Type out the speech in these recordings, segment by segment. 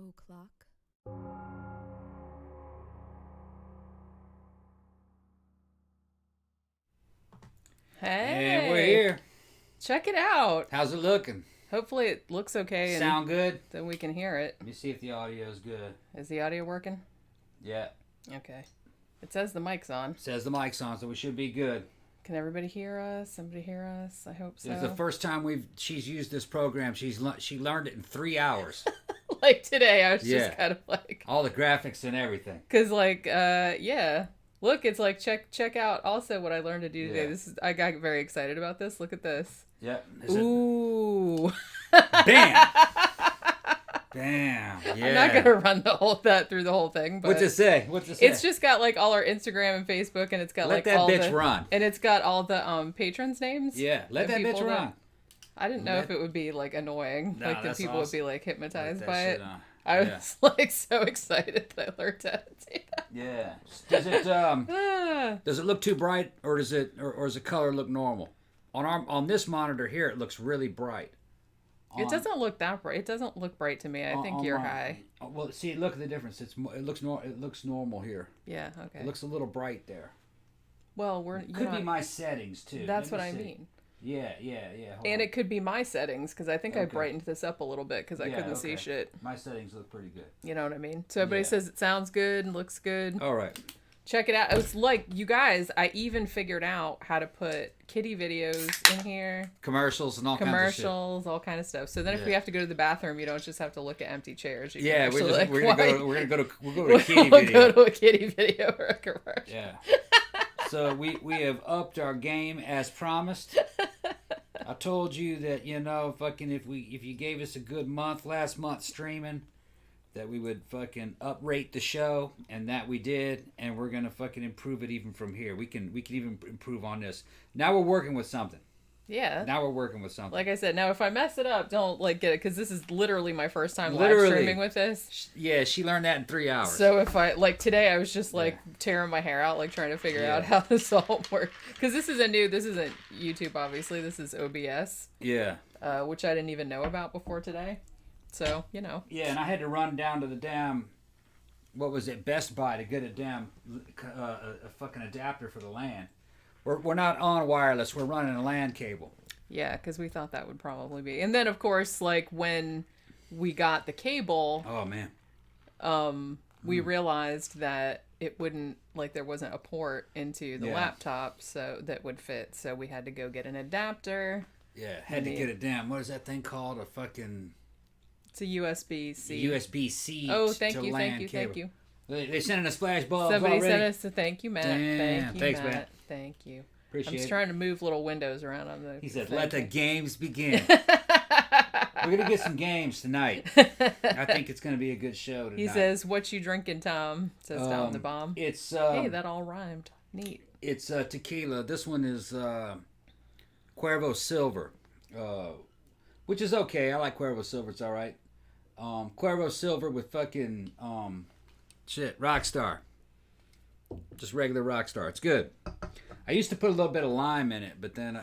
o'clock. Hey, And we're here. check it out. How's it looking? Hopefully it looks okay Sound good? then we can hear it. Let me see if the audio's good. Is the audio working? Yeah. Okay. It says the mic's on. Says the mic's on, so we should be good. Can everybody hear us? Somebody hear us? I hope so. It's the first time she's used this program. She learned it in 3 hours. Like today, I was just kind of like... All the graphics and everything. Because like, yeah. Look, it's like, check out also what I learned to do today. Yeah. I got very excited about this. Look at this. Yeah. Ooh. Bam! Bam. Yeah. I'm not gonna run through the whole thing. But What's it say? It's just got like all our Instagram and Facebook, and it's got let that all bitch run. And it's got all the patrons' names. Yeah, let that bitch run. I didn't know if it would be like annoying, No, like the people would be like hypnotized by it. I was like so excited that I learned how to do that. Yeah. Does it look too bright, or does the color look normal? On this monitor here, it looks really bright. It doesn't look that bright. It doesn't look bright to me. I think you're high. Well, see, look at the difference. It looks normal here. Yeah. Okay. It looks a little bright there. Well, could be my settings too. That's what I mean. Yeah. And it could be my settings, because I think I brightened this up a little bit because I couldn't see shit. My settings look pretty good. You know what I mean? So everybody says it sounds good and looks good. All right. Check it out. It's like, you guys, I even figured out how to put kitty videos in here. Commercials and all kinds of shit. Commercials, all kind of stuff. So then if we have to go to the bathroom, you don't just have to look at empty chairs. You we're gonna go to a kitty we'll video. go to a kitty video or a commercial. Yeah. So we have upped our game as promised. I told you that, if you gave us a good month last month streaming, that we would fucking uprate the show, and that we did, and we're gonna fucking improve it even from here. We can even improve on this. Now we're working with something. Yeah. Now we're working with something. Like I said, now if I mess it up, don't get it, because this is literally my first time live streaming with this. Yeah, she learned that in 3 hours. So if I, today I was just tearing my hair out, trying to figure out how this all works. Because this isn't YouTube, obviously. This is OBS. Yeah. Which I didn't even know about before today. So, Yeah, and I had to run down to the damn, Best Buy to get a fucking adapter for the LAN. We're not on wireless. We're running a LAN cable. Yeah, because we thought that would probably be. And then, of course, when we got the cable... Oh, man. We realized that it wouldn't, there wasn't a port into the laptop that would fit. So we had to go get an adapter. Yeah, had to get it down. What is that thing called? A fucking... It's a USB-C. USB-C. Oh, thank you. They sending us flash bulbs Somebody already. sent us a thank you, Matt. Damn, thanks, Matt. Matt. Thank you. Appreciate it. I'm just trying to move little windows around on the... He said, let the games begin. We're going to get some games tonight. I think it's going to be a good show tonight. He says, what you drinking, Tom? Says Tom the Bomb. It's... hey, that all rhymed. Neat. It's tequila. This one is Cuervo Silver. Which is okay. I like Cuervo Silver. It's all right. Cuervo Silver with fucking Rockstar. Just regular Rockstar. It's good. I used to put a little bit of lime in it, but then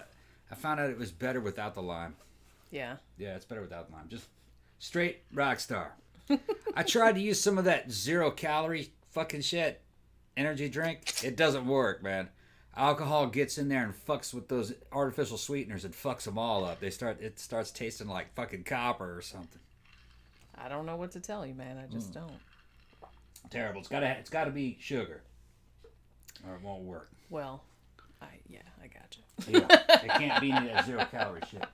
I found out it was better without the lime. Yeah. Yeah, it's better without the lime. Just straight Rockstar. I tried to use some of that 0-calorie fucking shit energy drink. It doesn't work, man. Alcohol gets in there and fucks with those artificial sweeteners and fucks them all up. It starts tasting like fucking copper or something. I don't know what to tell you, man. I just don't. Terrible. It's gotta be sugar, or it won't work. Well, I got you. Yeah, it can't be any of that 0-calorie shit.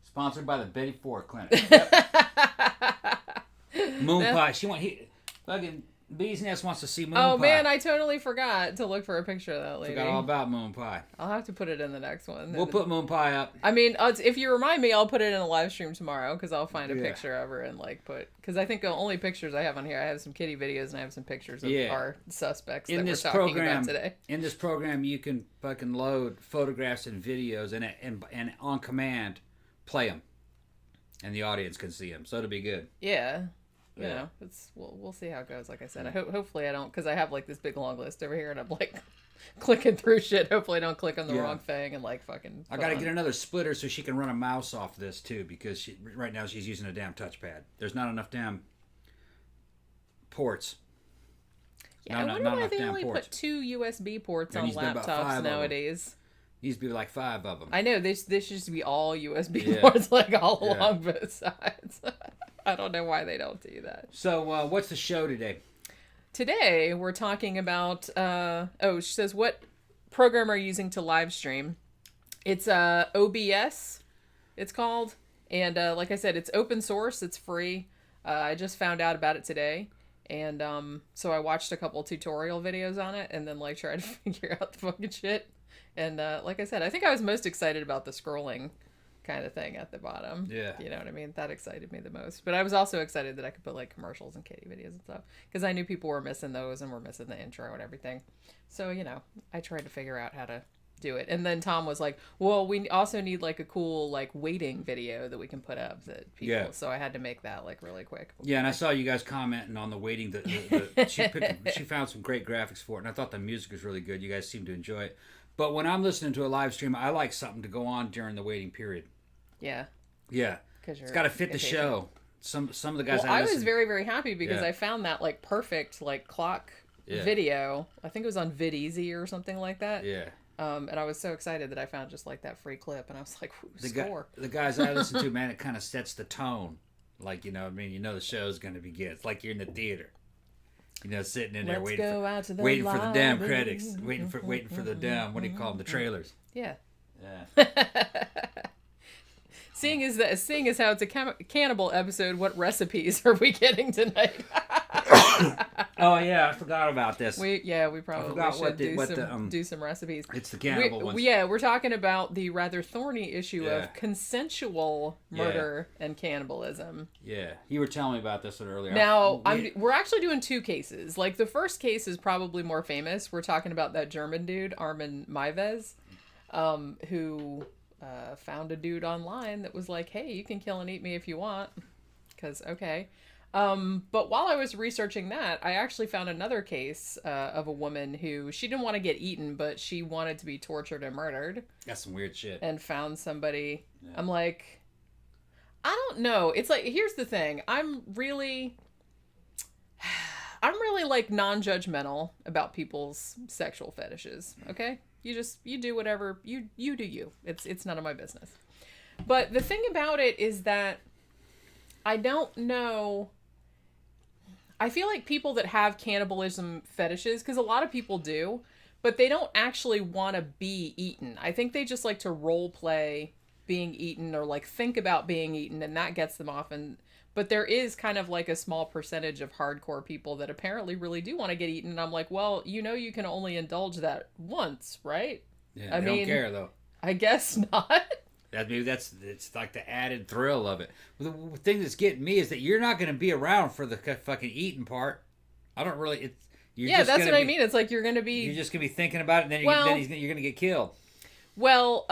Sponsored by the Betty Ford Clinic. Yep. Moon pie. Fucking Bee's Nest wants to see moon pie. Oh man, I totally forgot to look for a picture of that lady. Forgot all about moon pie. I'll have to put it in the next one. We'll put moon pie up. I mean, if you remind me, I'll put it in a live stream tomorrow, because I'll find a picture of her and because I think the only pictures I have on here, I have some kitty videos and I have some pictures of our suspects that we're talking about today. In this program, you can fucking load photographs and videos and on command play them, and the audience can see them. So it'll be good. Yeah. You know, we'll see how it goes. Like I said, hopefully I don't, because I have this big long list over here, and I'm clicking through shit. Hopefully I don't click on the wrong thing and fucking. I gotta get another splitter so she can run a mouse off this too, because right now she's using a damn touchpad. There's not enough damn ports. Yeah, I wonder why they only put 2 USB ports on laptops nowadays. Needs to be like 5 of them. I know, this used to be all USB ports, like all along both sides. I don't know why they don't do that. So, what's the show today? Today, we're talking about, she says, what program are you using to live stream? It's OBS, it's called. And like I said, it's open source, it's free. I just found out about it today. And so I watched a couple tutorial videos on it and then like tried to figure out the fucking shit. And like I said, I think I was most excited about the scrolling kind of thing at the bottom. Yeah. You know what I mean? That excited me the most. But I was also excited that I could put like commercials and kitty videos and stuff. Because I knew people were missing those and were missing the intro and everything. So, you know, I tried to figure out how to do it. And then Tom was like, well, we also need like a cool like waiting video that we can put up that people. Yeah. So I had to make that like really quick. Yeah, and I saw you guys commenting on the waiting. She found some great graphics for it, and I thought the music was really good. You guys seem to enjoy it. But when I'm listening to a live stream, I like something to go on during the waiting period. Yeah. Yeah. It's got to fit the show. Some of the guys. Well, I was very, very happy because I found that like perfect like clock video. I think it was on VidEasy or something like that. Yeah. And I was so excited that I found just like that free clip, and I was like, score. The guys I listen to, man, it kind of sets the tone. Like, you know, I mean, you know the show's going to begin. It's like you're in the theater. You know, sitting in there waiting for the damn credits, waiting for the damn, what do you call them, the trailers. Yeah. Seeing as how it's a cannibal episode, what recipes are we getting tonight? Oh yeah, I forgot about this. We probably should do some recipes. It's the cannibal ones. We're talking about the rather thorny issue of consensual murder and cannibalism. Yeah, you were telling me about this one earlier. Now we're actually doing 2 cases. Like the first case is probably more famous. We're talking about that German dude, Armin Meiwes, who found a dude online that was like, "Hey, you can kill and eat me if you want," because okay. But while I was researching that, I actually found another case of a woman who she didn't want to get eaten, but she wanted to be tortured and murdered. That's some weird shit. And found somebody. Yeah. I'm like, I don't know. It's like, here's the thing. I'm really like non-judgmental about people's sexual fetishes. Okay? You do whatever you do you. It's none of my business. But the thing about it is that I don't know. I feel like people that have cannibalism fetishes, because a lot of people do, but they don't actually want to be eaten. I think they just like to role play being eaten or like think about being eaten, and that gets them off. But there is kind of like a small percentage of hardcore people that apparently really do want to get eaten. And I'm like, well, you know, you can only indulge that once, right? Yeah, I mean, don't care though. I guess not. It's like the added thrill of it. The thing that's getting me is that you're not going to be around for the fucking eating part. I don't really. That's what I mean. It's like you're just going to be thinking about it, and then you're going to get killed. Well,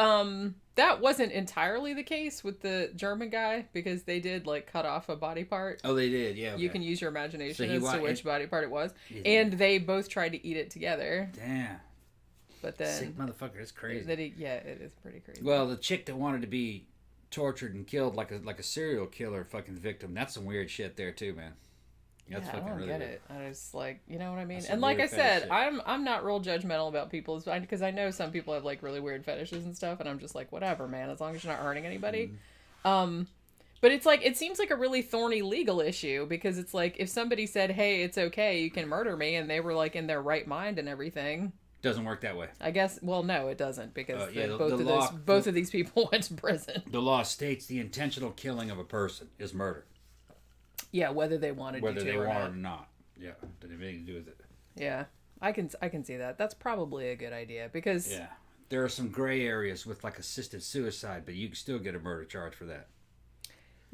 that wasn't entirely the case with the German guy, because they did like cut off a body part. Oh, they did, yeah. Okay. You can use your imagination as to which body part it was, and they both tried to eat it together. Damn. But then, sick motherfucker, it's crazy. It is pretty crazy. Well, the chick that wanted to be tortured and killed like a serial killer fucking victim, that's some weird shit there too, man. That's I don't really get it. I just like, you know what I mean? And like I said, I'm not real judgmental about people's, because I know some people have like really weird fetishes and stuff, and I'm just like, whatever, man, as long as you're not hurting anybody. Mm-hmm. But it's like, it seems like a really thorny legal issue, because it's like, if somebody said, hey, it's okay, you can murder me, and they were like in their right mind and everything. Doesn't work that way. I guess. Well, no, it doesn't, because both of these people went to prison. The law states the intentional killing of a person is murder. Yeah, whether they wanted it or not. Yeah, doesn't have anything to do with it. Yeah, I can see that. That's probably a good idea, because there are some gray areas with like assisted suicide, but you can still get a murder charge for that.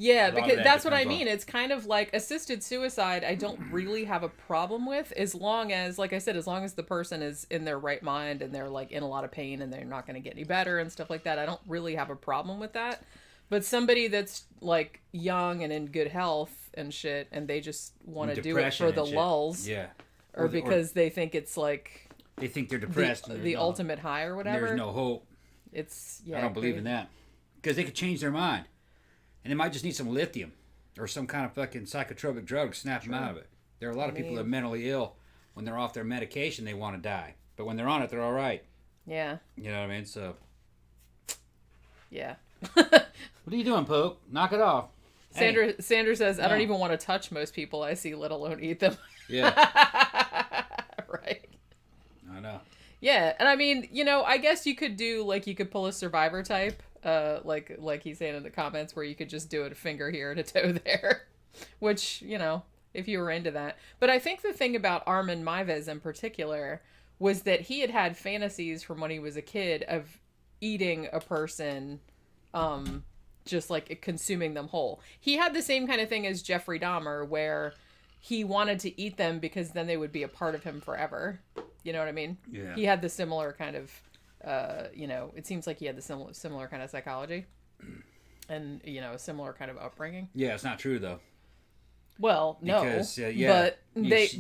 Yeah, because that's what I mean. It's kind of like assisted suicide. I don't really have a problem with, as long as, like I said, as long as the person is in their right mind and they're like in a lot of pain and they're not going to get any better and stuff like that. I don't really have a problem with that. But somebody that's like young and in good health and shit, and they just want to do it for the lulls, or because they think it's like they think they're depressed, the ultimate high or whatever. There's no hope. I don't believe in that, because they could change their mind. And they might just need some lithium or some kind of fucking psychotropic drug to snap them out of it. There are a lot of people that are mentally ill. When they're off their medication, they want to die. But when they're on it, they're all right. Yeah. You know what I mean? So. Yeah. What are you doing, Poke? Knock it off. Sandra says, I don't even want to touch most people I see, let alone eat them. Yeah. Right. I know. Yeah, and I mean, I guess you could do, like, you could pull a Survivor type, like he's saying in the comments, where you could just do it a finger here and a toe there, which, if you were into that. But I think the thing about Armin Meiwes in particular was that he had fantasies from when he was a kid of eating a person, just like consuming them whole. He had the same kind of thing as Jeffrey Dahmer, where he wanted to eat them because then they would be a part of him forever. You know what I mean? Yeah. He had the similar kind of, it seems like he had the similar kind of psychology and, a similar kind of upbringing. Yeah, it's not true, though. Well, no. Because, but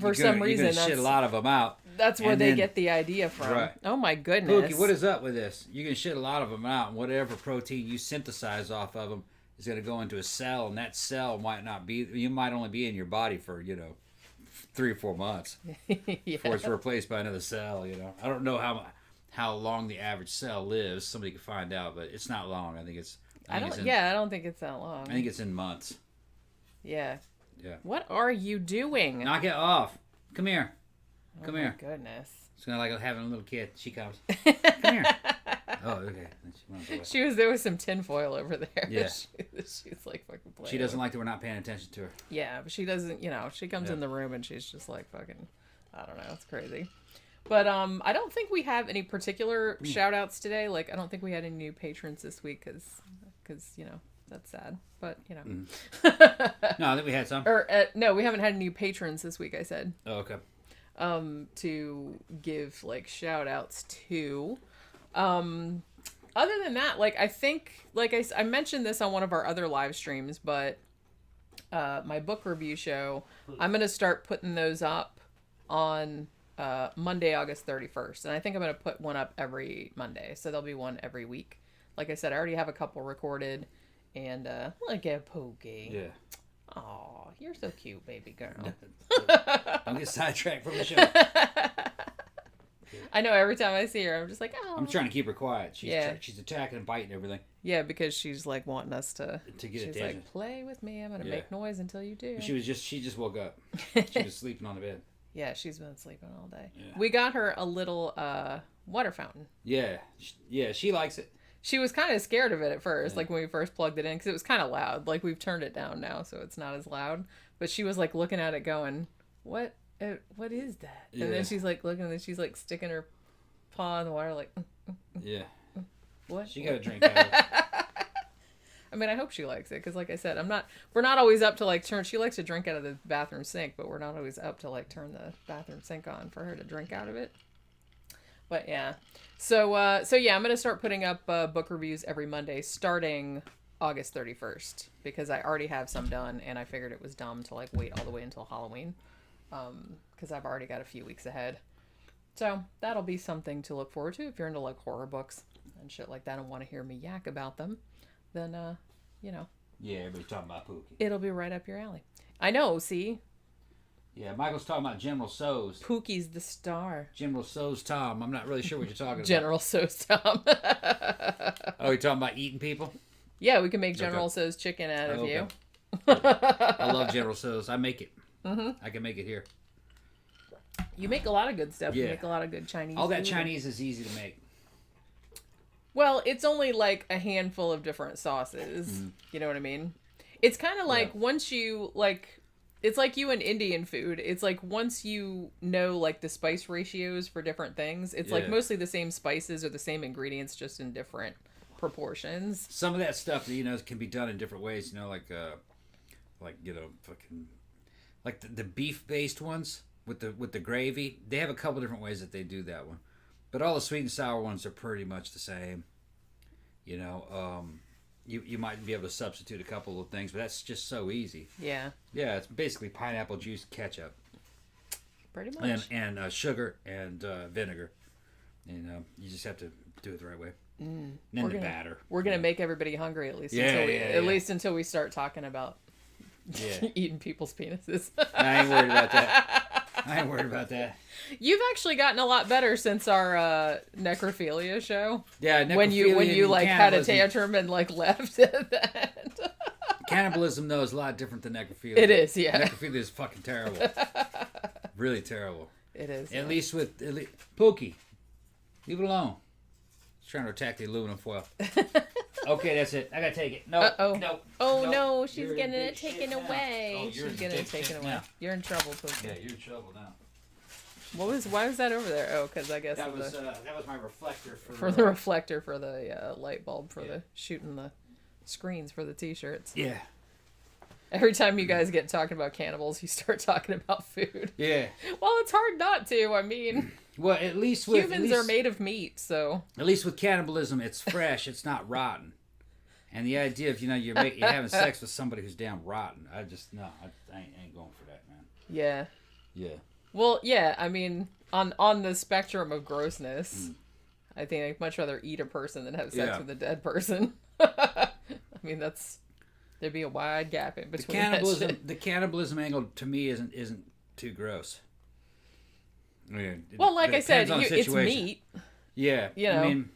for some reason, that's... shit a lot of them out. That's where they get the idea from. Right. Oh, my goodness. Pookie, what is up with this? You can shit a lot of them out, and whatever protein you synthesize off of them is going to go into a cell, and that cell might not be... You might only be in your body for, 3 or 4 months before it's replaced by another cell. I don't know how long the average cell lives. Somebody could find out, but it's not long. I think it's. I don't think it's that long. I think it's in months. Yeah. Yeah. What are you doing? Knock it off. Come here. Come here. Oh my goodness. It's kind of like having a little kid. She comes. Come here. Oh, okay. There was some tinfoil over there. Yeah. She's like fucking playing. She doesn't like that we're not paying attention to her. Yeah, but she doesn't, she comes in the room and she's just like fucking, I don't know, it's crazy. But I don't think we have any particular shout outs today. Like, I don't think we had any new patrons this week because that's sad. But, No, I think we had some. No, we haven't had any new patrons this week, I said. Oh, okay. To give, like, shout outs to. Other than that, like, I think, like I mentioned this on one of our other live streams, but my book review show, I'm going to start putting those up on Monday, August 31st. And I think I'm going to put one up every Monday. So there'll be one every week. Like I said, I already have a couple recorded. And, look at Pookie. Yeah. Aw, you're so cute, baby girl. Don't get sidetracked from the show. I know, every time I see her, I'm just like, oh. I'm trying to keep her quiet. She's attacking and biting everything. Yeah, because she's like wanting us to get she's attention. Like, play with me. I'm gonna make noise until you do. She just woke up. She was sleeping on the bed. Yeah, she's been sleeping all day. Yeah. We got her a little water fountain. Yeah, she likes it. She was kind of scared of it at first, like when we first plugged it in, because it was kind of loud. Like, we've turned it down now, so it's not as loud. But she was like looking at it, going, "What is that?" Yeah. And then she's like looking, and then she's like sticking her paw in the water, like. Yeah. What? She got a drink out of it. I mean, I hope she likes it, because like I said, we're not always up to like turn, she likes to drink out of the bathroom sink, but we're not always up to like turn the bathroom sink on for her to drink out of it. But yeah. So yeah, I'm going to start putting up book reviews every Monday starting August 31st, because I already have some done, and I figured it was dumb to like wait all the way until Halloween, because I've already got a few weeks ahead. So that'll be something to look forward to if you're into like horror books and shit like that and want to hear me yak about them. Then, Yeah, everybody's talking about Pookie. It'll be right up your alley. I know, see? Yeah, Michael's talking about General So's. Pookie's the star. General So's Tom. I'm not really sure what you're talking about. General So's Tom. Oh, you're talking about eating people? Yeah, we can make General So's chicken out of you. I love General So's. I make it. Mm-hmm. I can make it here. You make a lot of good stuff. Yeah. You make a lot of good Chinese All that food. Chinese is easy to make. Well, it's only like a handful of different sauces. Mm-hmm. You know what I mean? It's kind of like once you like, it's like you in Indian food. It's like once you know like the spice ratios for different things, it's like mostly the same spices or the same ingredients, just in different proportions. Some of that stuff, can be done in different ways. Fucking like the beef based ones with the gravy. They have a couple different ways that they do that one. But all the sweet and sour ones are pretty much the same. You might be able to substitute a couple of things, but that's just so easy. Yeah. Yeah, it's basically pineapple juice ketchup. Pretty much. And sugar and vinegar. And you just have to do it the right way. And then batter. We're gonna make everybody hungry at least until we start talking about Yeah. Eating people's penises. I ain't worried about that. I ain't worried about that. You've actually gotten a lot better since our necrophilia show. Yeah, necrophilia when you like had a tantrum and like left at that. Cannibalism, though, is a lot different than necrophilia. It is, yeah. Necrophilia is fucking terrible. Really terrible. It is. At least Pookie. Leave it alone. He's trying to attack the aluminum foil. Okay, that's it. I gotta take it. No. No. Oh no, she's getting it taken away. Oh, she's getting it taken away. Now. You're in trouble, Pookie. Yeah, you're in trouble now. Why was that over there? Oh, because I guess that was my reflector for the reflector for the light bulb for the shooting the screens for the t-shirts. Yeah. Every time you guys get talking about cannibals, you start talking about food. Yeah. Well, it's hard not to. I mean, well, at least with humans are made of meat, so at least with cannibalism, it's fresh. It's not rotten. And the idea of you're having sex with somebody who's damn rotten, I ain't going for that, man. Yeah. Yeah. Well, yeah. I mean, on the spectrum of grossness, I think I'd much rather eat a person than have sex with a dead person. I mean, there'd be a wide gap in between. The cannibalism angle to me isn't too gross. I mean, well, like I said, it's meat. Yeah, you know. I mean,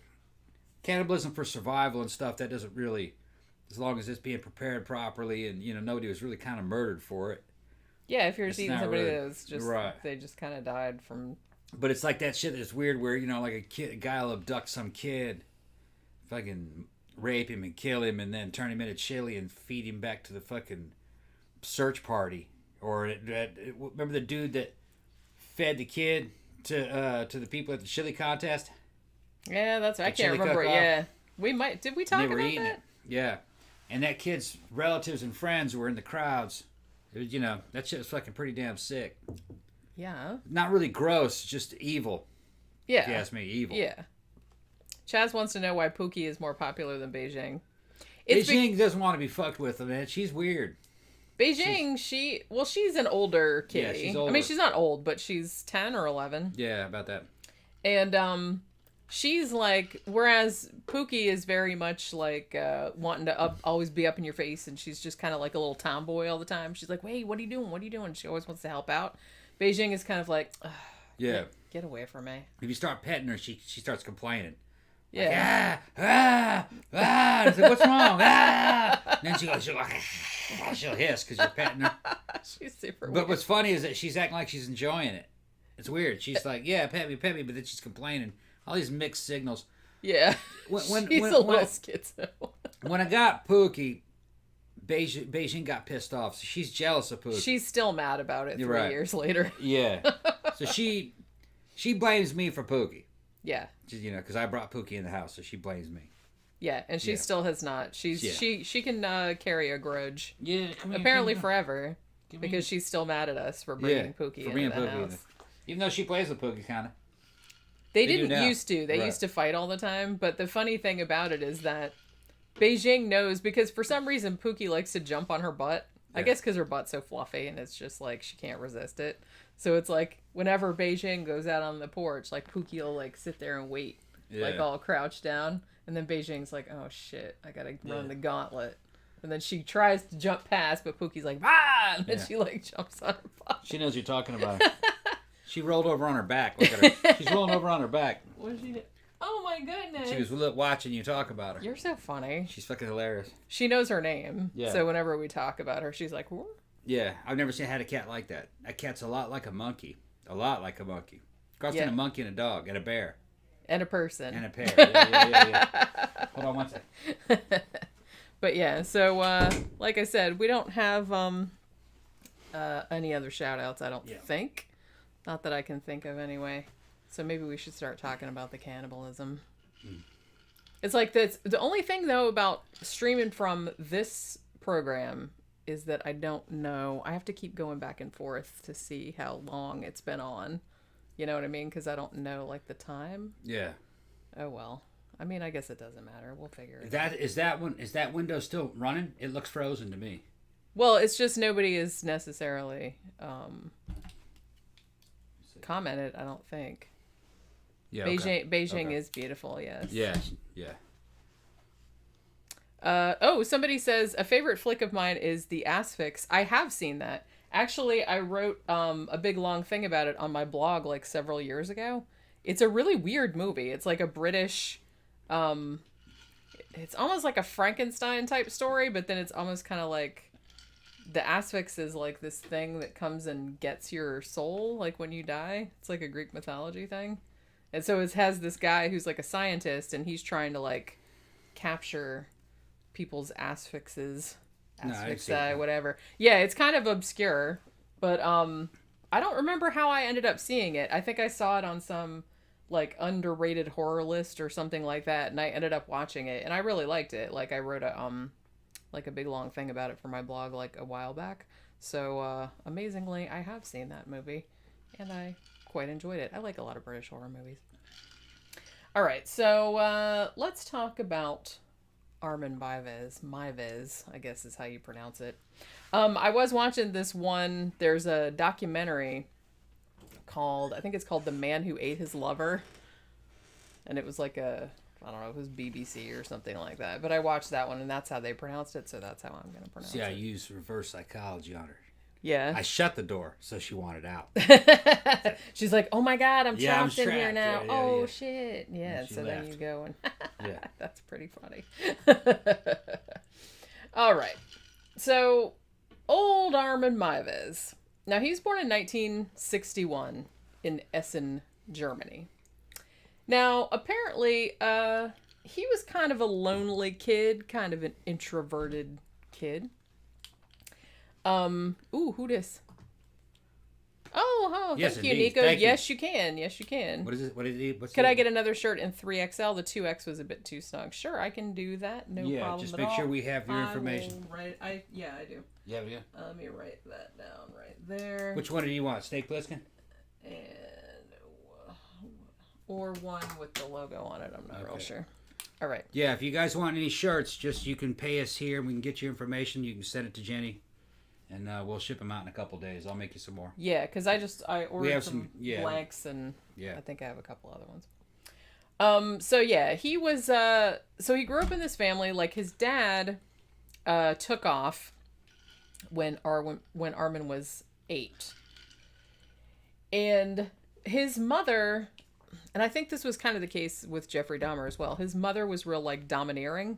cannibalism for survival and stuff, that doesn't really, as long as it's being prepared properly and nobody was really kind of murdered for it. Yeah, if you're just eating somebody really, that was just they just kind of died from. But it's like that shit that's weird where like a guy will abduct some kid, fucking rape him and kill him and then turn him into chili and feed him back to the fucking search party. Or remember the dude that fed the kid to the people at the chili contest? Yeah, that's right. I can't remember. Yeah, did we talk about that? It. Yeah, and that kid's relatives and friends were in the crowds. That shit was fucking pretty damn sick. Yeah. Not really gross, just evil. Yeah. If you ask me, evil. Yeah. Chaz wants to know why Pookie is more popular than Beijing. Beijing doesn't want to be fucked with, man. She's weird. Beijing, she's an older kitty. Yeah, she's older. I mean, she's not old, but she's 10 or 11. Yeah, about that. And she's like, whereas Pookie is very much like wanting to always be up in your face, and she's just kind of like a little tomboy all the time. She's like, "Hey, what are you doing? What are you doing?" She always wants to help out. Beijing is kind of like, get away from me. If you start petting her, she starts complaining. Yeah. Like, I said, what's wrong? And then she'll hiss because you're petting her. She's super But weird. what's funny is that she's acting like she's enjoying it. It's weird. She's like, yeah, pet me, but then she's complaining. All these mixed signals. Yeah. She's a little schizo. When I got Pookie, Beijing got pissed off. So she's jealous of Pookie. She's still mad about it 3 years later. Yeah. So she blames me for Pookie. Yeah. Because I brought Pookie in the house, so she blames me. Yeah, and she still has not. She can carry a grudge. Yeah, apparently forever, because she's still mad at us for bringing Pookie into the house. Even though she plays with Pookie, kind of. They didn't used to. They used to fight all the time. But the funny thing about it is that Beijing knows, because for some reason Pookie likes to jump on her butt. Yeah. I guess because her butt's so fluffy, and it's just like she can't resist it. So it's like whenever Beijing goes out on the porch, like Pookie will like sit there and wait, like all crouched down. And then Beijing's like, oh shit, I gotta run the gauntlet. And then she tries to jump past, but Pookie's like, ah! And then she like jumps on her butt. She knows you're talking about her. She rolled over on her back. Look at her. She's rolling over on her back. What did she do? Oh my goodness. She was watching you talk about her. You're so funny. She's fucking hilarious. She knows her name. Yeah. So whenever we talk about her, she's like, what? Yeah, I've never had a cat like that. That cat's a lot like a monkey. A lot like a monkey. Crossed in a monkey and a dog and a bear. And a person. And a pair. Yeah. Hold on one second. But yeah, so like I said, we don't have any other shout outs, I don't think. Not that I can think of anyway. So maybe we should start talking about the cannibalism. It's like this. The only thing though about streaming from this program is that I don't know. I have to keep going back and forth to see how long it's been on. You know what I mean? Because I don't know like the time. Yeah. Oh well. I mean, I guess it doesn't matter. We'll figure it out. Is that window still running? It looks frozen to me. Well, it's just nobody is necessarily commented, I don't think. Yeah, Beijing is beautiful, yes. Yeah. Somebody says a favorite flick of mine is The Asphyx. I have seen that. Actually, I wrote a big long thing about it on my blog like several years ago. It's a really weird movie. It's like a British, it's almost like a Frankenstein type story, but then it's almost kind of like the Asphyx is like this thing that comes and gets your soul, like when you die. It's like a Greek mythology thing. And so it has this guy who's like a scientist, and he's trying to like capture people's asphyxes, whatever. Yeah, it's kind of obscure, but I don't remember how I ended up seeing it. I think I saw it on some like underrated horror list or something like that, and I ended up watching it, and I really liked it. Like I wrote a big long thing about it for my blog like a while back. So amazingly, I have seen that movie, and I quite enjoyed it. I like a lot of British horror movies. All right, so let's talk about Armin Meiwes, I guess is how you pronounce it. I was watching this one. There's a documentary I think it's called The Man Who Ate His Lover. And it was like I don't know, it was BBC or something like that. But I watched that one, and that's how they pronounced it, so that's how I'm going to pronounce it. See, I used reverse psychology on her. Yeah. I shut the door, so she wanted out. She's like, oh my God, I'm trapped in trapped here now. Yeah. Shit. Yeah, so left. Then you go and... Yeah. That's pretty funny. All right. So, old Armin Meiwes. Now, he's born in 1961 in Essen, Germany. Now, apparently, he was kind of a lonely kid, kind of an introverted kid. Who dis? Oh, yes, thank you, indeed. Nico. Thank yes, you can. Yes, you can. What is it? What did he? Could I get another shirt in 3XL? The 2X was a bit too snug. Sure, I can do that. No problem at all. Yeah, just make sure we have your information. I do. Yeah. Let me write that down right there. Which one do you want? Steak Bliskin? And or one with the logo on it. I'm not real sure. All right. Yeah, if you guys want any shirts, you can pay us here. We can get you information. You can send it to Jenny. And we'll ship them out in a couple days. I'll make you some more. Yeah, because I ordered some blanks, and I think I have a couple other ones. So yeah, he was so he grew up in this family. Like his dad took off when Armin was 8, and his mother, and I think this was kind of the case with Jeffrey Dahmer as well. His mother was real like domineering.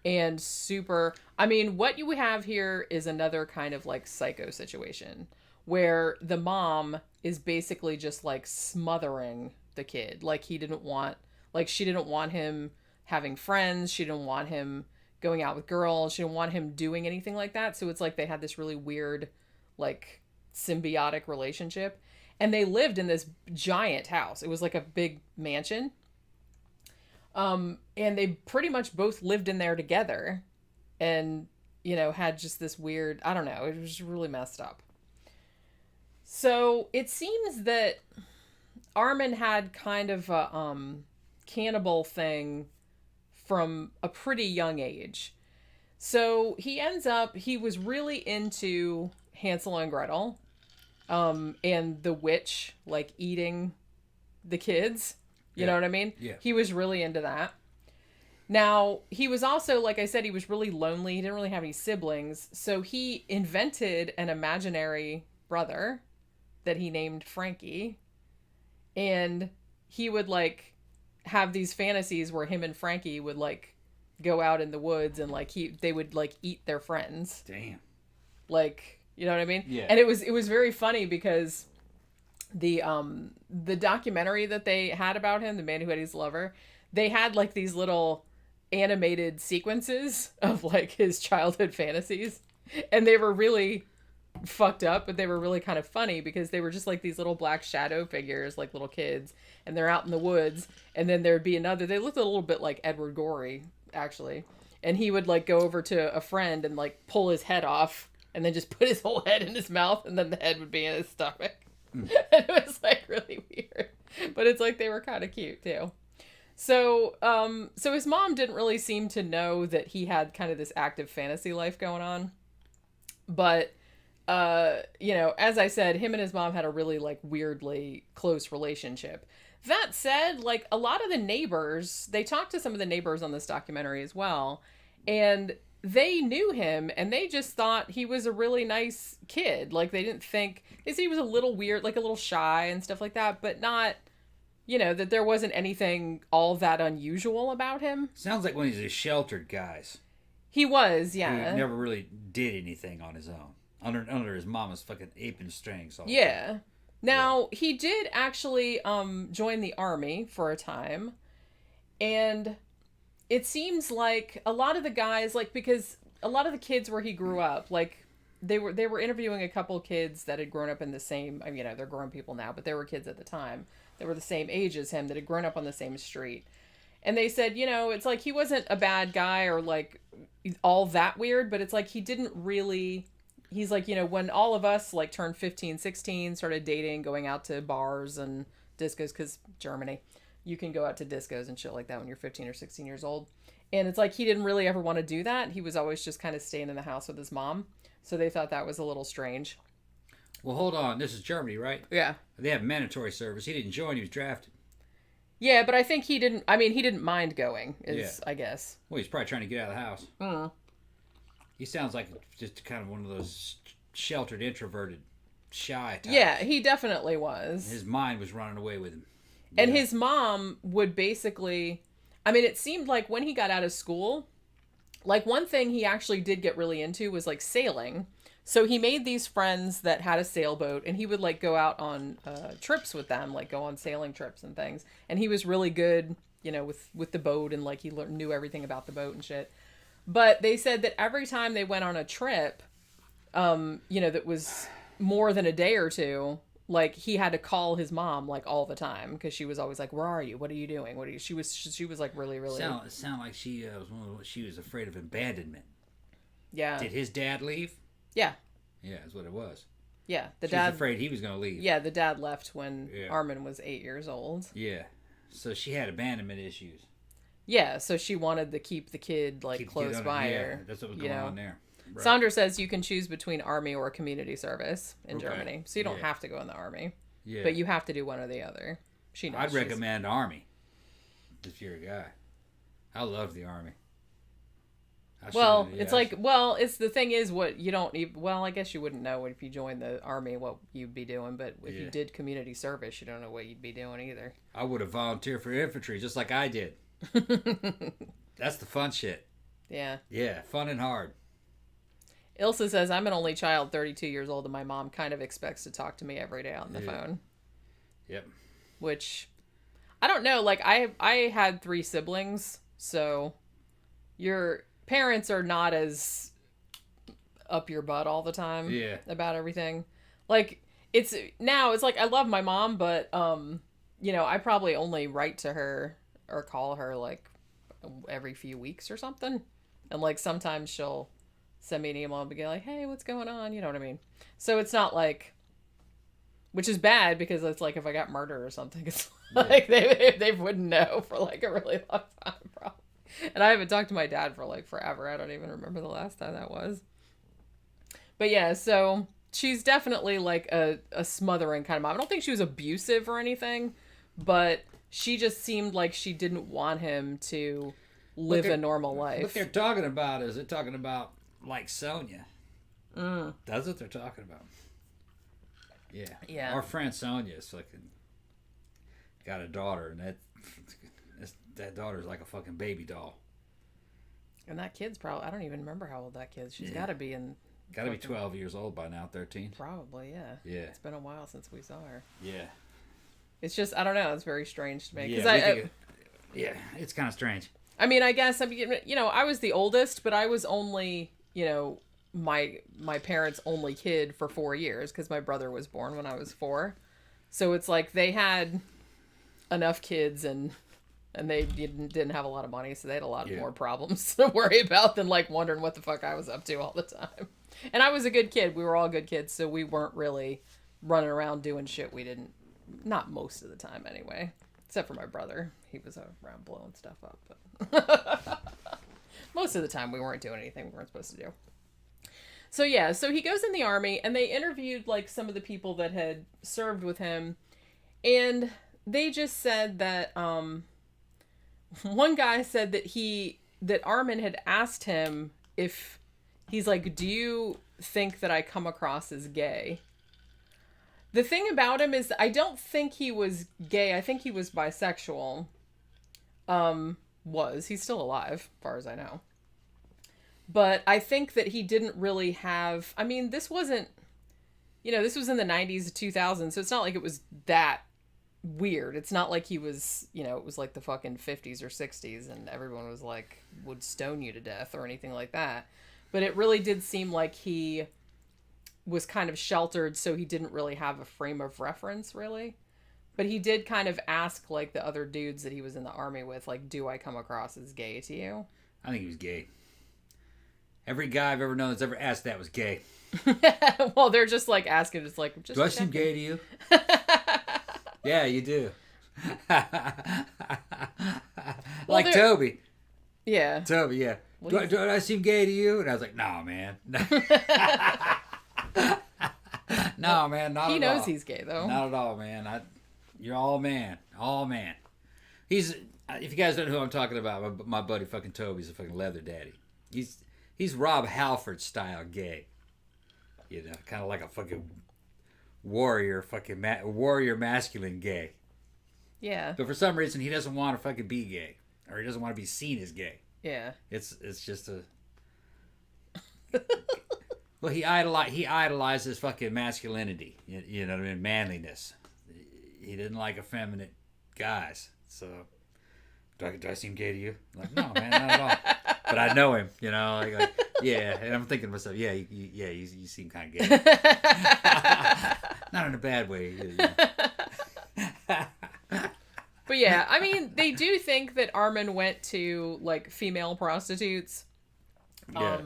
And super, I mean, what you have here is another kind of like psycho situation where the mom is basically just like smothering the kid. Like she didn't want him having friends. She didn't want him going out with girls. She didn't want him doing anything like that. So it's like they had this really weird, like symbiotic relationship, and they lived in this giant house. It was like a big mansion. And they pretty much both lived in there together and, had just this weird, I don't know, it was really messed up. So it seems that Armin had kind of a, cannibal thing from a pretty young age. So he was really into Hansel and Gretel, and the witch, like eating the kids. You know what I mean? Yeah. He was really into that. Now, he was also, like I said, he was really lonely. He didn't really have any siblings. So he invented an imaginary brother that he named Frankie. And he would, like, have these fantasies where him and Frankie would, like, go out in the woods and, like, they would, like, eat their friends. Damn. Like, you know what I mean? Yeah. And it was very funny because... The documentary that they had about him, The Man Who Ate His Lover, they had like these little animated sequences of like his childhood fantasies, and they were really fucked up, but they were really kind of funny because they were just like these little black shadow figures, like little kids, and they're out in the woods, and then there'd be they looked a little bit like Edward Gorey actually, and he would like go over to a friend and like pull his head off and then just put his whole head in his mouth, and then the head would be in his stomach. And it was like really weird, but it's like they were kind of cute too. So his mom didn't really seem to know that he had kind of this active fantasy life going on. But, as I said, him and his mom had a really like weirdly close relationship. That said, like a lot of the neighbors, they talked to some of the neighbors on this documentary as well. And they knew him, and they just thought he was a really nice kid. Like, they didn't think... They said he was a little weird, like a little shy and stuff like that, but not... that there wasn't anything all that unusual about him. Sounds like one of these sheltered guys. He was, yeah. Who never really did anything on his own. Under his mama's fucking apron strings. Yeah. Now, he did actually join the army for a time. And it seems like a lot of the guys, like, because a lot of the kids where he grew up, like, they were interviewing a couple kids that had grown up in the same, I mean, they're grown people now, but they were kids at the time. They were the same age as him that had grown up on the same street. And they said, it's like he wasn't a bad guy or, like, all that weird, but it's like he didn't really... He's like, when all of us, like, turned 15, 16, started dating, going out to bars and discos, because Germany, you can go out to discos and shit like that when you're 15 or 16 years old. And it's like he didn't really ever want to do that. He was always just kind of staying in the house with his mom. So they thought that was a little strange. Well, hold on. This is Germany, right? Yeah. They have mandatory service. He didn't join. He was drafted. Yeah, but I think he didn't mind going, I guess. Well, he's probably trying to get out of the house. Mm. He sounds like just kind of one of those sheltered, introverted, shy types. Yeah, he definitely was. His mind was running away with him. And his mom would basically... I mean, it seemed like when he got out of school, like, one thing he actually did get really into was, like, sailing. So he made these friends that had a sailboat, and he would, like, go out on trips with them, like, go on sailing trips and things. And he was really good, with the boat, and, like, he knew everything about the boat and shit. But they said that every time they went on a trip, that was more than a day or two, like, he had to call his mom, like, all the time, because she was always like, "Where are you? What are you doing? What are you?" She was like really, really. It sounded like she was afraid of abandonment. Yeah. Did his dad leave? Yeah. Yeah, that's what it was. Yeah, She was afraid he was going to leave. Yeah, the dad left when Armin was 8 years old. Yeah, so she had abandonment issues. Yeah, so she wanted to keep the kid, like, close by her. Yeah, that's what was going on there. Right. Sandra says you can choose between army or community service in Germany. So you don't have to go in the army. Yeah. But you have to do one or the other. She knows. I'd recommend army if you're a guy. I love the army. It's the thing is what you don't even, well, I guess you wouldn't know if you joined the army what you'd be doing, but if you did community service, you don't know what you'd be doing either. I would have volunteered for infantry just like I did. That's the fun shit. Yeah. Yeah, fun and hard. Ilse says, I'm an only child, 32 years old, and my mom kind of expects to talk to me every day on the phone. Yep. Which, I don't know, like, I had 3 siblings, so your parents are not as up your butt all the time about everything. Like, it's like, I love my mom, but, I probably only write to her or call her, like, every few weeks or something. And, like, sometimes she'll send me an email and be like, hey, what's going on? You know what I mean? So it's not like, which is bad because it's like if I got murdered or something, it's like they wouldn't know for like a really long time probably. And I haven't talked to my dad for like forever. I don't even remember the last time that was. But yeah, so she's definitely like a smothering kind of mom. I don't think she was abusive or anything, but she just seemed like she didn't want him to live a normal life. What they're talking about is they're talking about like Sonia. That's what they're talking about. Yeah. Our friend Sonia's fucking got a daughter, and that daughter's like a fucking baby doll. And that kid's probably, I don't even remember how old that kid is. She's got to be in... Got to be 12 years old by now, 13. Probably, yeah. Yeah. It's been a while since we saw her. Yeah. It's just, I don't know, it's very strange to me. Yeah, it's kind of strange. I mean, I guess, I was the oldest, but I was only, my parents' only kid for 4 years because my brother was born when I was 4. So it's like they had enough kids and they didn't have a lot of money, so they had a lot more problems to worry about than like wondering what the fuck I was up to all the time. And I was a good kid. We were all good kids, so we weren't really running around doing shit we didn't, not most of the time anyway. Except for my brother. He was around blowing stuff up. But most of the time we weren't doing anything we weren't supposed to do. So yeah, so he goes in the army and they interviewed like some of the people that had served with him. And they just said that one guy said that he that Armin had asked him if he's like, do you think that I come across as gay? The thing about him is I don't think he was gay. I think he was bisexual. He's still alive, as far as I know. But I think that he didn't really have, I mean, this wasn't, this was in the 90s, 2000s, so it's not like it was that weird. It's not like he was, it was like the fucking 50s or 60s and everyone was like, would stone you to death or anything like that. But it really did seem like he was kind of sheltered, so he didn't really have a frame of reference, really. But he did kind of ask, like, the other dudes that he was in the army with, like, do I come across as gay to you? I think he was gay. Every guy I've ever known that's ever asked that was gay. Well, they're just, like, asking, just like, just do I seem gay to you? Yeah, you do. Like Toby. Yeah. Toby, yeah. Well, do I seem gay to you? And I was like, no, man. No, man, not at all. He knows he's gay, though. Not at all, man. You're all man. All man. If you guys don't know who I'm talking about, my buddy fucking Toby's a fucking leather daddy. He's Rob Halford style gay. Kind of like a fucking warrior masculine gay. Yeah. But for some reason, he doesn't want to fucking be gay. Or he doesn't want to be seen as gay. Yeah. It's just a... Well, he idolizes fucking masculinity. You know what I mean? Manliness. He didn't like effeminate guys. So, do I seem gay to you? Like, no, man, not at all. But I know him, like yeah. And I'm thinking to myself, yeah, you seem kind of gay. Not in a bad way. But yeah, I mean, they do think that Armin went to, like, female prostitutes. Yeah.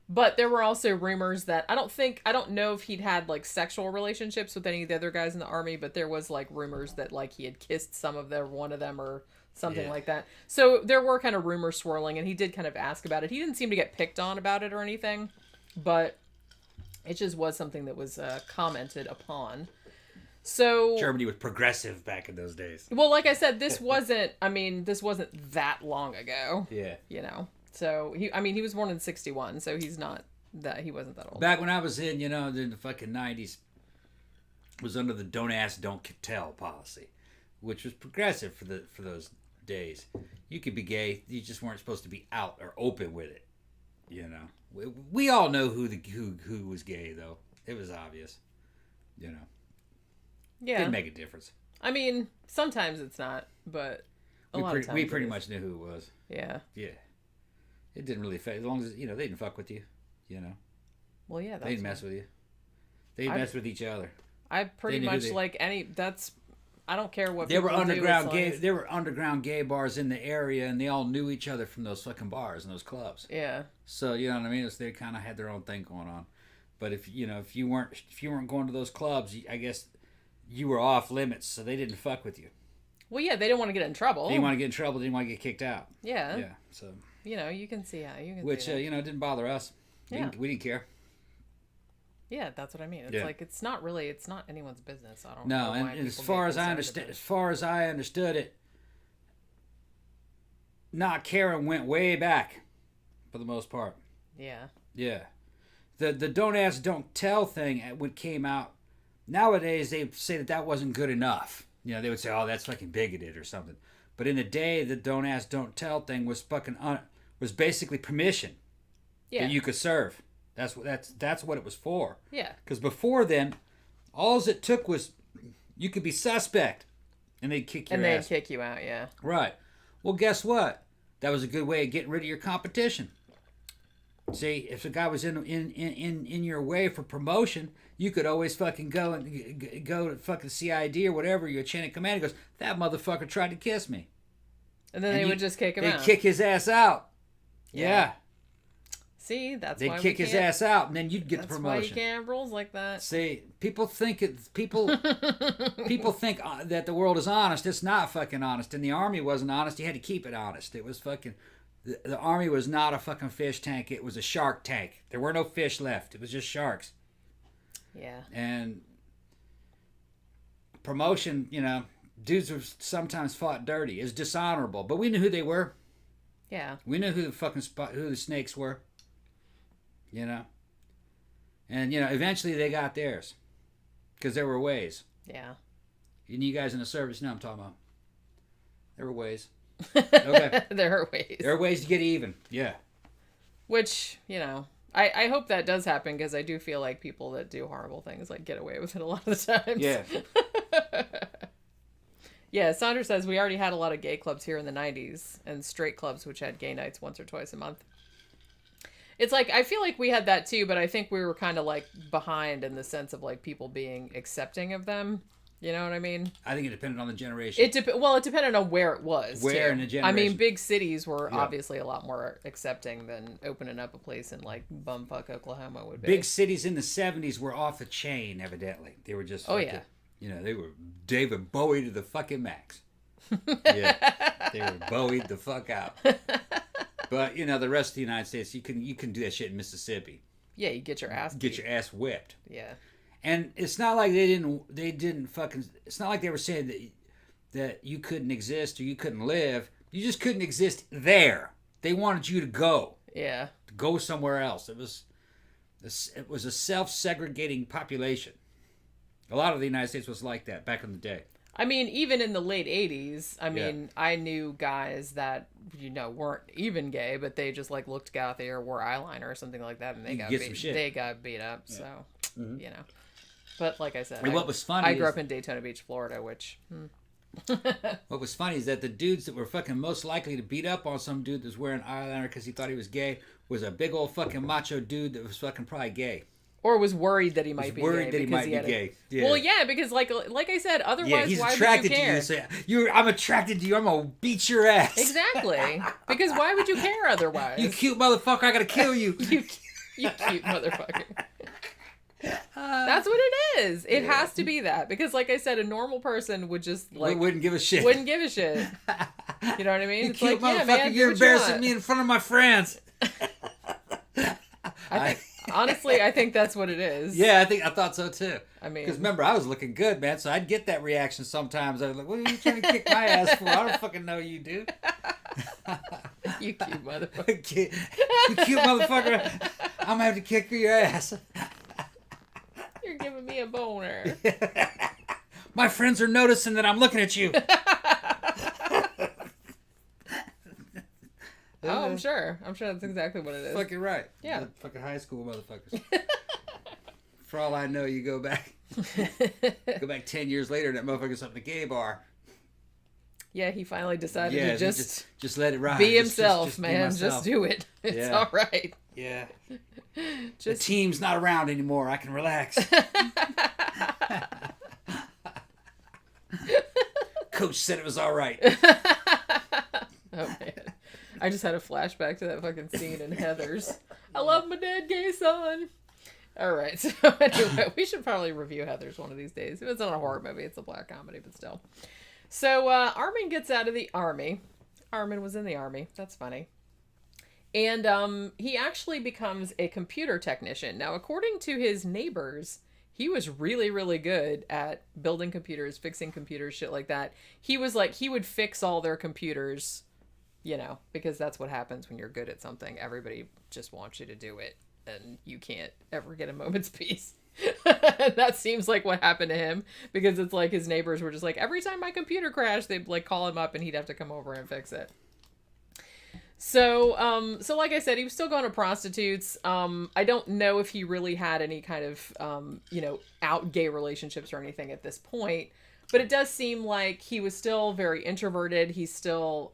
But there were also rumors that I don't know if he'd had, like, sexual relationships with any of the other guys in the army, but there was, like, rumors that, like, he had kissed one of them or something like that. So there were kind of rumors swirling, and he did kind of ask about it. He didn't seem to get picked on about it or anything, but it just was something that was commented upon. So Germany was progressive back in those days. Well, like I said, this wasn't that long ago. Yeah. So he was born in 61, so he wasn't that old. Back when I was in the fucking 90s, was under the don't ask, don't tell policy, which was progressive for those days. You could be gay, you just weren't supposed to be out or open with it. We all know who was gay though. It was obvious. Yeah. Didn't make a difference. I mean, sometimes it's not, but a lot of times we pretty much knew who it was. Yeah. Yeah. It didn't really affect, as long as, they didn't fuck with you, Well, yeah, they didn't mess with you. They mess with each other. I pretty much I don't care what there were underground do, there were underground gay bars in the area, and they all knew each other from those fucking bars and those clubs. Yeah. So, you know what I mean? They kind of had their own thing going on. But if you weren't going to those clubs, I guess you were off limits, so they didn't fuck with you. Well, yeah, they didn't want to get in trouble. They didn't want to get in trouble. They didn't want to get kicked out. Yeah. Yeah. So. You can see how you can. Which see that. it didn't bother us. We didn't care. Yeah, that's what I mean. It's like it's not anyone's business. I don't know. No, and as far as I understood it, not caring went way back, for the most part. Yeah. Yeah. The don't ask, don't tell thing when came out. Nowadays they say that wasn't good enough. They would say, oh, that's fucking bigoted or something. But in the day, the don't ask, don't tell thing was fucking was basically permission that you could serve. That's what it was for. Yeah. Because before then, all it took was you could be suspect, and they'd kick your ass. And they'd kick you out. Yeah. Right. Well, guess what? That was a good way of getting rid of your competition. See, if a guy was in your way for promotion, you could always fucking go to fucking CID or whatever, your chain of command, and goes, that motherfucker tried to kiss me. And then they would just kick him out. They'd kick his ass out. Yeah. See, that's why they'd kick his ass out, and then you'd get the promotion. That's why you can't have rules like that. See, people think people think that the world is honest. It's not fucking honest. And the army wasn't honest. You had to keep it honest. It was fucking... The army was not a fucking fish tank. It was a shark tank. There were no fish left. It was just sharks. Yeah. And promotion, dudes were sometimes fought dirty. It's dishonorable. But we knew who they were. Yeah. We knew who the snakes were. You know? And, you know, eventually they got theirs. Because there were ways. Yeah. And you guys in the service know what I'm talking about. There were ways. Okay. There are ways. There are ways to get even. Yeah. Which, you know, I hope that does happen because I do feel like people that do horrible things like get away with it a lot of the times. Yeah. Yeah, Sandra says we already had a lot of gay clubs here in the 90s and straight clubs which had gay nights once or twice a month. It's like, I feel like we had that too, but I think we were kind of like behind in the sense of like people being accepting of them. You know what I mean? I think it depended on the generation. It depended on where it was. Where too. in the generation. I mean, big cities were obviously a lot more accepting than opening up a place in like bumfuck Oklahoma would be. Big cities in the 70s were off the chain, evidently. They were just you know, they were David Bowie to the fucking max. Yeah. They were Bowied the fuck out. But, you know, the rest of the United States, you can do that shit in Mississippi. Yeah, you get your ass beat. Get your ass whipped. Yeah. And it's not like they didn't fucking, it's not like they were saying that you couldn't exist or you couldn't live. You just couldn't exist there. They wanted you to go. Yeah. To go somewhere else. It was a self-segregating population. A lot of the United States was like that back in the day. I mean, even in the late 80s, I knew guys that, you know, weren't even gay, but they just like looked gothy or wore eyeliner or something like that, and they got beat up. Yeah. So, you know. But like I said, what was funny I grew up in Daytona Beach, Florida, which... What was funny is that the dudes that were fucking most likely to beat up on some dude that was wearing eyeliner because he thought he was gay was a big old fucking macho dude that was fucking probably gay. Or was worried that he might be gay. Worried that he might be gay. Yeah. Well, yeah, because like I said, otherwise, he's why attracted would you care? to you. I'm attracted to you. I'm gonna beat your ass. Exactly. Because why would you care otherwise? You cute motherfucker! I gotta kill you. you cute motherfucker. That's what it is. It has to be that because, like I said, a normal person would just like wouldn't give a shit. Wouldn't give a shit. You know what I mean? You it's cute like, motherfucker! yeah, man, you're embarrassing me in front of my friends. Honestly, I think that's what it is. Yeah, I thought so too. I mean, because remember, I was looking good, man, so I'd get that reaction sometimes. I was like, "What are you trying to kick my ass for? I don't fucking know you, dude." You cute motherfucker. You cute motherfucker. I'm gonna have to kick your ass. You're giving me a boner. My friends are noticing that I'm looking at you. Oh, I'm sure. That's exactly what it is. Fucking right. Yeah. The fucking high school motherfuckers. For all I know, you go back 10 years later, and that motherfucker's up in the gay bar. Yeah, he finally decided to just let it ride. Be himself, just man. be just do it. It's all right. Yeah. The team's not around anymore. I can relax. Coach said it was all right. Oh, man. I just had a flashback to that fucking scene in Heathers. I love my dead gay son. All right. So anyway, we should probably review Heathers one of these days. It's not a horror movie. It's a black comedy, but still. So Armin gets out of the army. Armin was in the army. That's funny. And he actually becomes a computer technician. Now, according to his neighbors, he was really, really good at building computers, fixing computers, shit like that. He was like, he would fix all their computers, you know, because that's what happens when you're good at something. Everybody just wants you to do it, and you can't ever get a moment's peace. That seems like what happened to him, because it's like his neighbors were just like, every time my computer crashed, they'd like call him up and he'd have to come over and fix it. So like I said, he was still going to prostitutes. I don't know if he really had any kind of, out gay relationships or anything at this point, but it does seem like he was still very introverted. He still,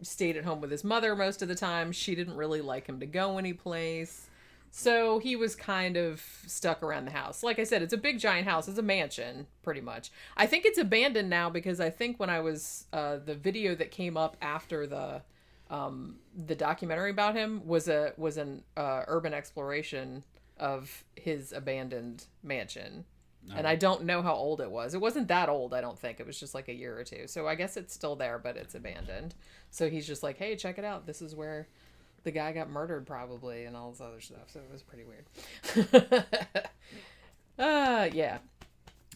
stayed at home with his mother most of the time. She didn't really like him to go anyplace. So he was kind of stuck around the house. Like I said, it's a big giant house. It's a mansion, pretty much. I think it's abandoned now because I think when I was, the video that came up after the documentary about him was an urban exploration of his abandoned mansion. No. And I don't know how old it was. It wasn't that old, I don't think. It was just like a year or two. So I guess it's still there, but it's abandoned. So he's just like, hey, check it out. This is where the guy got murdered probably and all this other stuff. So it was pretty weird. Yeah.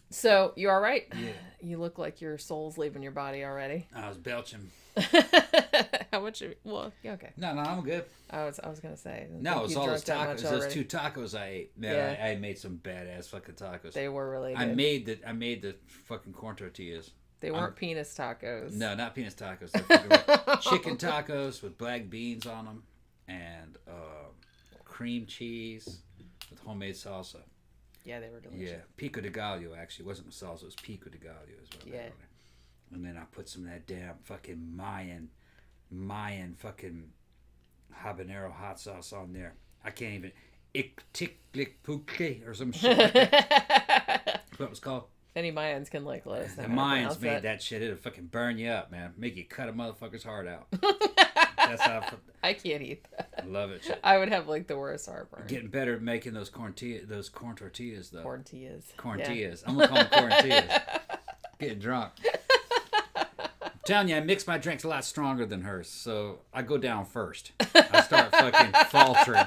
So you all right? Yeah. You look like your soul's leaving your body already. I was belching. How much? Well, yeah, okay. No, I'm good. I was gonna say. No, it's all those tacos. Those 2 tacos I ate. Man, yeah. I made some badass fucking tacos. They were really good. I made the fucking corn tortillas. They weren't penis tacos. No, not penis tacos. Chicken tacos with black beans on them and cream cheese with homemade salsa. Yeah, they were delicious. Yeah, pico de gallo actually. It wasn't salsa, it was pico de gallo as well. Yeah. And then I put some of that damn fucking Mayan fucking habanero hot sauce on there. I can't even iktiklikpuke or some shit like that. That's what it was called. If any Mayans can let us know. The Mayans made that shit. It'll fucking burn you up, man. Make you cut a motherfucker's heart out. That's how I can't eat that. I love it. Shit. I would have like the worst heartburn. Getting better at making those corn tortillas though. Corn tortillas. Yeah. I'm gonna call them corn tortillas. Getting drunk. I'm telling you, I mix my drinks a lot stronger than hers, so I go down first. I start fucking faltering.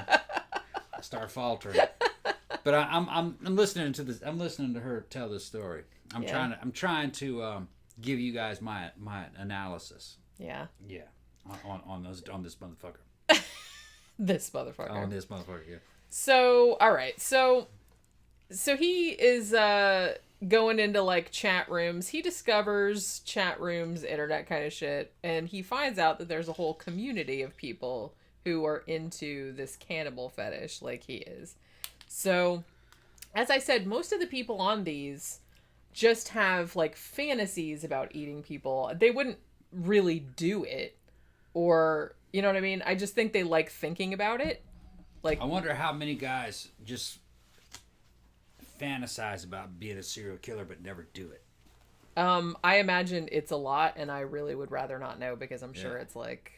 But I'm listening to this. I'm listening to her tell this story. I'm trying to give you guys my analysis. Yeah. Yeah. On this motherfucker. This motherfucker. On this motherfucker. Yeah. So all right. So he is going into like chat rooms. He discovers chat rooms, internet kind of shit, and he finds out that there's a whole community of people who are into this cannibal fetish like he is. So, as I said, most of the people on these just have like fantasies about eating people. They wouldn't really do it, or you know what I mean? I just think they like thinking about it. Like, I wonder how many guys just fantasize about being a serial killer but never do it. I imagine it's a lot, and I really would rather not know because I'm sure it's like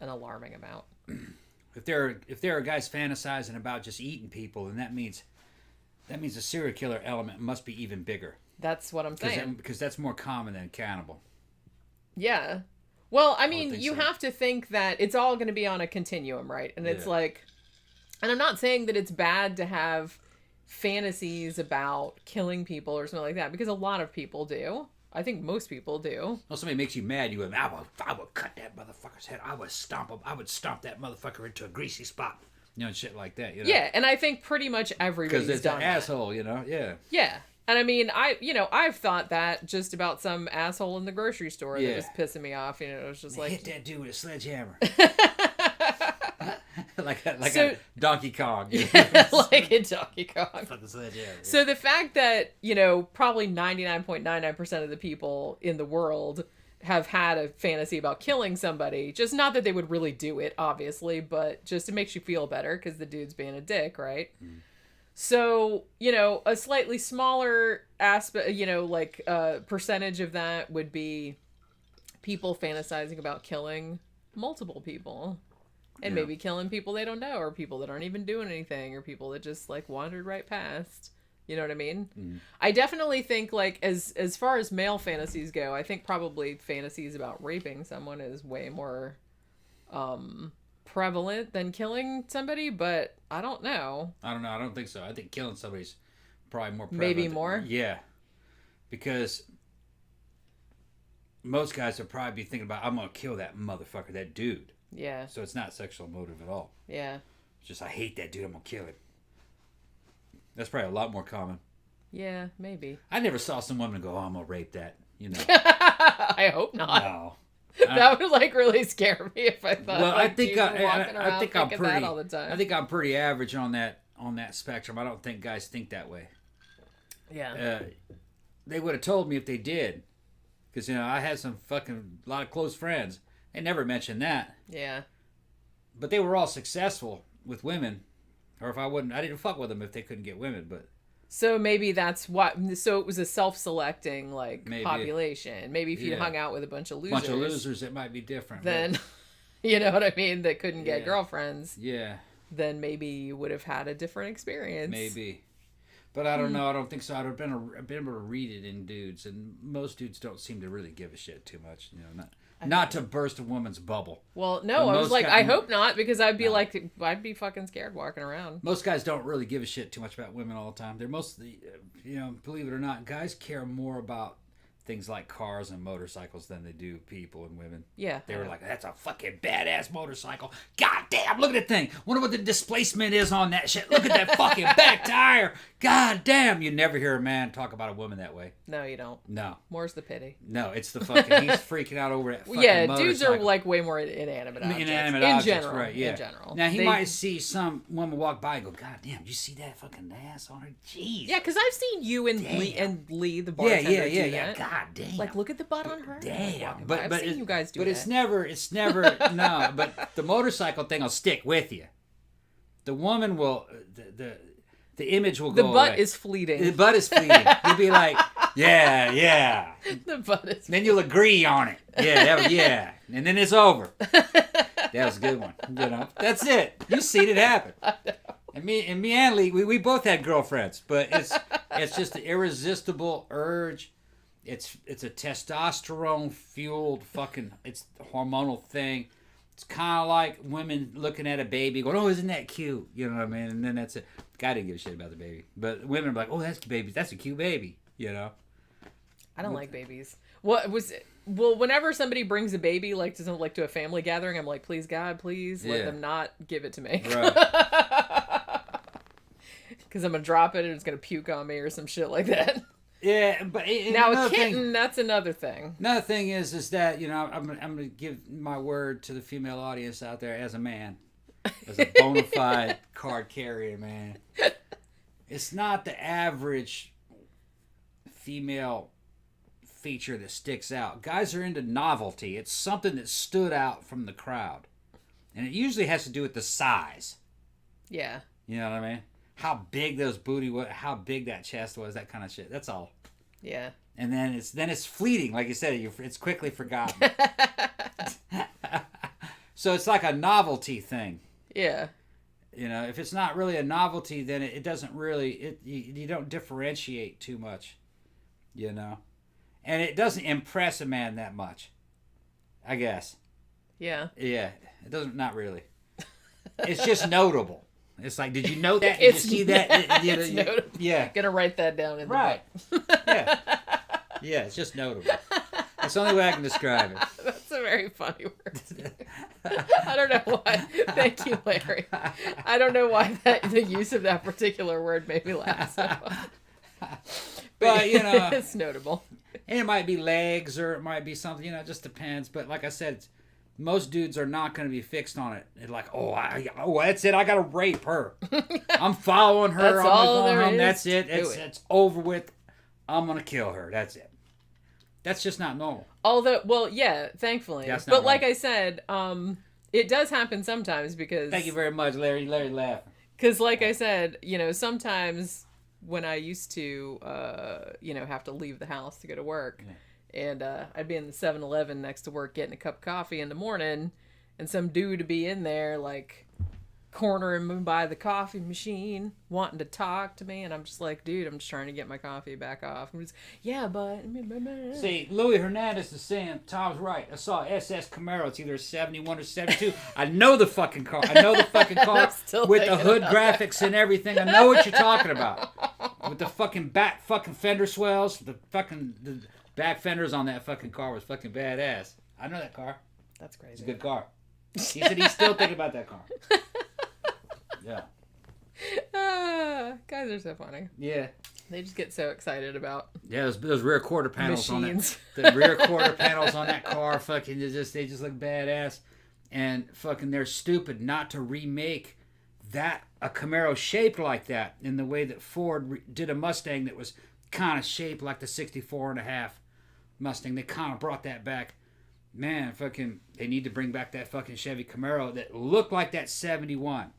an alarming amount. If there are guys fantasizing about just eating people, then that means the serial killer element must be even bigger. That's what I'm saying. Because that's more common than cannibal. Yeah. Well, I mean, you have to think that it's all going to be on a continuum, right? And it's like, and I'm not saying that it's bad to have fantasies about killing people or something like that, because a lot of people do. I think most people do. Well, somebody makes you mad, you go, I will cut that motherfucker's head. I would stomp him. I would stomp that motherfucker into a greasy spot. You know, shit like that. You know? Yeah, and I think pretty much everybody's done that. Because it's an asshole, you know? Yeah. Yeah. And I mean, I've thought that just about some asshole in the grocery store that was pissing me off. You know, it was just like... Hit that dude with a sledgehammer. like a Donkey Kong. Yeah, like a Donkey Kong. Sledgehammer. So the fact that, probably 99.99% of the people in the world have had a fantasy about killing somebody, just not that they would really do it, obviously, but just it makes you feel better because the dude's being a dick, right? Mm. So, a slightly smaller aspect, percentage of that would be people fantasizing about killing multiple people. And maybe killing people they don't know, or people that aren't even doing anything, or people that just, wandered right past. You know what I mean? Mm. I definitely think, as far as male fantasies go, I think probably fantasies about raping someone is way more prevalent than killing somebody, but I don't know. I don't think so. I think killing somebody's probably more prevalent. Maybe more? Yeah. Because most guys would probably be thinking about, I'm going to kill that motherfucker, that dude. Yeah. So it's not sexual motive at all. Yeah. It's just, I hate that dude, I'm going to kill him. That's probably a lot more common. Yeah, maybe. I never saw some woman go, I'm going to rape that, I hope not. No. That would really scare me if I thought. Well, I think I'm pretty. That all the time. I think I'm pretty average on that spectrum. I don't think guys think that way. Yeah. They would have told me if they did, because I had a lot of close friends. They never mentioned that. Yeah. But they were all successful with women, or if I didn't fuck with them if they couldn't get women, but. So maybe that's what. So it was a self-selecting population. Maybe if you hung out with a bunch of losers, it might be different. Then, you know what I mean? That couldn't get girlfriends. Yeah. Then maybe you would have had a different experience. Maybe, but I don't know. I don't think so. I've been able to read it in dudes, and most dudes don't seem to really give a shit too much. Not to burst a woman's bubble. Well, no, I was like, I hope not, because I'd be fucking scared walking around. Most guys don't really give a shit too much about women all the time. They're mostly, believe it or not, guys care more about things like cars and motorcycles than they do people and women. Yeah. They were like, that's a fucking badass motorcycle. God damn, look at that thing. Wonder what the displacement is on that shit. Look at that fucking back tire. God damn. You never hear a man talk about a woman that way. No, you don't. No. More's the pity. No, it's the fucking, he's freaking out over that fucking yeah, motorcycle. dudes are like way more inanimate objects. Inanimate in objects, general, right, yeah. In general. Now, he might see some woman walk by and go, God damn, you see that fucking ass on her? Jeez. Yeah, because I've seen you and Lee, the bartender, do that. God damn. Like, look at the butt on her. Damn. But I've seen you guys do but that. it's never, no, but the motorcycle thing will stick with you. The woman will, the image will go away. The butt is fleeting. The butt is fleeting. You'll be like, yeah. The butt is Then you'll agree on it. Yeah. And then it's over. That was a good one. You know, that's it. You've seen it happen. And me and Lee, we both had girlfriends, but it's just an irresistible urge. It's a testosterone fueled fucking, it's a hormonal thing. It's kind of like women looking at a baby going, oh, isn't that cute? You know what I mean? And then that's it. Guy didn't give a shit about the baby. But women are like, oh, that's a cute baby. You know? I don't like babies. What was it? Well, whenever somebody brings a baby, like to a family gathering, I'm like, please, God, please let them not give it to me. Right. Because I'm going to drop it and it's going to puke on me or some shit like that. Yeah, but now a kitten, that's another thing. Another thing is that, you know, I'm gonna give my word to the female audience out there as a man, as a bona fide card carrier, man. It's not the average female feature that sticks out. Guys are into novelty. It's something that stood out from the crowd, and it usually has to do with the size. Yeah. You know what I mean? How big those booty was, how big that chest was, that kind of shit. That's all. Yeah. And then it's fleeting, like you said. It's quickly forgotten. So it's like a novelty thing. Yeah. You know, if it's not really a novelty, then it doesn't really. You don't differentiate too much. You know, and it doesn't impress a man that much. I guess. Yeah. Yeah. It doesn't. Not really. It's just notable. It's like, did you know that? Did you see that? It's notable. Yeah. Gonna write that down in the book. Yeah. Yeah, it's just notable. That's the only way I can describe it. That's a very funny word. I don't know why. Thank you, Larry. I don't know why the use of that particular word made me laugh so much. But, you know. It's notable. And it might be legs or it might be something, you know, it just depends. But like I said, most dudes are not going to be fixed on it. They're like, oh, that's it. I got to rape her. I'm following her. That's I'm all going there home. is. That's it. It's over with. I'm going to kill her. That's it. That's just not normal. Although, well, yeah, thankfully. But like I said, it does happen sometimes because... Thank you very much, Larry. Larry laughing. Because like I said, you know, sometimes when I used to, you know, have to leave the house to go to work... Yeah. And I'd be in the 7-Eleven next to work getting a cup of coffee in the morning, and some dude would be in there, like, cornering me by the coffee machine, wanting to talk to me, and I'm just like, dude, I'm just trying to get my coffee back off. And he's, yeah, but... See, Louis Hernandez is saying, Tom's right. I saw SS Camaro. It's either 71 or 72. I know the fucking car. I know the fucking car with the hood graphics and everything. I know what you're talking about. With the fucking back fucking fender swells, the back fenders on that fucking car was fucking badass. I know that car. That's crazy. It's a good car. He said he's still thinking about that car. Yeah. Guys are so funny. Yeah. They just get so excited about those rear quarter panels machines. On that. The rear quarter panels on that car, fucking, they just look badass. And fucking, they're stupid not to remake a Camaro shaped like that in the way that Ford did a Mustang that was kind of shaped like the 64.5 Mustang. They kind of brought that back. Man, fucking, they need to bring back that fucking Chevy Camaro that looked like that 71.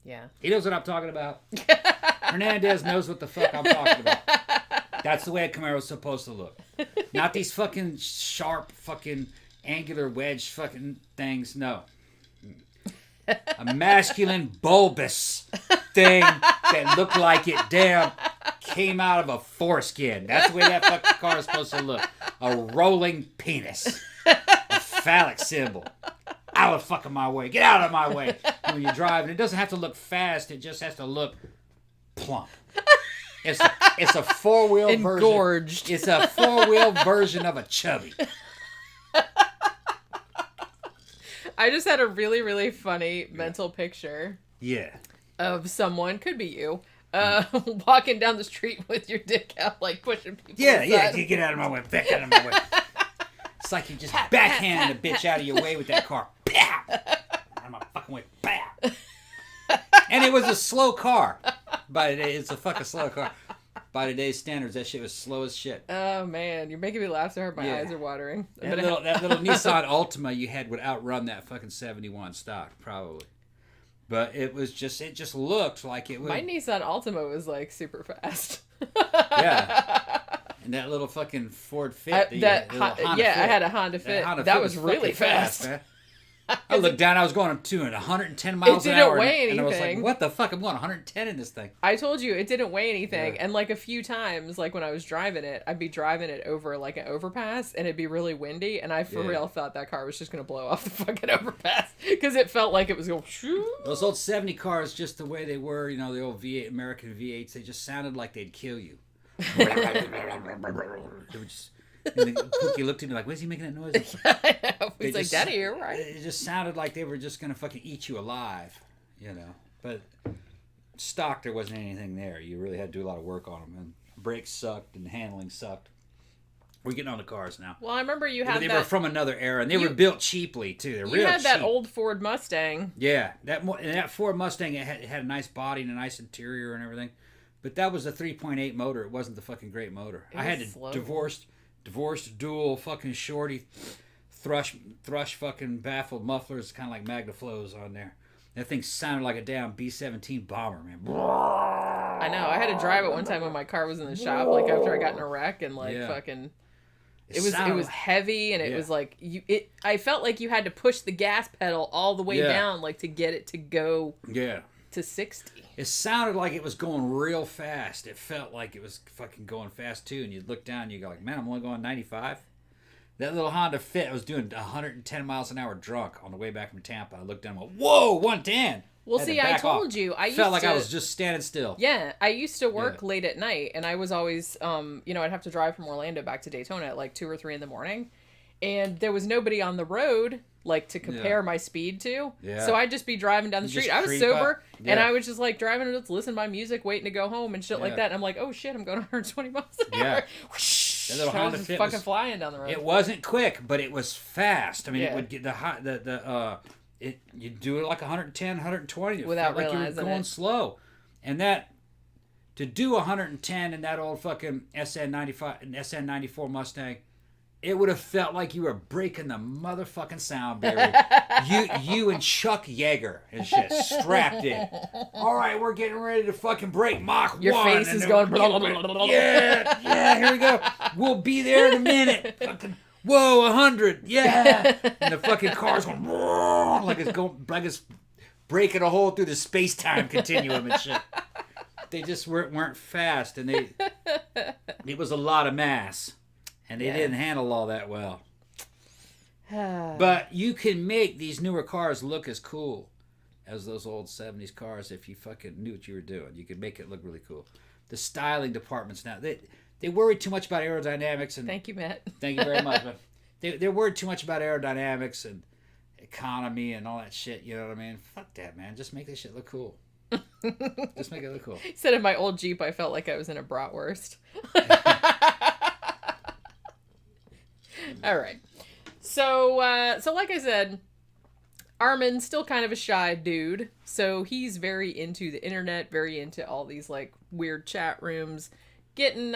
Yeah. He knows what I'm talking about. Hernandez knows what the fuck I'm talking about. That's the way a Camaro's supposed to look. Not these fucking sharp, fucking angular wedge fucking things. No. A masculine, bulbous thing that looked like it came out of a foreskin. That's the way that fucking car is supposed to look. A rolling penis. A phallic symbol. Out of fucking my way. Get out of my way. When you're driving, it doesn't have to look fast. It just has to look plump. It's a four-wheel Engorged. version. It's a four-wheel version of a chubby. I just had a really, really funny mental picture. Yeah. Of someone, could be you, walking down the street with your dick out, like pushing people. Yeah, inside. get out of my way. Back out of my way. It's like you just backhand the bitch out of your way with that car. Pow! Out of my fucking way. Pow! And it was a slow car. It's a fucking slow car. By today's standards, that shit was slow as shit. Oh, man. You're making me laugh so hard my eyes are watering. That little Nissan Altima you had would outrun that fucking 71 stock, probably. But it just looked like it would. My Nissan Altima was, like, super fast. Yeah. And that little fucking Ford Fit. I had a Honda Fit. That was really fast. Man. I looked down, I was going to 110 miles an hour. It didn't weigh anything. And I was like, what the fuck? I'm going 110 in this thing. I told you, it didn't weigh anything. Yeah. And like a few times, like when I was driving it, I'd be driving it over like an overpass and it'd be really windy. And I for real thought that car was just going to blow off the fucking overpass. Because it felt like it was going shoo. Those old 70 cars, just the way they were, you know, the old V8, American V8s, they just sounded like they'd kill you. They were just... And Pookie looked at me like, why is he making that noise? He's like, Daddy, you're right. It just sounded like they were just going to fucking eat you alive, you know. But stock, there wasn't anything there. You really had to do a lot of work on them. And brakes sucked and handling sucked. We're getting on the cars now. Well, I remember you had They were from another era, and they were built cheaply, too. They're real cheap. You had that old Ford Mustang. Yeah. That Ford Mustang, it had a nice body and a nice interior and everything. But that was a 3.8 motor. It wasn't the fucking great motor. I had to divorced dual fucking shorty thrush fucking baffled mufflers, kind of like Magnaflows on there. That thing sounded like a damn B-17 bomber, man. I know. I had to drive it one time when my car was in the shop, like after I got in a wreck, and like fucking. It was heavy, and it was like I felt like you had to push the gas pedal all the way down, like to get it to go. Yeah. To 60. It sounded like it was going real fast. It felt like it was fucking going fast too. And you'd look down and you go like, man, I'm only going 95. That little Honda Fit was doing 110 miles an hour drunk on the way back from Tampa. I looked down and went, whoa, 110. Well, see, I told you. I felt like I was just standing still. Yeah, I used to work late at night, and I was always, I'd have to drive from Orlando back to Daytona at like 2 or 3 in the morning. And there was nobody on the road, like, to compare my speed to. Yeah. So I'd just be driving down the street. I was sober, and I was just, like, driving and just listening to my music, waiting to go home and shit like that. And I'm like, oh, shit, I'm going 120 miles an hour. Whoosh, that little Honda Fit fucking flying down the road. It wasn't quick, but it was fast. I mean, it would get you'd do it like 110, 120. Without like realizing you were going slow. And to do 110 in that old fucking SN94 Mustang, it would have felt like you were breaking the motherfucking sound barrier. you and Chuck Yeager and shit strapped in. All right, we're getting ready to fucking break Mach 1. Your face is going blah, blah, blah, blah, blah. Yeah, here we go. We'll be there in a minute. Fucking, whoa, 100. Yeah. And the fucking car's going like it's breaking a hole through the space-time continuum and shit. They just weren't fast, and it was a lot of mass. And they didn't handle all that well. But you can make these newer cars look as cool as those old 70s cars if you fucking knew what you were doing. You could make it look really cool. The styling departments now, they worry too much about aerodynamics. And thank you, Matt. Thank you very much. But they're worried too much about aerodynamics and economy and all that shit. You know what I mean? Fuck that, man. Just make this shit look cool. Just make it look cool. Instead of my old Jeep, I felt like I was in a bratwurst. All right. So like I said, Armin's still kind of a shy dude. So he's very into the internet, very into all these like weird chat rooms, getting,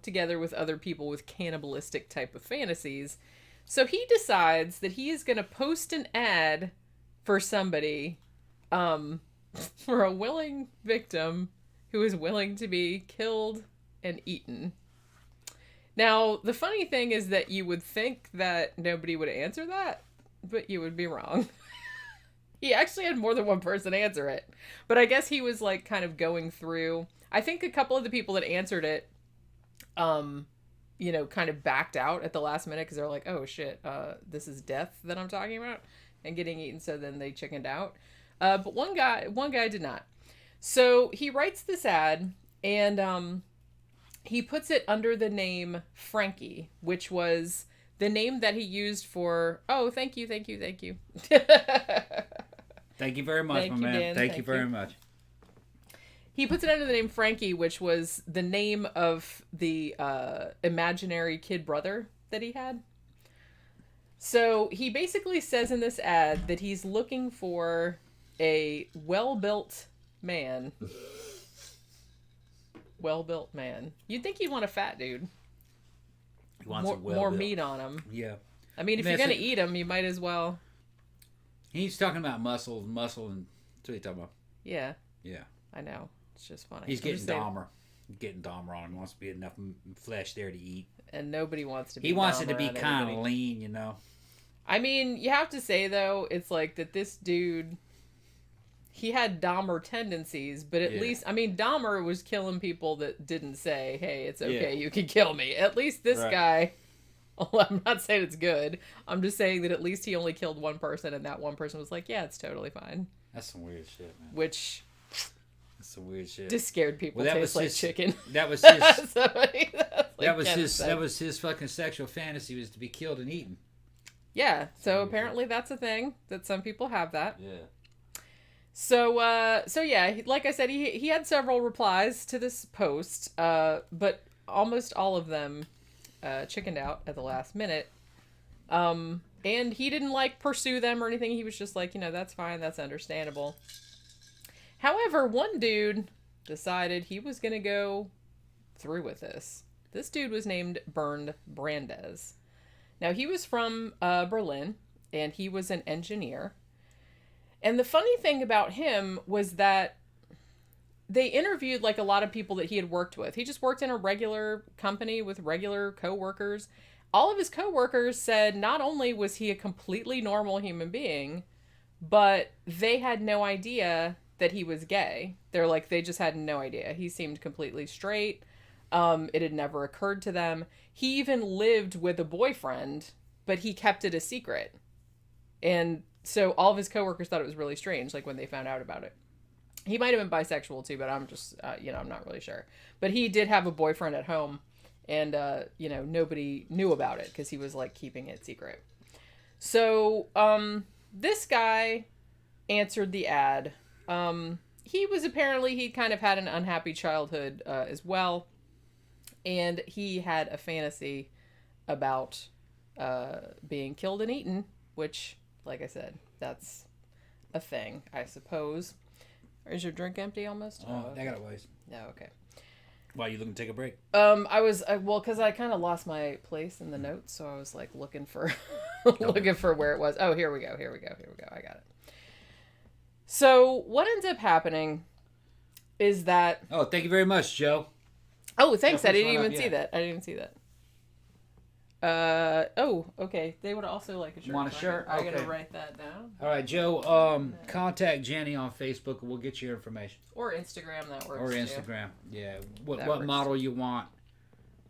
together with other people with cannibalistic type of fantasies. So he decides that he is going to post an ad for somebody, for a willing victim who is willing to be killed and eaten. Now, the funny thing is that you would think that nobody would answer that, but you would be wrong. He actually had more than one person answer it. But I guess he was, like, kind of going through... I think a couple of the people that answered it, kind of backed out at the last minute because they're like, oh, shit, this is death that I'm talking about and getting eaten, so then they chickened out. But one guy did not. So he writes this ad, And he puts it under the name Frankie, which was the name that he used for, oh, thank you. Thank you very much, Thank my you, man. Dan. Thank you Thank very you. much. He puts it under the name Frankie, which was the name of the imaginary kid brother that he had. So he basically says in this ad that he's looking for a well-built man. Well-built man. You'd think you'd want a fat dude. He wants More meat on him. Yeah. I mean, if you're going to eat him, you might as well. He's talking about muscle, and that's what he's talking about. Yeah. Yeah. I know. It's just funny. He's getting Dahmer. Getting Dahmer on him. He wants to be enough flesh there to eat. And nobody wants to be He wants Dahmer it to be on kind of anybody. lean, you know. I mean, you have to say, though, it's like that this dude, he had Dahmer tendencies, but at least, I mean, Dahmer was killing people that didn't say, hey, it's okay, you can kill me. At least this guy, well, I'm not saying it's good. I'm just saying that at least he only killed one person, and that one person was like, yeah, it's totally fine. That's some weird shit, man. Which... That's some weird shit. Just scared people. Well, tastes like chicken. That was his. That was his fucking sexual fantasy, was to be killed and eaten. Yeah. So apparently that's a thing that some people have that. Yeah. So yeah, like I said, he had several replies to this post, but almost all of them chickened out at the last minute. And he didn't pursue them or anything. He was just like, that's fine, that's understandable. However, one dude decided he was going to go through with this. This dude was named Bernd Brandes. Now, he was from Berlin, and he was an engineer. And the funny thing about him was that they interviewed a lot of people that he had worked with. He just worked in a regular company with regular coworkers. All of his coworkers said not only was he a completely normal human being, but they had no idea that he was gay. They're like, they just had no idea. He seemed completely straight. It had never occurred to them. He even lived with a boyfriend, but he kept it a secret. And so all of his coworkers thought it was really strange, when they found out about it. He might have been bisexual too, but I'm just, I'm not really sure. But he did have a boyfriend at home, and, nobody knew about it because he was, keeping it secret. So, this guy answered the ad. He kind of had an unhappy childhood as well, and he had a fantasy about being killed and eaten, which, like I said, that's a thing, I suppose. Is your drink empty almost? Oh, I got it waste. No, okay. Why, you looking to take a break? Because I kind of lost my place in the notes, so I was looking for looking for where it was. Oh, here we go. I got it. So what ends up happening is that... Oh, thank you very much, Joe. Oh, thanks. I didn't even see that. Oh, okay. They would also like a shirt. Want a shirt? I Okay. gotta write that down. All right, Joe. Contact Jenny on Facebook, and we'll get your information. Or Instagram, that works. Or too. Instagram, yeah. What works. model you want?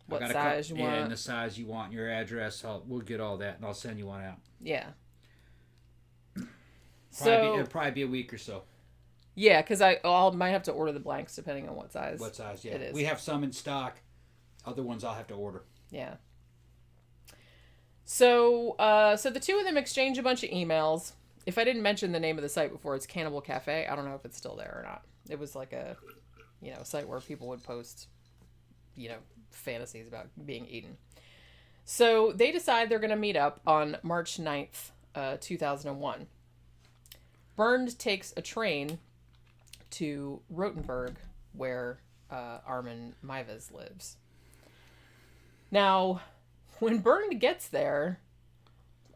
What size you want? Yeah, and the size you want, your address. We'll get all that, and I'll send you one out. Yeah. It'll probably be a week or so. Yeah, because I might have to order the blanks depending on what size. What size? Yeah, it is. We have some in stock. Other ones I'll have to order. Yeah. So the two of them exchange a bunch of emails. If I didn't mention the name of the site before, it's Cannibal Cafe. I don't know if it's still there or not. It was a site where people would post, fantasies about being eaten. So they decide they're going to meet up on March 9th, 2001. Bernd takes a train to Rothenburg, where Armin Meiwes lives. Now, when Bernd gets there,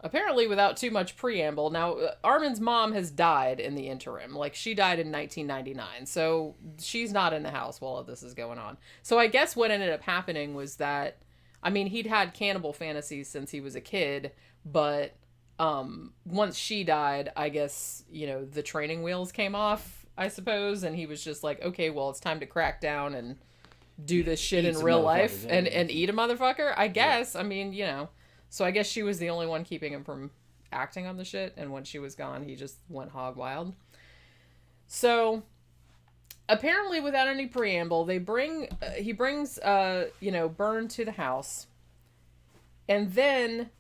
apparently without too much preamble, now Armin's mom has died in the interim. She died in 1999, so she's not in the house while all this is going on. So I guess what ended up happening was that, he'd had cannibal fantasies since he was a kid, but once she died, I guess, the training wheels came off, I suppose, and he was just like, okay, well, it's time to crack down and do this shit in real life and eat a motherfucker, I guess. Yeah. So I guess she was the only one keeping him from acting on the shit, and when she was gone, he just went hog wild. So apparently, without any preamble, he brings Bernd to the house, and then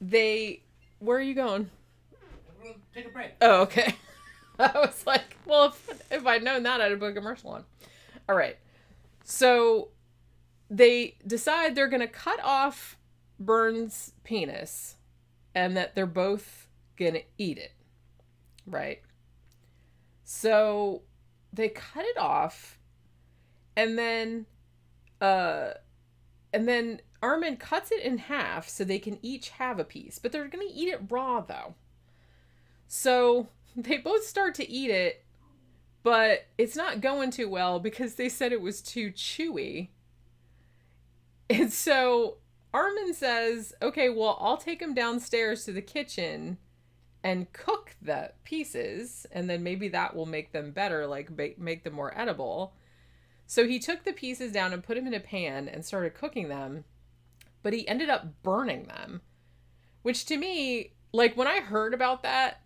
where are you going? We'll take a break. Oh, okay. I was like, well, if I'd known that, I'd have put a commercial on. All right. So they decide they're going to cut off Bernd's penis and that they're both going to eat it. Right? So they cut it off, and then Armin cuts it in half so they can each have a piece, but they're going to eat it raw though. So they both start to eat it, but it's not going too well because they said it was too chewy. And so Armin says, okay, well, I'll take him downstairs to the kitchen and cook the pieces, and then maybe that will make them better, like make them more edible. So he took the pieces down and put them in a pan and started cooking them, but he ended up burning them, which to me, like when I heard about that,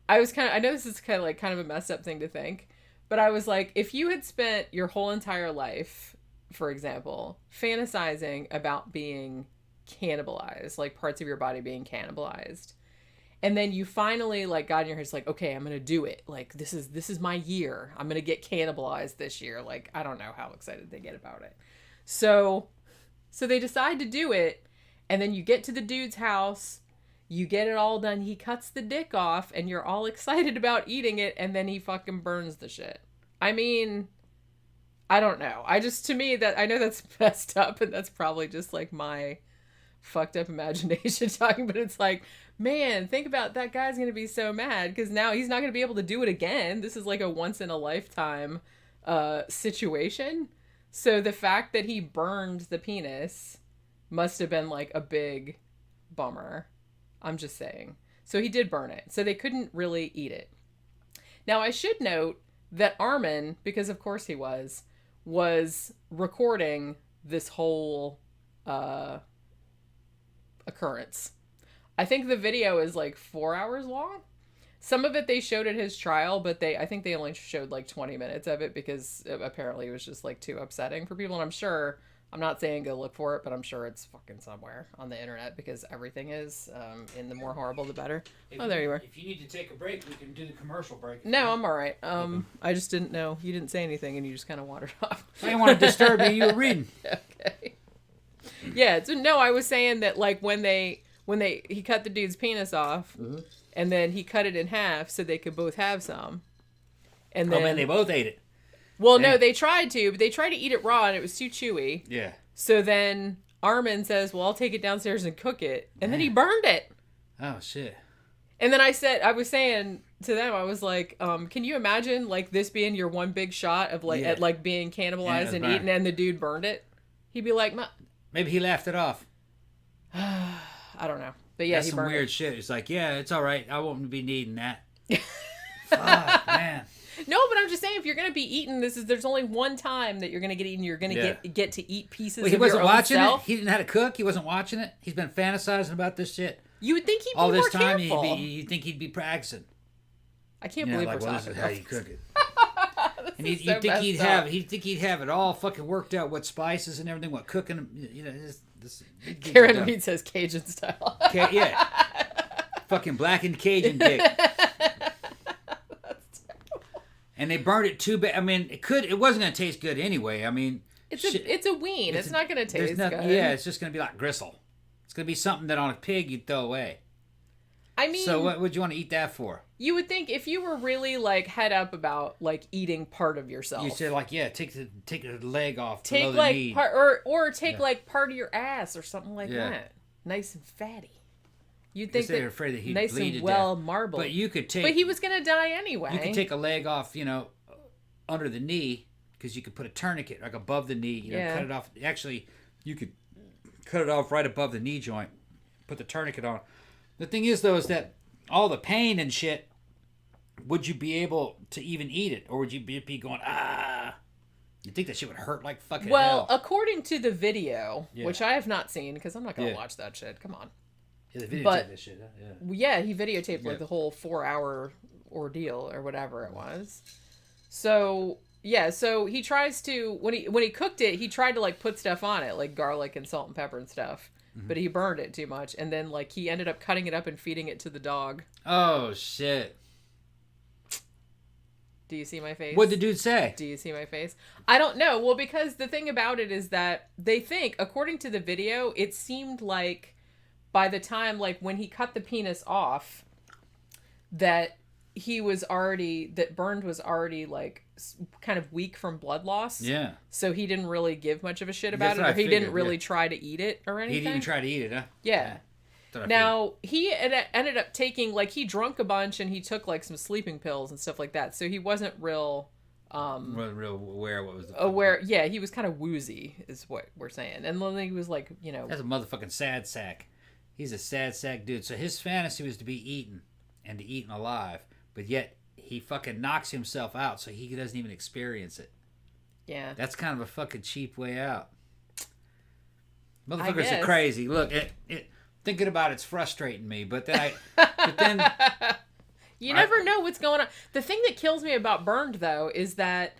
I know this is kind of a messed up thing to think, but I was like, if you had spent your whole entire life, for example, fantasizing about being cannibalized, like parts of your body being cannibalized, and then you finally like got in your head, it's like, okay, I'm gonna do it. Like this is my year. I'm gonna get cannibalized this year. Like I don't know how excited they get about it. So they decide to do it, and then you get to the dude's house. You get it all done. He cuts the dick off, and you're all excited about eating it, and then he fucking burns the shit. I mean, I don't know. To me, that I know that's messed up, and that's probably just like my fucked up imagination talking, but it's like, man, think about that guy's gonna be so mad because now he's not gonna be able to do it again. This is like a once in a lifetime situation. So the fact that he burned the penis must have been like a big bummer. I'm just saying. So he did burn it. So they couldn't really eat it. Now I should note that Armin, because of course he was recording this whole occurrence. I think the video is like 4 hours long. Some of it they showed at his trial, but I think they only showed like 20 minutes of it because apparently it was just like too upsetting for people. And I'm not saying go look for it, but I'm sure it's fucking somewhere on the internet because everything is. And the more horrible, the better. There you are. If you need to take a break, we can do the commercial break. No, I'm all right. I just didn't know. You didn't say anything, and you just kind of wandered off. I didn't want to disturb you. You were reading. Okay. Yeah. So no, I was saying that like when he cut the dude's penis off, mm-hmm. and then he cut it in half so they could both have some, and then they both ate it. Well, no, they tried to, but they tried to eat it raw, and it was too chewy. Yeah. So then Armin says, well, I'll take it downstairs and cook it. And then he burned it. Oh, shit. And then I was saying to them, I was like, can you imagine, like, this being your one big shot of, like, at, like, being cannibalized and eaten, and the dude burned it? He'd be like, maybe he laughed it off. I don't know. But yeah, that's he some burned weird it. shit. It's like, yeah, it's all right. I won't be needing that. Fuck, man. No, but I'm just saying, if you're gonna be eaten, there's only one time that you're gonna get eaten. You're gonna get to eat pieces. Wait, he wasn't watching self. it. He didn't know how to cook. He wasn't watching it. He's been fantasizing about this shit. You would think he'd be all this more time. Careful. You'd think he'd be practicing. I can't believe we're talking this is how you cook it. And you'd think he'd have it all fucking worked out, what spices and everything, what cooking. This Karen Reed says Cajun style. Yeah. Fucking blackened Cajun dick. And they burned it too bad. I mean, it wasn't going to taste good anyway. I mean, it's a wean. It's not going to taste good. Yeah, it's just going to be like gristle. It's going to be something that on a pig you'd throw away. I mean, so what would you want to eat that for? You would think if you were really like head up about like eating part of yourself. You said like, yeah, take the leg off. Take below the knee. or take like part of your ass or something like that. Nice and fatty. You'd think they're afraid that he'd nice bleed and to well death. marbled. But you could take. But he was gonna die anyway. You could take a leg off, under the knee, because you could put a tourniquet like above the knee. Cut it off. Actually, you could cut it off right above the knee joint. Put the tourniquet on. The thing is, though, is that all the pain and shit. Would you be able to even eat it, or would you be going You think that shit would hurt like fucking hell? According to the video, which I have not seen because I'm not gonna watch that shit. Come on. Yeah, the videotaped this shit. Yeah, he videotaped like the whole 4-hour ordeal or whatever it was. So Yeah, so he tries to when he cooked it, he tried to like put stuff on it, like garlic and salt and pepper and stuff. But he burned it too much, and then like he ended up cutting it up and feeding it to the dog. Oh shit. Do you see my face? What'd the dude say? Do you see my face? I don't know. Well, because the thing about it is that they think, according to the video, it seemed like by the time, like when he cut the penis off, that Bernd was already like kind of weak from blood loss. Yeah. So he didn't really give much of a shit about That's it, what or I he figured, didn't really try to eat it or anything. He didn't even try to eat it, huh? Yeah. That's what I Now, he ended up taking, like, he drunk a bunch and he took, like, some sleeping pills and stuff like that. So he wasn't real real aware what was the aware. Yeah, he was kind of woozy, is what we're saying. And then he was like, you know. That's a motherfucking sad sack. He's a sad sack dude. So his fantasy was to be eaten and to eaten alive. But yet, he fucking knocks himself out so he doesn't even experience it. Yeah. That's kind of a fucking cheap way out. Motherfuckers are crazy. Look, thinking about it's frustrating me, but then you never know what's going on. The thing that kills me about Bernd, though, is that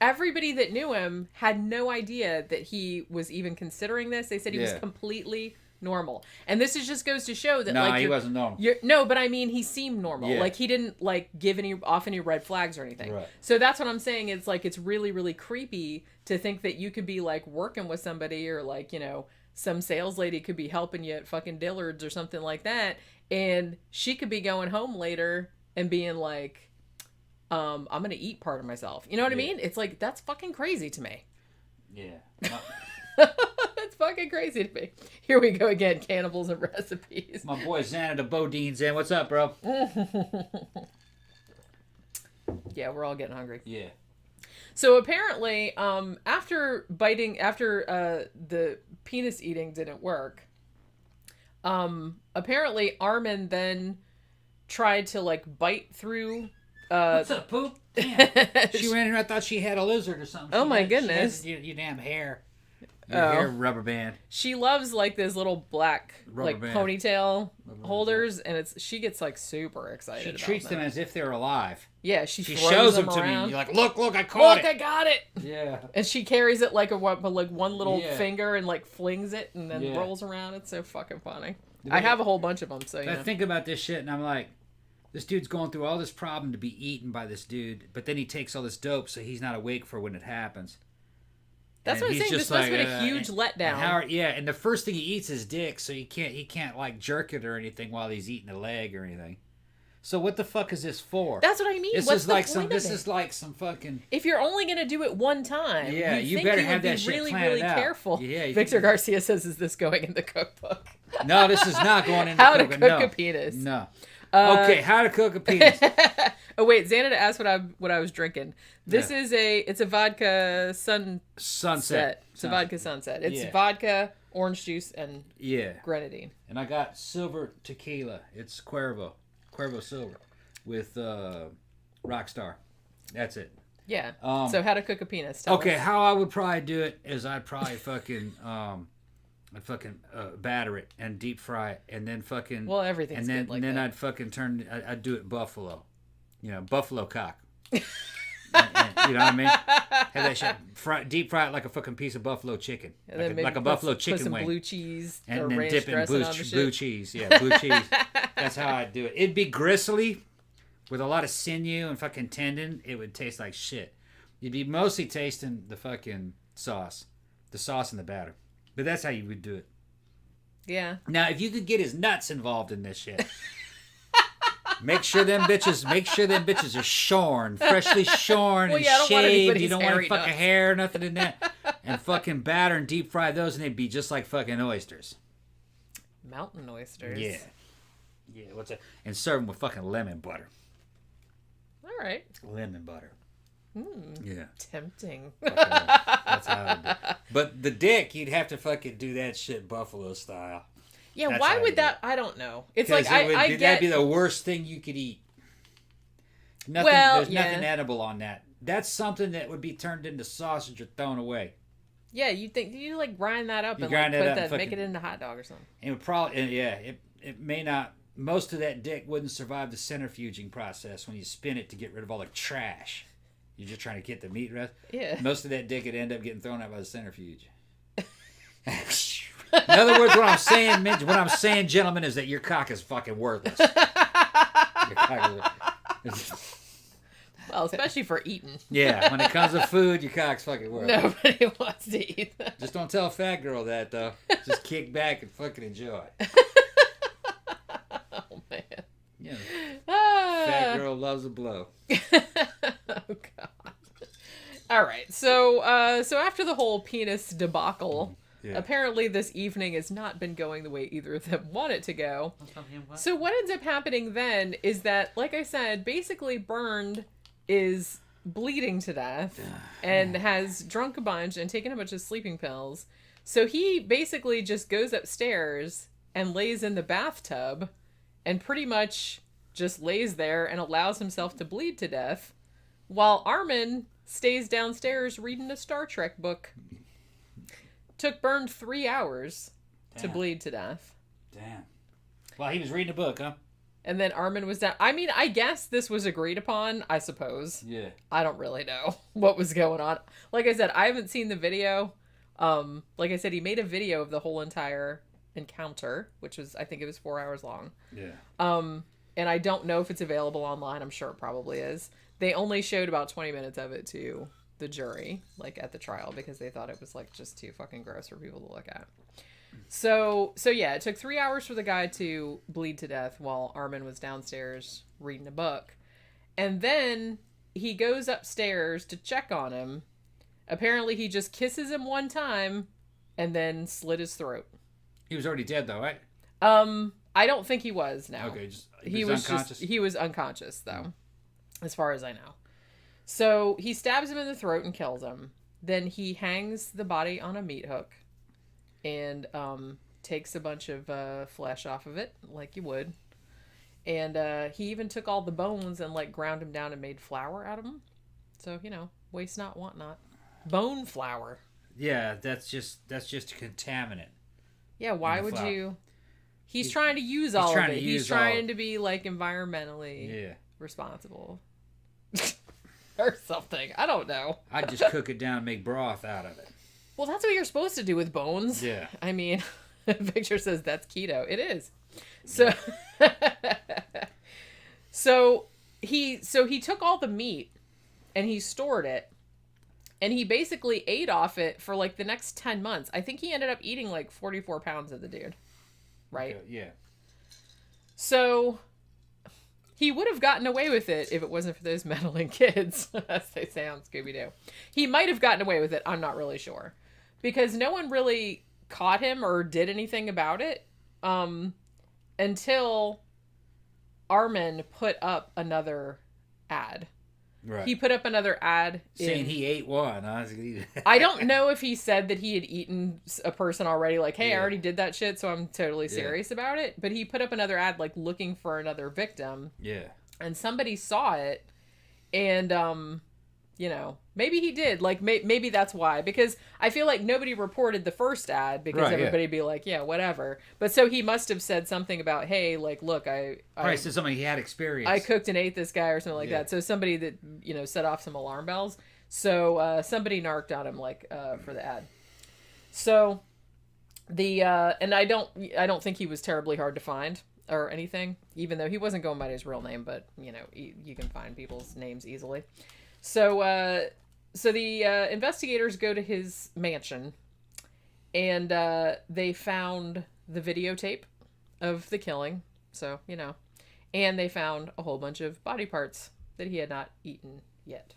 everybody that knew him had no idea that he was even considering this. They said he was completely normal. And this just goes to show that he wasn't normal. No, but I mean, he seemed normal. Yeah. Like he didn't like give off any red flags or anything. Right. So that's what I'm saying. It's like it's really, really creepy to think that you could be like working with somebody, or like, you know, some sales lady could be helping you at fucking Dillard's or something like that, and she could be going home later and being like, I'm gonna eat part of myself. You know what I mean? It's like, that's fucking crazy to me. Yeah. That's fucking crazy to me. Here we go again, cannibals and recipes. My boy Xana the Bodine's in. What's up, bro? Yeah, we're all getting hungry. Yeah. So apparently, after the penis eating didn't work, apparently Armin then tried to like bite through. What's up, poop? Damn. She ran in. I thought she had a lizard or something. Oh my goodness! She has your damn hair. Your hair rubber band. She loves like this little black rubber band. Ponytail holders, and she gets like super excited. She about treats them as if they're alive. Yeah, she shows them to around. me. You're like, look, I caught it. Look, I got it. Yeah. And she carries it like one little finger and like flings it and then rolls around. It's so fucking funny. I have a whole bunch of them. So I think about this shit and I'm like, this dude's going through all this problem to be eaten by this dude, but then he takes all this dope, so he's not awake for when it happens. That's what I'm saying. This must have been a huge letdown. And the first thing he eats is dick, so he can't like jerk it or anything while he's eating a leg or anything. So what the fuck is this for? That's what I mean. This is like some fucking. If you're only gonna do it one time, you better have that shit really, planned really out. Careful. Yeah. Victor Garcia says, "Is this going in the cookbook?" No, this is not going in the cookbook. cookbook. How to cook a penis. No. Okay, how to cook a penis. Oh wait, Xana asked what I was drinking. This is it's a vodka sunset. It's a vodka sunset. It's vodka, orange juice, and grenadine. And I got silver tequila. It's Cuervo Silver with Rockstar. That's it. Yeah. So how to cook a penis? Tell us. How I would probably do it is I'd probably fucking batter it and deep fry it, and then fucking. Well, everything's good like that. And then I'd fucking I'd do it buffalo, buffalo cock. and, you know what I mean? Have that shit deep fry it like a fucking piece of buffalo chicken, like a buffalo chicken put some wing. Blue cheese and then ranch dip in blue cheese. Yeah, blue cheese. That's how I'd do it. It'd be gristly, with a lot of sinew and fucking tendon. It would taste like shit. You'd be mostly tasting the fucking sauce and the batter. But that's how you would do it. Yeah. Now, if you could get his nuts involved in this shit, make sure them bitches are shorn, freshly shorn and shaved. You don't want any fucking hair, nothing in that. And fucking batter and deep fry those, and they'd be just like fucking oysters. Mountain oysters. Yeah. Yeah. What's that? And serve them with fucking lemon butter. All right. Lemon butter. Yeah. Tempting. That's how I would do it. But the dick, you'd have to fucking do that shit buffalo style. Yeah, That's why would that? I don't know. It's like that'd be the worst thing you could eat. There's nothing edible on that. That's something that would be turned into sausage or thrown away. Yeah, you like grind that up and make it into a hot dog or something. It would probably it may not. Most of that dick wouldn't survive the centrifuging process when you spin it to get rid of all the trash. You're just trying to get the meat rest. Yeah. Most of that dick would end up getting thrown out by the centrifuge. In other words, what I'm saying, gentlemen, is that your cock is fucking worthless. Your cock is... Well, especially for eating. Yeah, when it comes to food, your cock's fucking worthless. Nobody wants to eat that. Just don't tell a fat girl that, though. Just kick back and fucking enjoy. Oh, man. Yeah. Fat girl loves a blow. Oh, God. All right. So after the whole penis debacle, apparently this evening has not been going the way either of them want it to go. So what ends up happening then is that, like I said, basically Bernd is bleeding to death and has drunk a bunch and taken a bunch of sleeping pills. So he basically just goes upstairs and lays in the bathtub and pretty much just lays there and allows himself to bleed to death while Armin stays downstairs reading a Star Trek book. Took Bernd 3 hours to bleed to death. Damn. Well, he was reading a book, huh? And then Armin was down. I mean, I guess this was agreed upon, I suppose. Yeah. I don't really know what was going on. Like I said, I haven't seen the video. Like I said, he made a video of the whole entire encounter, which was, I think it was 4 hours long. Yeah. And I don't know if it's available online. I'm sure it probably is. They only showed about 20 minutes of it to the jury, like at the trial, because they thought it was like just too fucking gross for people to look at. So yeah, it took 3 hours for the guy to bleed to death while Armin was downstairs reading a book. And then he goes upstairs to check on him. Apparently he just kisses him one time and then slit his throat. He was already dead though, right? I don't think he was, no. Okay, he was unconscious. He was unconscious though, as far as I know. So he stabs him in the throat and kills him. Then he hangs the body on a meat hook and takes a bunch of flesh off of it, like you would. And he even took all the bones and like ground them down and made flour out of them. So, you know, waste not, want not. Bone flour. Yeah, that's just a contaminant. Yeah, why would you? He's trying to use all of it. He's trying to be like environmentally responsible. Or something. I don't know. I'd just cook it down and make broth out of it. Well, that's what you're supposed to do with bones. Yeah. I mean, Victor says that's keto. It is. So, so he took all the meat and he stored it and he basically ate off it for like the next 10 months. I think he ended up eating like 44 pounds of the dude. Right? Okay, yeah. So he would have gotten away with it if it wasn't for those meddling kids, as they say on Scooby-Doo. He might have gotten away with it. I'm not really sure. Because no one really caught him or did anything about it until Armin put up another ad. Right. He put up another ad saying he ate one. I don't know if he said that he had eaten a person already, like, hey, I already did that shit, so I'm totally serious about it. But he put up another ad, like, looking for another victim. Yeah. And somebody saw it, and, you know, maybe he did. Like, maybe that's why. Because I feel like nobody reported the first ad, because everybody'd be like, yeah, whatever. But so he must have said something about, hey, like, look, I said something he had experience. I cooked and ate this guy or something like that. So somebody that, you know, set off some alarm bells. So somebody narked on him, like, for the ad. So the and I don't think he was terribly hard to find or anything, even though he wasn't going by his real name, but you know, you can find people's names easily. So the investigators go to his mansion and they found the videotape of the killing. So, you know, and they found a whole bunch of body parts that he had not eaten yet.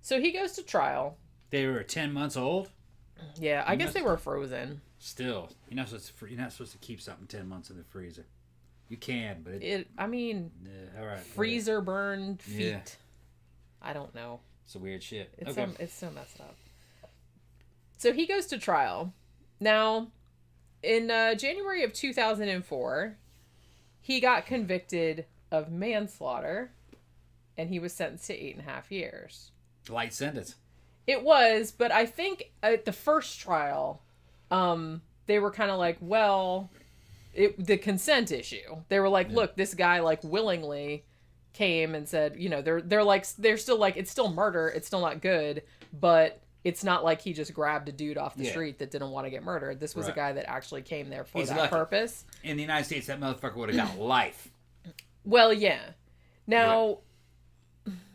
So he goes to trial. They were 10 months old? Yeah, I guess they were frozen. Still, you're not supposed to keep something 10 months in the freezer. You can, but I mean, all right, freezer burned feet. Yeah. I don't know. It's a weird shit. It's so messed up. So he goes to trial. Now, in January of 2004, he got convicted of manslaughter, and he was sentenced to 8.5 years. Light sentence. It was, but I think at the first trial, they were kind of like, well, the consent issue. They were like, look, this guy like willingly came and said, you know, they're still like, it's still murder, it's still not good, but it's not like he just grabbed a dude off the street that didn't want to get murdered. This was a guy that actually came there for that purpose. In the United States, that motherfucker would have got life. Well, yeah. Now,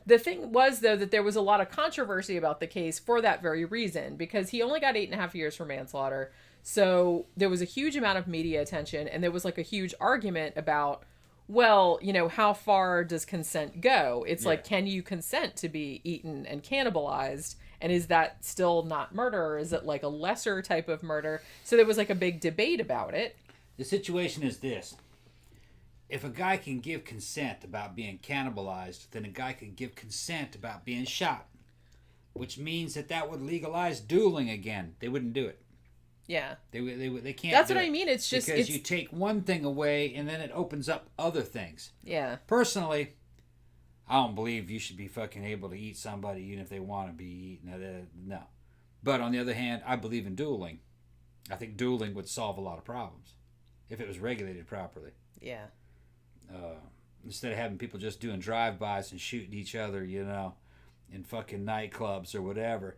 the thing was, though, that there was a lot of controversy about the case for that very reason, because he only got 8.5 years for manslaughter. So there was a huge amount of media attention, and there was like a huge argument about, well, you know, how far does consent go? It's like, can you consent to be eaten and cannibalized? And is that still not murder? Or is it like a lesser type of murder? So there was like a big debate about it. The situation is this. If a guy can give consent about being cannibalized, then a guy can give consent about being shot. Which means that would legalize dueling again. They wouldn't do it. Yeah. They can't. That's what I mean. It's just because you take one thing away and then it opens up other things. Yeah. Personally, I don't believe you should be fucking able to eat somebody even if they want to be eaten. No. But on the other hand, I believe in dueling. I think dueling would solve a lot of problems if it was regulated properly. Yeah. Instead of having people just doing drive-bys and shooting each other, you know, in fucking nightclubs or whatever.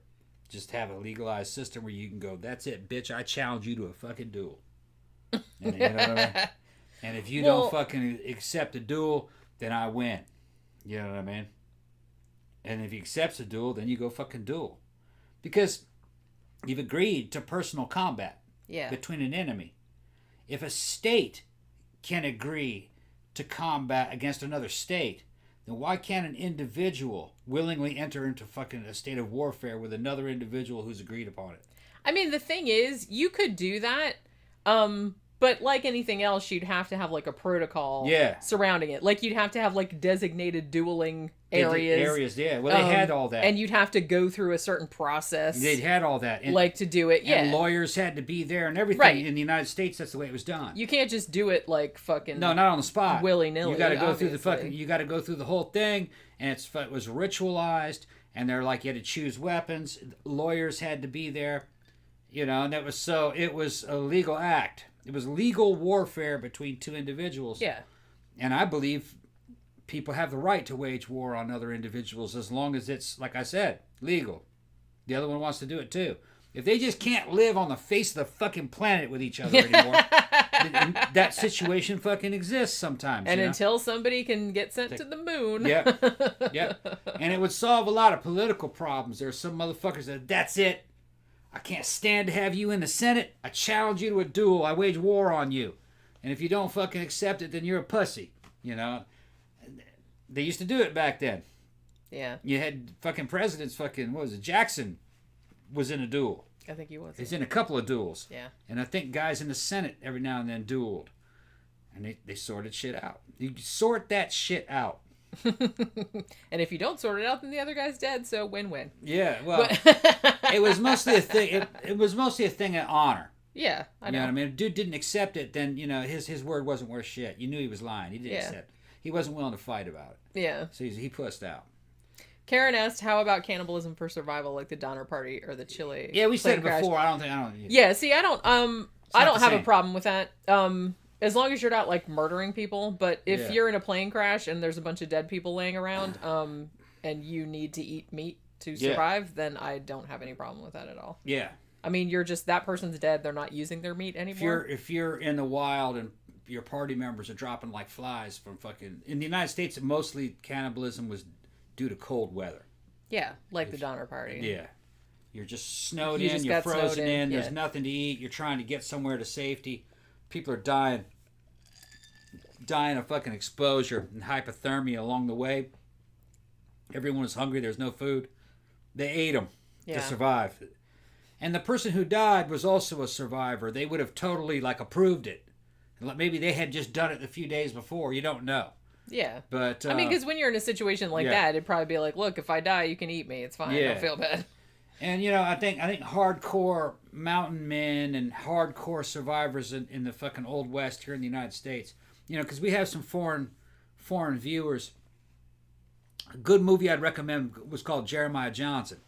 Just have a legalized system where you can go, that's it, bitch, I challenge you to a fucking duel. And, you know what I mean? And if you don't fucking accept a duel, then I win. You know what I mean? And if he accepts a duel, then you go fucking duel. Because you've agreed to personal combat between an enemy. If a state can agree to combat against another state, then why can't an individual willingly enter into fucking a state of warfare with another individual who's agreed upon it? I mean, the thing is, you could do that, but like anything else, you'd have to have like a protocol surrounding it. Like you'd have to have like designated dueling areas. Well, they had all that. And you'd have to go through a certain process. They'd had all that. And, like to do it, and lawyers had to be there and everything. Right. In the United States, that's the way it was done. You can't just do it like fucking... No, not on the spot. Willy-nilly, You got to go through the fucking... You got to go through the whole thing, and it was ritualized, and they're like, you had to choose weapons. Lawyers had to be there, you know, and it was a legal act. It was legal warfare between two individuals. Yeah. And I believe people have the right to wage war on other individuals as long as it's, like I said, legal. The other one wants to do it too. If they just can't live on the face of the fucking planet with each other anymore, that situation fucking exists sometimes. And until somebody can get sent to the moon. Yeah. And it would solve a lot of political problems. There are some motherfuckers that's it. I can't stand to have you in the Senate. I challenge you to a duel. I wage war on you. And if you don't fucking accept it, then you're a pussy. You know? They used to do it back then. Yeah. You had fucking presidents what was it? Jackson was in a duel. I think he was. He's in a couple of duels. Yeah. And I think guys in the Senate every now and then dueled. And they sorted shit out. You sort that shit out. And if you don't sort it out, then the other guy's dead, so win-win. Yeah, well, it was mostly a thing. It was mostly a thing of honor. Yeah, I know. You know what I mean? If dude didn't accept it, then, you know, his word wasn't worth shit. You knew he was lying. He didn't accept. He wasn't willing to fight about it. Yeah. So he pussed out. Karen asked, how about cannibalism for survival, like the Donner Party or the Chile? Yeah, we said it before. I don't. Yeah, see, I don't have a problem with that. As long as you're not like murdering people, but if you're in a plane crash and there's a bunch of dead people laying around, and you need to eat meat to survive, then I don't have any problem with that at all. Yeah. I mean, that person's dead. They're not using their meat anymore. If you're in the wild and your party members are dropping like flies from fucking... In the United States, mostly cannibalism was due to cold weather. Yeah, like the Donner Party. Yeah. You're just snowed in, you're frozen in, there's nothing to eat, you're trying to get somewhere to safety. People are dying of fucking exposure and hypothermia along the way. Everyone was hungry, there's no food. They ate them to survive. And the person who died was also a survivor. They would have totally like approved it. Maybe they had just done it a few days before. You don't know. Yeah. But I mean, because when you're in a situation like that, it'd probably be like, look, if I die, you can eat me. It's fine. I don't feel bad. And, you know, I think hardcore mountain men and hardcore survivors in the fucking Old West here in the United States, you know, because we have some foreign viewers. A good movie I'd recommend was called Jeremiah Johnson.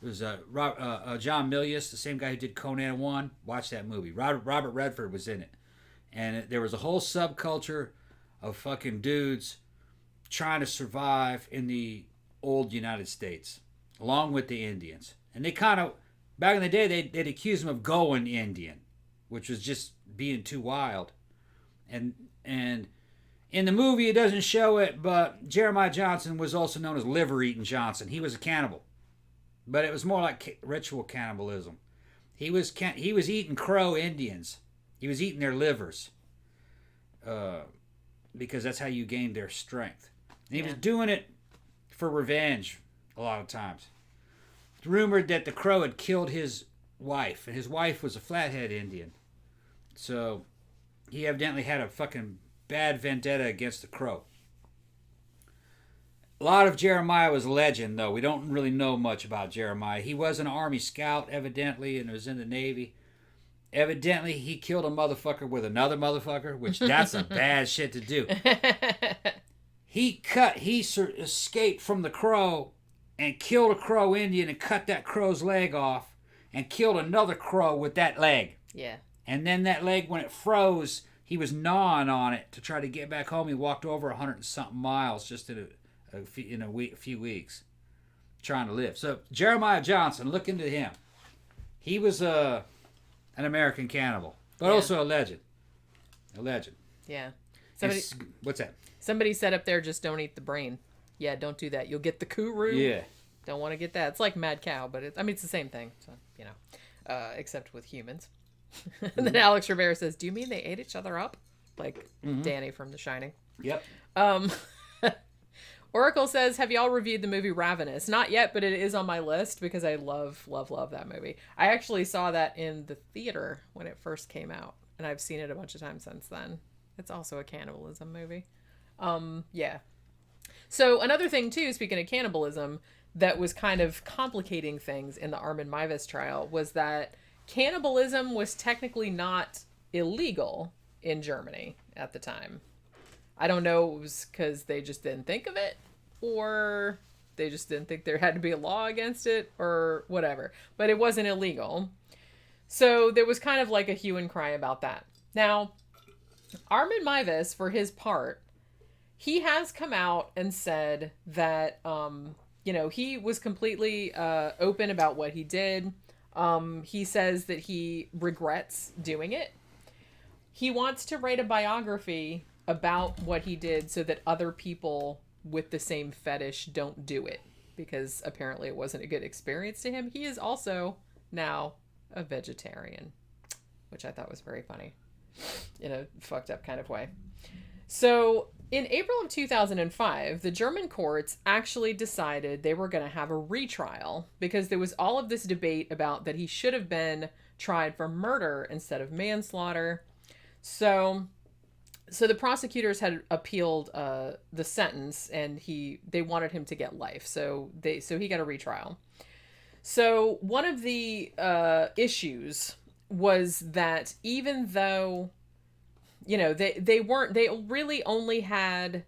It was John Milius, the same guy who did Conan 1. Watch that movie. Robert Redford was in it. And there was a whole subculture of fucking dudes trying to survive in the old United States, along with the Indians. And they kind of, back in the day, they'd accuse him of going Indian, which was just being too wild. And in the movie, it doesn't show it, but Jeremiah Johnson was also known as Liver Eating Johnson. He was a cannibal, but it was more like ritual cannibalism. He was eating Crow Indians. He was eating their livers, because that's how you gained their strength. And he was doing it for revenge a lot of times. It's rumored that the Crow had killed his wife, and his wife was a Flathead Indian. So he evidently had a fucking bad vendetta against the Crow. A lot of Jeremiah was legend, though. We don't really know much about Jeremiah. He was an Army scout, evidently, and was in the Navy. Evidently, he killed a motherfucker with another motherfucker, which that's a bad shit to do. He escaped from the Crow and killed a Crow Indian and cut that Crow's leg off and killed another Crow with that leg. Yeah. And then that leg, when it froze, he was gnawing on it to try to get back home. He walked over 100 and something miles just in a few weeks trying to live. So Jeremiah Johnson, look into him. He was an American cannibal, but also a legend. A legend. Yeah. What's that? Somebody said up there, just don't eat the brain. Yeah, don't do that. You'll get the kuru. Yeah. Don't want to get that. It's like mad cow, but it's the same thing. So, except with humans. And then Alex Rivera says, do you mean they ate each other up? Like Danny from The Shining. Yep. Oracle says, have y'all reviewed the movie Ravenous? Not yet, but it is on my list because I love that movie. I actually saw that in the theater when it first came out, and I've seen it a bunch of times since then. It's also a cannibalism movie. Yeah. So another thing, too, speaking of cannibalism, that was kind of complicating things in the Armin Meiwes trial was that cannibalism was technically not illegal in Germany at the time. I don't know, it was because they just didn't think of it, or they just didn't think there had to be a law against it, or whatever. But it wasn't illegal. So there was kind of like a hue and cry about that. Now, Armin Meiwes, for his part, he has come out and said that, he was completely open about what he did. He says that he regrets doing it. He wants to write a biography about what he did so that other people with the same fetish don't do it, because apparently it wasn't a good experience to him. He is also now a vegetarian, which I thought was very funny in a fucked up kind of way. So in April of 2005, the German courts actually decided they were going to have a retrial because there was all of this debate about that he should have been tried for murder instead of manslaughter. So the prosecutors had appealed the sentence, and they wanted him to get life. So he got a retrial. So one of the issues was that even though, they really only had,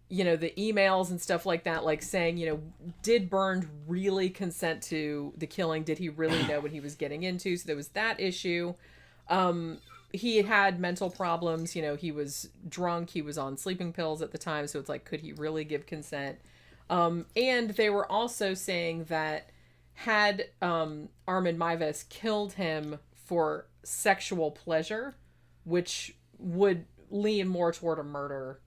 the emails and stuff like that, like saying, did Bernd really consent to the killing? Did he really know what he was getting into? So there was that issue. He had mental problems. He was drunk. He was on sleeping pills at the time. So it's like, could he really give consent? And they were also saying that had Armin Meiwes killed him for sexual pleasure, which would lean more toward a murder,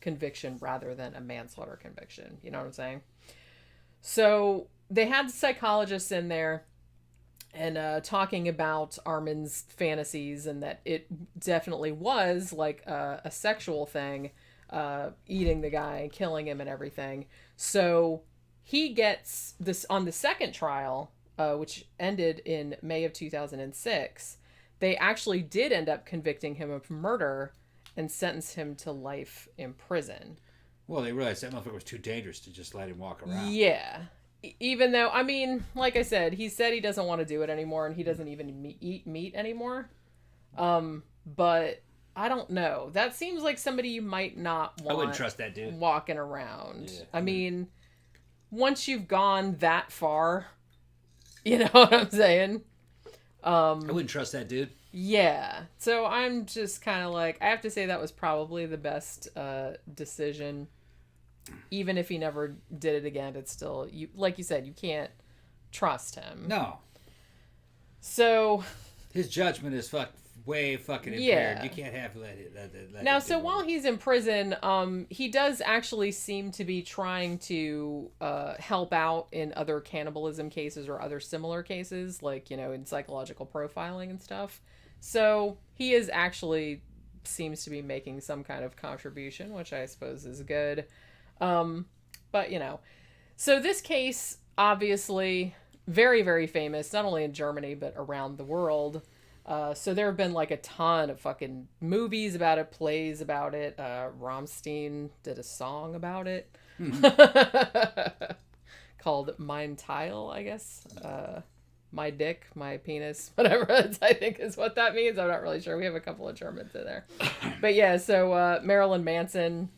conviction rather than a manslaughter conviction. You know what I'm saying? So they had psychologists in there and talking about Armin's fantasies, and that it definitely was like a sexual thing, eating the guy and killing him and everything. So he gets this on the second trial, which ended in May of 2006. They actually did end up convicting him of murder and sentenced him to life in prison. Well, they realized that motherfucker was too dangerous to just let him walk around. Yeah. Even though, like I said he doesn't want to do it anymore, and he doesn't even eat meat anymore. But I don't know. That seems like somebody you might not want. I wouldn't trust that dude walking around. Yeah. Once you've gone that far, you know what I'm saying? I wouldn't trust that dude. Yeah. So I'm just kind of like, I have to say that was probably the best decision. Even if he never did it again, it's still, you, like you said, you can't trust him. No. So his judgment is way fucking impaired. You can't have that now, so while he's in prison, he does actually seem to be trying to help out in other cannibalism cases or other similar cases, like, you know, in psychological profiling and stuff. So he is actually seems to be making some kind of contribution, which I suppose is good. But, you know, so this case, obviously very, very famous, not only in Germany, but around the world. So there have been like a ton of fucking movies about it, plays about it. Rammstein did a song about it called Mein Teil, I guess. My dick, my penis, whatever I think is what that means. I'm not really sure. We have a couple of Germans in there. But yeah, so Marilyn Manson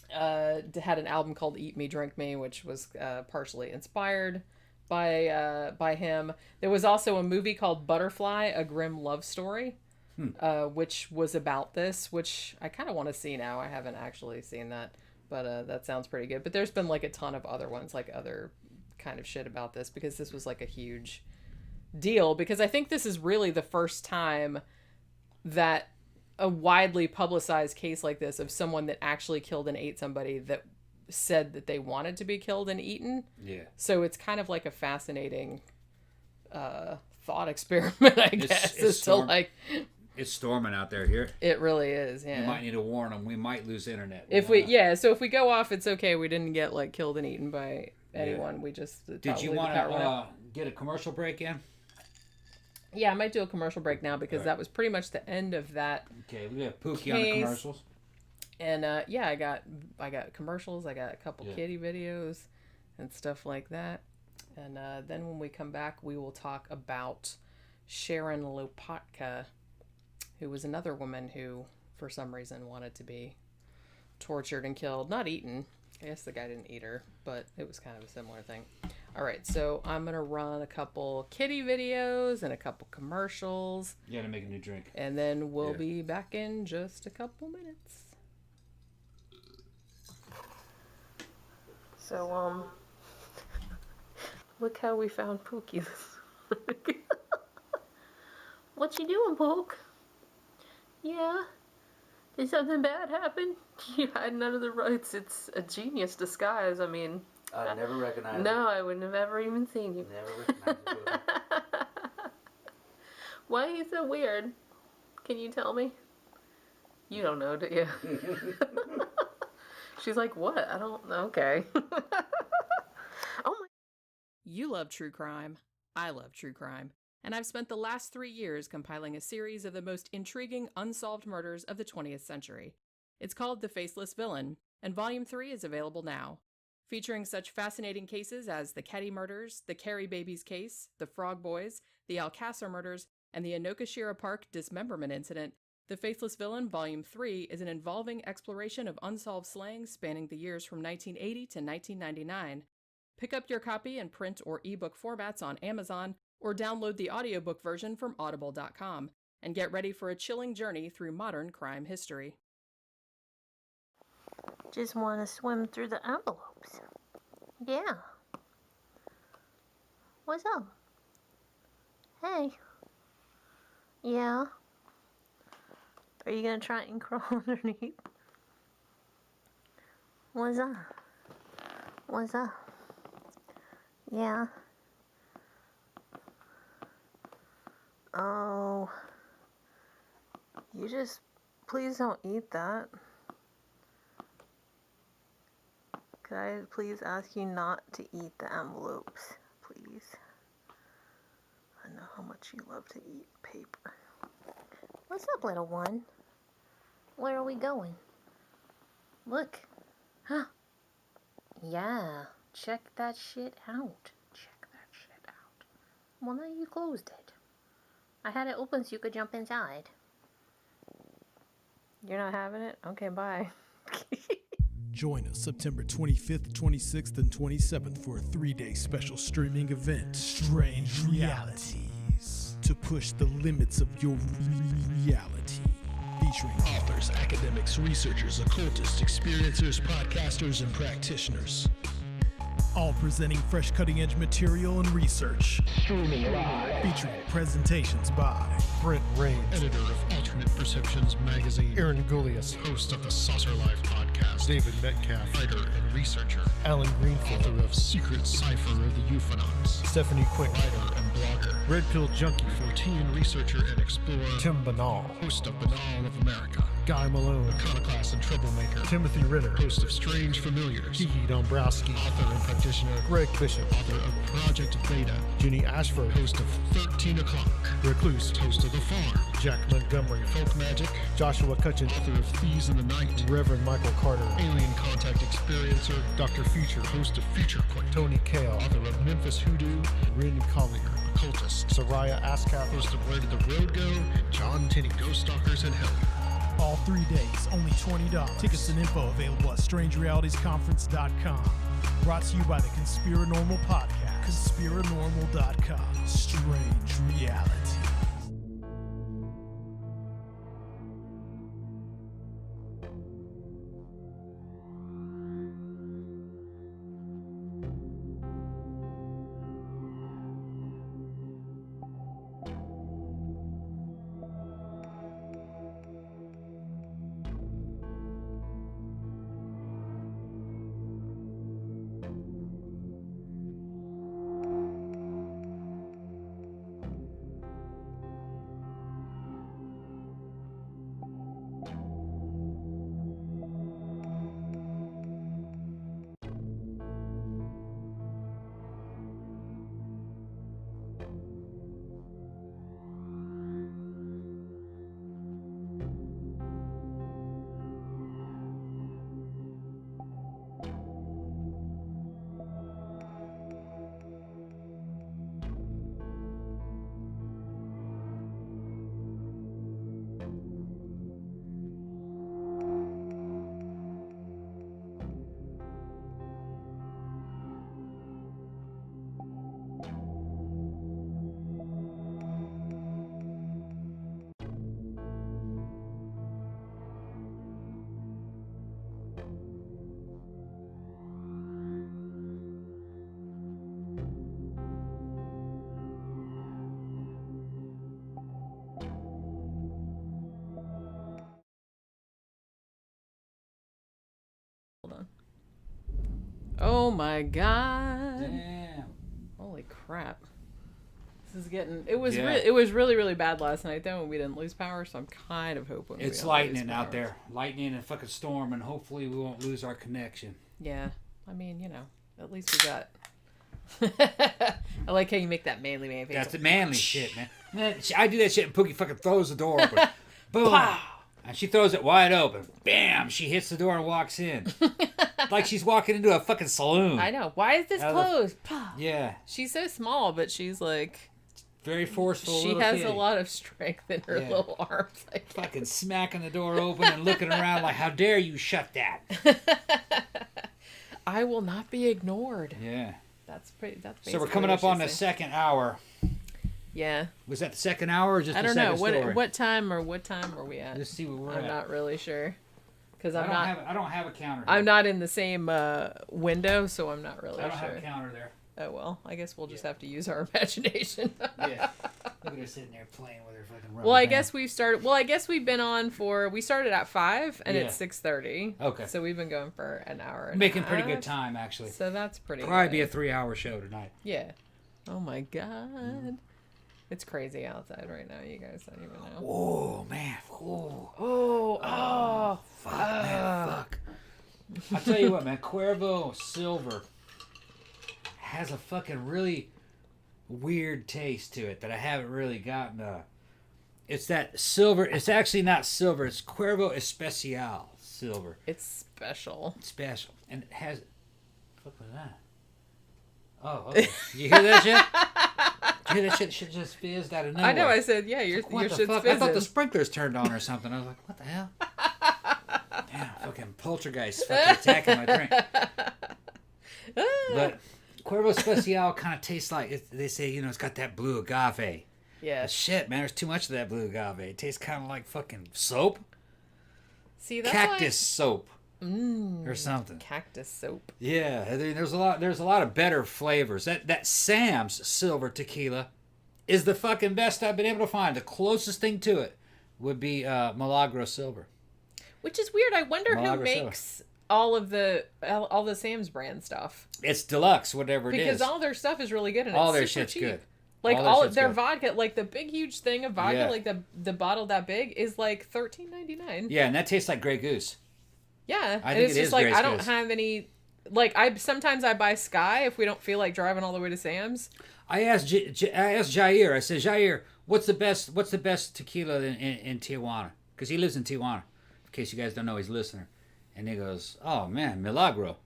had an album called Eat Me, Drink Me, which was partially inspired by him. There was also a movie called Butterfly, A Grim Love Story, which was about this, which I kind of want to see now. I haven't actually seen that, but that sounds pretty good. But there's been like a ton of other ones, like other kind of shit about this, because this was like a huge deal, because I think this is really the first time that a widely publicized case like this of someone that actually killed and ate somebody that said that they wanted to be killed and eaten. Yeah. So it's kind of like a fascinating thought experiment, I guess. It's storming out there here. It really is, yeah. You might need to warn them. We might lose internet. So if we go off, it's okay. We didn't get like killed and eaten by anyone. Yeah. We just Did you want to get a commercial break in? Yeah, I might do a commercial break now, because that was pretty much the end of that. Okay, we have Pookie on the commercials. And yeah, I got commercials. I got a couple kitty videos and stuff like that. And then when we come back, we will talk about Sharon Lopatka, who was another woman who, for some reason, wanted to be tortured and killed. Not eaten. I guess the guy didn't eat her, but it was kind of a similar thing. All right, so I'm going to run a couple kitty videos and a couple commercials. You got to make a new drink. And then we'll be back in just a couple minutes. So, look how we found Pookie. What you doing, Pook? Yeah? Did something bad happen? You had none of the rights. It's a genius disguise. I mean... I never recognized it. No, I wouldn't have ever even seen you. Never recognized it. Why are you so weird? Can you tell me? You don't know, do you? She's like, what? I don't know. Okay. Oh my. You love true crime. I love true crime. And I've spent the last 3 years compiling a series of the most intriguing unsolved murders of the 20th century. It's called The Faceless Villain, and Volume 3 is available now. Featuring such fascinating cases as the Keddy murders, the Carrie Babies case, the Frog Boys, the Alcasar murders, and the Inokashira Park dismemberment incident, The Faceless Villain Volume 3 is an involving exploration of unsolved slayings spanning the years from 1980 to 1999. Pick up your copy in print or ebook formats on Amazon, or download the audiobook version from audible.com, and get ready for a chilling journey through modern crime history. Just want to swim through the envelopes. Yeah. What's up? Hey. Yeah. Are you gonna try and crawl underneath? What's up? What's up? Yeah. Oh. You just... Please don't eat that. Could I please ask you not to eat the envelopes, please? I know how much you love to eat paper. What's up, little one? Where are we going? Look. Huh. Yeah. Check that shit out. Check that shit out. Well, now you closed it. I had it open so you could jump inside. You're not having it? Okay, bye. Join us September 25th, 26th, and 27th for a 3-day special streaming event, Strange Realities. to push the limits of your reality. Featuring authors, academics, researchers, occultists, experiencers, podcasters, and practitioners. All presenting fresh cutting-edge material and research. Streaming live. Featuring presentations by Brent Rains, editor of Alternate Perceptions magazine. Aaron Goulias, host of the Saucer Life podcast. David Metcalf, writer and researcher. Alan Greenfield, author of Secret Cipher of the Euphonauts. Stephanie Quick, writer and blogger. Red Pill Junkie, 14 researcher and explorer. Tim Banal, host of Banal of America. Guy Malone, iconoclast and troublemaker. Timothy Ritter, host of Strange Familiars. Kiki Dombrowski, author and practitioner. Greg Bishop, author of Project Beta. Ginny Ashford, host of 13 O'Clock. Recluse, host of The Farm. Jack Montgomery, Folk Magic. Joshua Cutchin, author of Thieves in the Night. Reverend Michael Carter, Alien Contact Experiencer. Dr. Future, host of Future Point. Tony Kale, author of Memphis Hoodoo. Rin Collier, occultist. Soraya Askath, host of Where Did the Road Go? And John Tinney, Ghost Stalkers in Hell. all 3 days, only $20. Tickets and info available at strangerealitiesconference.com. Brought to you by the Conspiranormal Podcast. Conspiranormal.com. Strange Reality. Oh my god. Damn. Holy crap. This is getting... It was Yeah. it was really, really bad last night, though, when we didn't lose power, so I'm kind of hoping we It's don't lightning lose out power. there. Lightning and fucking storm, and hopefully we won't lose our connection. Yeah. I mean, you know, at least we got... I like how you make that manly man face. That's the manly shit, man. I do that shit and Pookie fucking throws the door open. Boom. Pow! And she throws it wide open. Bam! She hits the door and walks in. Like she's walking into a fucking saloon. I know. Why is this Out of the- closed? Pow! Yeah. She's so small, but she's like... Very forceful She little has kitty. a lot of strength in her Yeah. little arms. I guess. Fucking smacking the door open and looking around like, how dare you shut that? I will not be ignored. Yeah. That's pretty. That's So we're basically coming what up on she's the saying. second hour. Yeah. Was that the second hour or just I the don't know second story? what time are we at? Let's see where we're I'm at. not really sure because I I'm don't have a counter. I'm not in the same window, so I'm not really I don't sure. have a counter there. Oh well, I guess we'll just have to use our imagination. Yeah. Look at her sitting there playing with her fucking rubber Well, I band. guess we've started. Well, I guess we've been on for. We started at 5 and Yeah. it's 6:30. Okay. So we've been going for an hour. And Making a pretty half. good time, actually. So that's pretty. Probably good. be a 3-hour show tonight. Yeah. Oh my god. It's crazy outside right now. You guys don't even know. Oh, man. Oh, Oh. fuck, man. Fuck. I'll tell you what, man. Cuervo Silver has a fucking really weird taste to it that I haven't really gotten. It's that silver. It's actually not silver. It's Cuervo Especial Silver. It's special. It's special. And it has... What was that? Oh, okay. You hear that shit? You hear that shit? Shit just fizzed out of nowhere. I know. I said, yeah, your What the shit's fuck? fizzing. I thought the sprinklers turned on or something. I was like, what the hell? Damn, fucking poltergeist fucking attacking my drink. But Cuervo Especial kind of tastes like, they say, you know, it's got that blue agave. Yeah. But shit, man, there's too much of that blue agave. It tastes kind of like fucking soap. See, that's Cactus soap. why... Or something. Cactus soap. Yeah, I mean, there's a lot of better flavors. That Sam's Silver tequila is the fucking best I've been able to find. The closest thing to it would be Milagro Silver. Which is weird. I wonder who Milagro makes all the Sam's brand stuff. It's deluxe, whatever it is. Because all their stuff is really good and all it's their super shit's cheap. good. Like all all shit's their good. vodka, like the big huge thing of vodka, Yeah. like the bottle that big is like $13.99. Yeah, and that tastes like Grey Goose. Yeah, I and think it's it just is like Grey I don't Goose. have any. Like sometimes I buy Sky if we don't feel like driving all the way to Sam's. I asked Jair. I said, Jair, what's the best tequila in Tijuana? Because he lives in Tijuana. In case you guys don't know, he's a listener. And he goes, oh man, Milagro.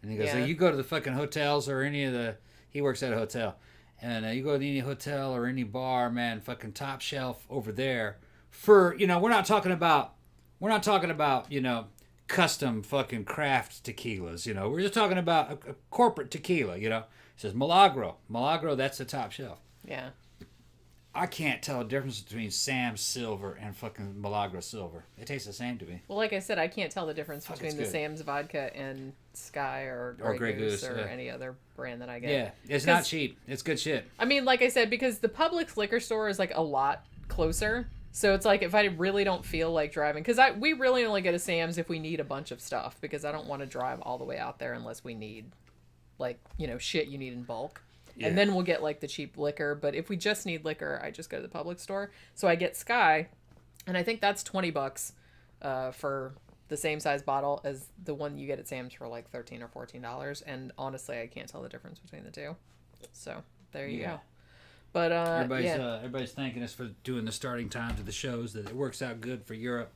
And he goes, Yeah. you go to the fucking hotels or any of the. He works at a hotel, and you go to any hotel or any bar, man, fucking top shelf over there. For we're not talking about custom fucking craft tequilas. We're just talking about a corporate tequila. It says Milagro. Milagro, that's the top shelf. Yeah. I can't tell the difference between Sam's Silver and fucking Milagro Silver. It tastes the same to me. Well, like I said, I can't tell the difference Fuck, between it's the good. Sam's vodka and Sky or Or Grey Grey Goose Goose, or yeah. any other brand that I get. Yeah, it's 'Cause- not cheap. It's good shit. I mean, like I said, because the Publix liquor store is like a lot closer. So it's like if I really don't feel like driving, because we really only go to Sam's if we need a bunch of stuff, because I don't want to drive all the way out there unless we need, like, shit you need in bulk. Yeah. And then we'll get like the cheap liquor. But if we just need liquor, I just go to the Publix store. So I get Sky, and I think that's $20 for the same size bottle as the one you get at Sam's for like $13 or $14. And honestly, I can't tell the difference between the two. So there you go. But Everybody's thanking us for doing the starting times of the shows. That it works out good for Europe.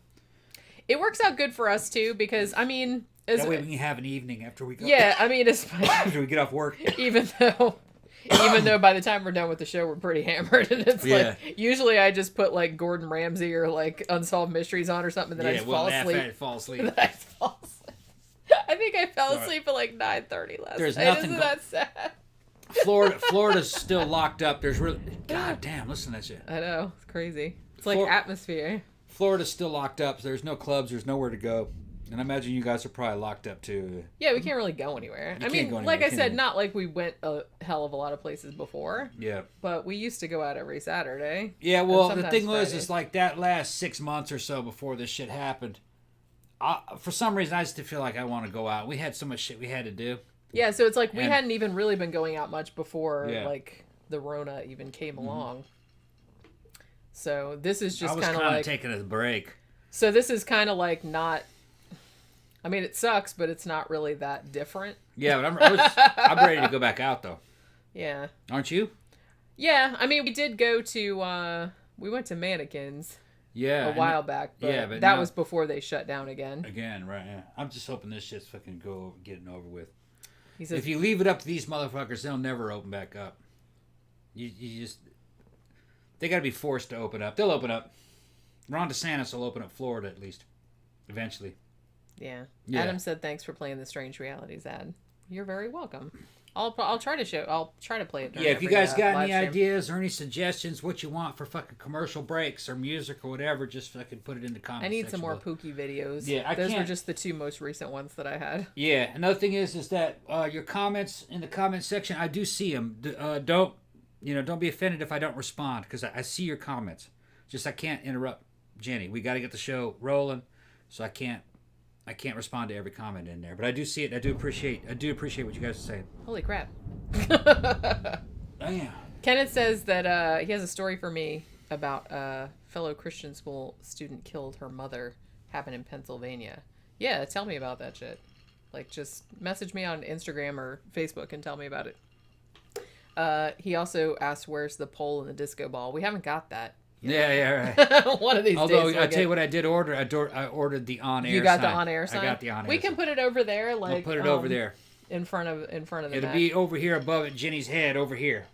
it works out good for us too, because I mean, That way we can have an evening after we go. yeah, I mean, it's After we get off work. even though by the time we're done with the show, we're pretty hammered, and it's Yeah. like usually I just put like Gordon Ramsay or like Unsolved Mysteries on or something, and then I just fall asleep. Fall asleep. And then I fall asleep. I think I fell All right. asleep at like 9:30 last There's night. nothing Isn't go- that sad? Florida's still locked up. There's really. God damn, listen to that shit. I know, it's crazy. It's like Flor- atmosphere. Florida's still locked up. So there's no clubs. There's nowhere to go. And I imagine you guys are probably locked up too. Yeah, we can't really go anywhere. I can't mean, go anywhere. like I You can't said, even- not like we went a hell of a lot of places before, Yeah. but we used to go out every Saturday. Yeah, well, the sometimes thing was, Friday. is like that last 6 months or so before this shit happened, for some reason, I just didn't feel like I want to go out. We had so much shit we had to do. Yeah, so it's like we And- hadn't even really been going out much before Yeah. like the Rona even came along. So this is I just was kind of kind of like taking a break. so this is kind of like not. I mean, it sucks, but it's not really that different. Yeah, but I'm ready to go back out though. Yeah. Aren't you? Yeah, I mean, we did go to we went to Mannequins Yeah. a while back, but, yeah, but that now- was before they shut down again. Again, right? Yeah. I'm just hoping this shit's fucking getting over with. He says, If you leave it up to these motherfuckers, they'll never open back up. You just they got to be forced to open up. They'll open up. Ron DeSantis will open up Florida at least, eventually. yeah. Yeah. Adam said, "Thanks for playing the Strange Realities ad." You're very welcome. I'll try to play it. During Yeah, if you every, guys got live any stream. ideas or any suggestions, what you want for fucking commercial breaks or music or whatever, just fucking put it in the comments. I need some section more below. Pookie videos. Yeah, I those were can't- just the two most recent ones that I had. Yeah, another thing is that your comments in the comment section, I do see them. Don't be offended if I don't respond, because I see your comments. Just I can't interrupt Jenny. We got to get the show rolling, so I can't respond to every comment in there. But I do see it. I do appreciate what you guys are saying. Holy crap! Damn. Kenneth says that he has a story for me about a fellow Christian school student killed her mother. Happened in Pennsylvania. Yeah, tell me about that shit. Like, just message me on Instagram or Facebook and tell me about it. He also asked, "Where's the pole and the disco ball?" We haven't got that. Yeah, right. One of these Although days. I tell you what, I did order. I ordered the on-air. You got sign. the on-air sign. I got the on-air. We can put it over there, like I'll put it over there. in front of the. It'll Mac. be over here above it, Jenny's head over here.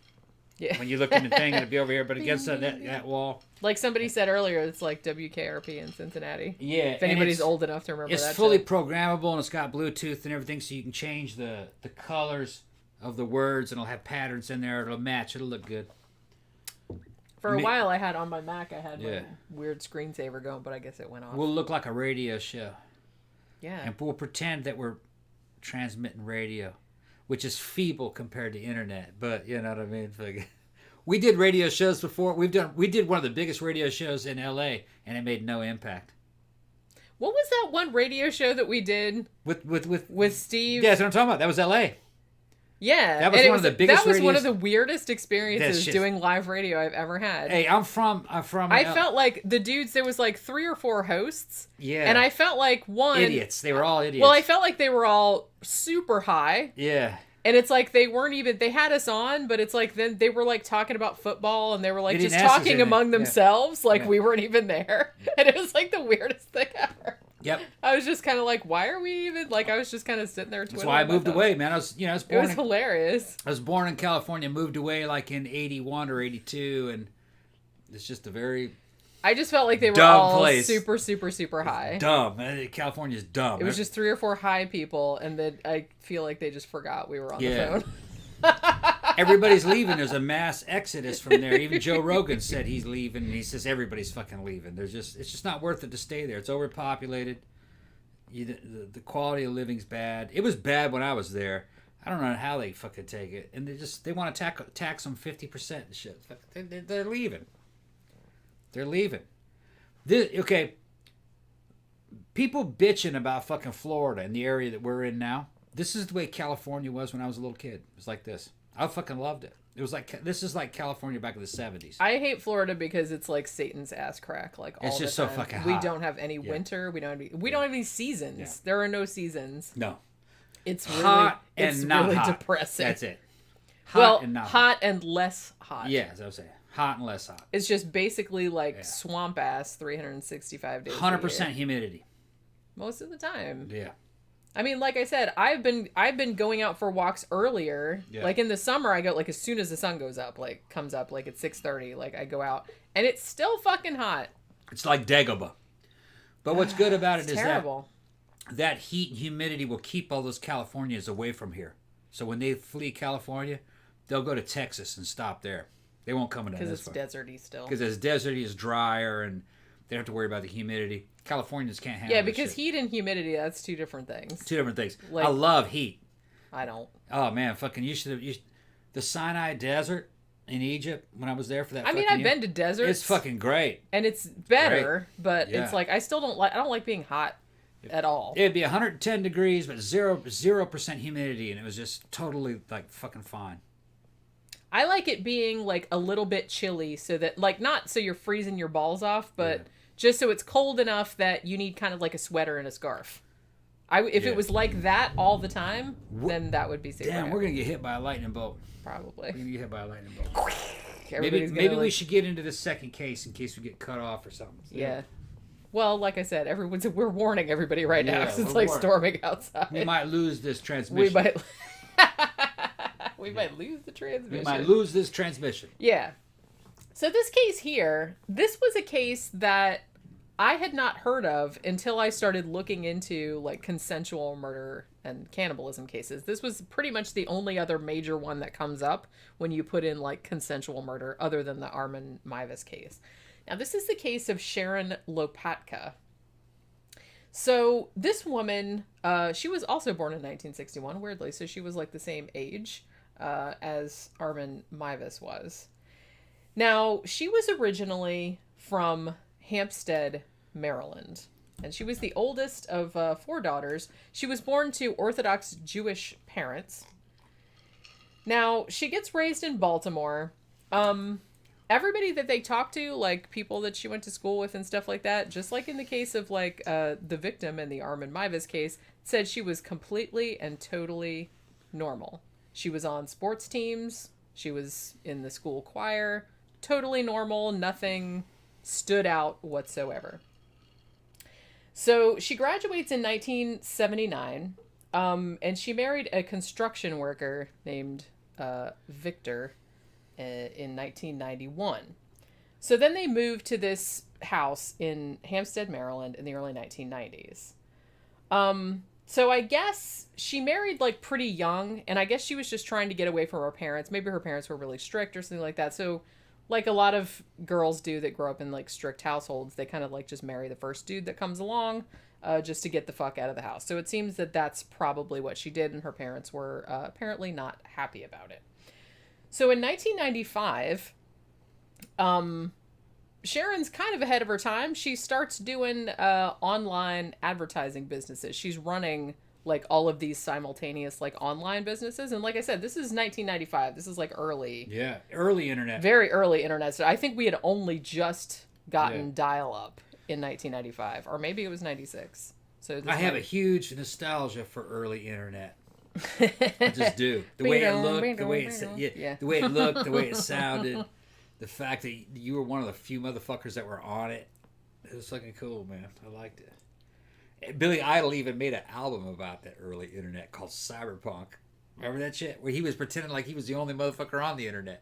Yeah. When you look in the thing, it'll be over here, but against that wall. Like somebody said earlier, it's like WKRP in Cincinnati. Yeah. If anybody's old enough to remember It's that. fully shit. programmable, and it's got Bluetooth and everything, so you can change the colors of the words, and it'll have patterns in there. It'll match. It'll look good. For a while, I had on my Mac, I had Yeah. my weird screensaver going, but I guess it went off. We'll look like a radio show. Yeah. And we'll pretend that we're transmitting radio, which is feeble compared to internet. But you know what I mean? We did radio shows before. We did one of the biggest radio shows in LA, and it made no impact. What was that one radio show that we did with Steve? Yeah, that's what I'm talking about. That was LA. Yeah, that was one of the biggest. That was one radios. of the weirdest experiences doing live radio I've ever had. Hey, I'm from. I felt like the dudes. There was like 3 or 4 hosts. Yeah. And I felt like idiots. They were all idiots. Well, I felt like they were all super high. Yeah. And it's like they weren't even. They had us on, but it's like then they were like talking about football, and they were like They just didn't ask us talking among anything. themselves, like Yeah. we weren't even there. And it was like the weirdest thing ever. Yep. I was just kind of like, why are we even like? I was just kind of sitting there. That's why I moved away, man. I was It born. was hilarious. I was born in California, moved away like in '81 or '82, and it's just a very I just felt like they were dumb all place. super, super, super high. dumb. California's dumb. It was just 3 or 4 high people, and then I feel like they just forgot we were on Yeah. the phone. Everybody's leaving. There's a mass exodus from there. Even Joe Rogan said he's leaving, and he says everybody's fucking leaving. It's just not worth it to stay there. It's overpopulated. The quality of living's bad. It was bad when I was there. I don't know how they fucking take it, and they want to tax them 50% and shit. They're leaving. They're leaving. Okay. People bitching about fucking Florida and the area that we're in now. This is the way California was when I was a little kid. It was like this. I fucking loved it. It was like, this is like California back in the 70s. I hate Florida because it's like Satan's ass crack. Like all It's the just so time. fucking We hot. don't have any winter. We don't have any seasons. Yeah. There are no seasons. No. It's really Hot and it's not really hot. depressing. That's it. Hot and less hot. Yeah, as I was saying. Hot and less hot. It's just basically like swamp ass 365 days. 100% humidity. Most of the time. Yeah. I mean, like I said, I've been going out for walks earlier. Yeah. Like in the summer, I go like as soon as the sun comes up, like at 6:30, like I go out, and it's still fucking hot. It's like Dagobah. But what's good about it It's is terrible. that heat and humidity will keep all those Californians away from here. So when they flee California, they'll go to Texas and stop there. They won't come into Because this it's far. deserty still. Because it's deserty, it's drier, and they don't have to worry about the humidity. Californians can't handle Yeah, this because shit. heat and humidity, that's 2 different things. Two different things. Like- I love heat. I don't. Oh man, fucking the Sinai Desert in Egypt when I was there for that. I mean, I've been to deserts. It's fucking great. and it's better, but Yeah. it's like I don't like being hot at all. It'd be 110 degrees, but 0% humidity, and it was just totally like fucking fine. I like it being like a little bit chilly so that like not so you're freezing your balls off, but just so it's cold enough that you need kind of like a sweater and a scarf. If it was like that all the time, then that would be super. Damn, we're gonna get hit by a lightning bolt. probably. We're gonna get hit by a lightning bolt. Everybody's Maybe gonna, we like- should get into the second case in case we get cut off or something. Yeah. Well, like I said, we're warning everybody right now Yeah, because it's we're like warning. storming outside. We might lose this We transmission. might. We might lose the transmission. We might lose this transmission. Yeah. So this case here, this was a case that I had not heard of until I started looking into like consensual murder and cannibalism cases. This was pretty much the only other major one that comes up when you put in like consensual murder other than the Armin Meiwes case. Now this is the case of Sharon Lopatka. So this woman, she was also born in 1961, weirdly. So she was like the same age as Armin Meiwes was. Now, she was originally from Hampstead, Maryland, and she was the oldest of 4 daughters. She was born to Orthodox Jewish parents. Now, she gets raised in Baltimore. Everybody that they talk to, like people that she went to school with and stuff like that, just like in the case of like the victim in the Armin Meiwes case, said she was completely and totally normal. She was on sports teams. She was in the school choir. Totally normal. Nothing stood out whatsoever. So she graduates in 1979, and she married a construction worker named Victor in 1991. So then they moved to this house in Hampstead, Maryland in the early 1990s. So I guess she married like pretty young, and I guess she was just trying to get away from her parents. Maybe her parents were really strict or something like that. So like a lot of girls do that grow up in like strict households, they kind of like just marry the first dude that comes along, just to get the fuck out of the house. So it seems that that's probably what she did, and her parents were apparently not happy about it. So in 1995, Sharon's kind of ahead of her time. She starts doing online advertising businesses. She's running like all of these simultaneous like online businesses. And like I said, this is 1995. This is like early. Yeah, early internet. Very early internet. So I think we had only just gotten dial-up in 1995. Or maybe it was 96. So I have a huge nostalgia for early internet. I just do. The way it looked, the way it the way it looked, the way it sounded, the fact that you were one of the few motherfuckers that were on it. It was fucking cool, man. I liked it. Billy Idol even made an album about that early internet called Cyberpunk. Remember that shit? Where he was pretending like he was the only motherfucker on the internet.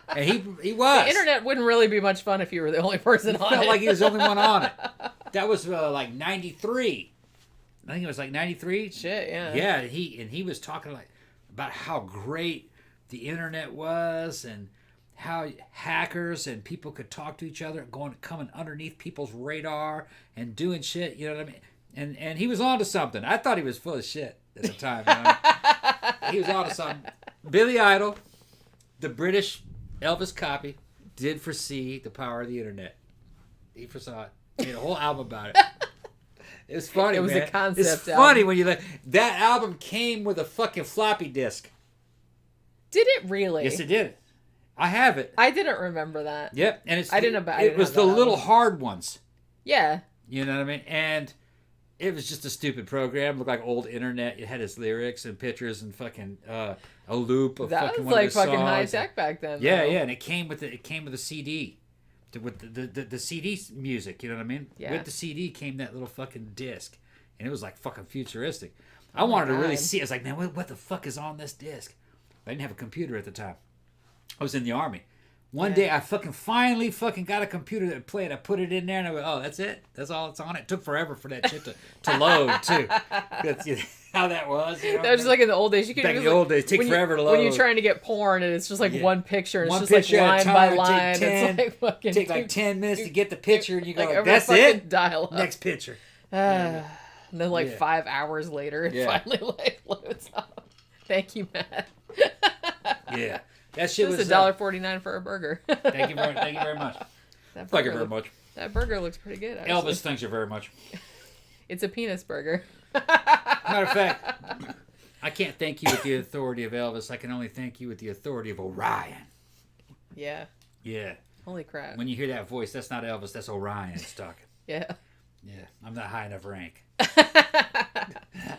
And he was. The internet wouldn't really be much fun if you were the only person on it. Felt like he was the only one on it. That was like 93. I think it was like 93. Shit, yeah. Yeah, he was talking like about how great the internet was and how hackers and people could talk to each other, coming underneath people's radar and doing shit, you know what I mean? And he was onto something. I thought he was full of shit at the time. You know? He was onto something. Billy Idol, the British Elvis copy, did foresee the power of the internet. He foresaw it. Made a whole album about it. It was funny, It was man. a concept It's funny when you that album came with a fucking floppy disk. Did it really? Yes, it did. I have it. I didn't remember that. Yep, and it was have the that little album. hard ones. Yeah. You know what I mean? And it was just a stupid program. It looked like old internet. It had its lyrics and pictures and fucking a loop of That fucking was one like of the fucking songs. high tech back then. Yeah, though. yeah, and it came with a CD. With the CD music, you know what I mean? Yeah. With the CD came that little fucking disc. And it was like fucking futuristic. I wanted to really see it. I was like, man, what the fuck is on this disc? I didn't have a computer at the time. I was in the Army. One day I finally got a computer that played. I put it in there and I went, oh, that's it? That's all that's on it? It took forever for that shit to load, too. That's how that was. You know? That was just like in the old days. You could Back in the old days, it took forever to load. When you're trying to get porn and it's just like one picture and One it's just picture like at a line by time, line. take 10, it's like fucking take like 10 minutes to get the picture and you go, like that's fucking it? Dial up. Next picture. And then like 5 hours later, it finally like loads up. Thank you, Matt. Yeah, that shit was $1.49 for a burger. Thank you very much. Thank you very much. That burger looks pretty good. Actually. Elvis, thanks you very much. It's a penis burger. Matter of fact, I can't thank you with the authority of Elvis. I can only thank you with the authority of Orion. Yeah. Yeah. Holy crap. When you hear that voice, that's not Elvis. That's Orion talking. Yeah. Yeah, I'm not high enough rank.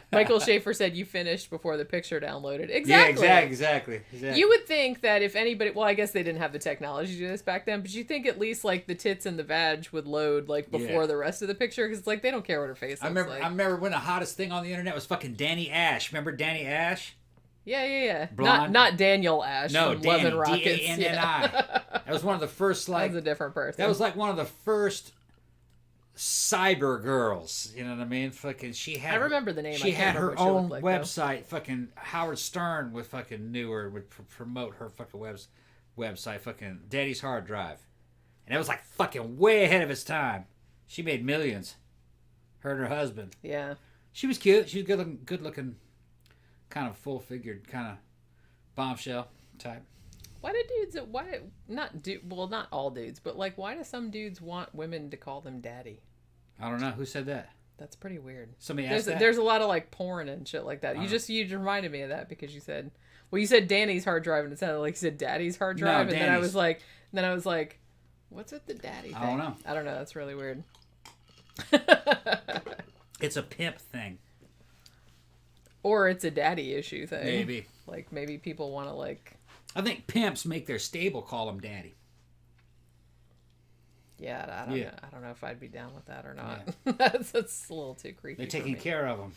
Michael Schaefer said you finished before the picture downloaded. Exactly. Yeah, exactly. You would think that if anybody, well, I guess they didn't have the technology to do this back then, but you think at least like the tits and the vag would load like before the rest of the picture because it's like they don't care what her face looks like. I remember when the hottest thing on the internet was fucking Danny Ash. Remember Danny Ash? Yeah. Blonde. Not Daniel Ash. No, from Danny. Love and Rockets. D-A-N-N-I. Yeah. That was one of the first like. That was a different person. That was like one of the first cyber girls, you know what I mean? Fucking, she had. I remember the name. She had her own like, website. Fucking Howard Stern would fucking knew her, would promote her fucking website. Fucking Daddy's Hard Drive, and it was like fucking way ahead of its time. She made millions. Her and her husband. Yeah. She was cute. She was good looking, kind of full figured, kind of bombshell type. Why do dudes? Well, not all dudes, but like, why do some dudes want women to call them daddy? I don't know. Who said that? That's pretty weird. Somebody asked that? There's a lot of like porn and shit like that. You just reminded me of that because you said Danny's hard drive and it sounded like you said daddy's hard drive, No, and then I was like, what's with the daddy thing? I don't know. I don't know. That's really weird. It's a pimp thing. Or it's a daddy issue thing. Maybe. Like maybe people want to like. I think pimps make their stable call him daddy. Yeah, I don't know if I'd be down with that or not. Yeah. that's a little too creepy. They're taking for me. care of them.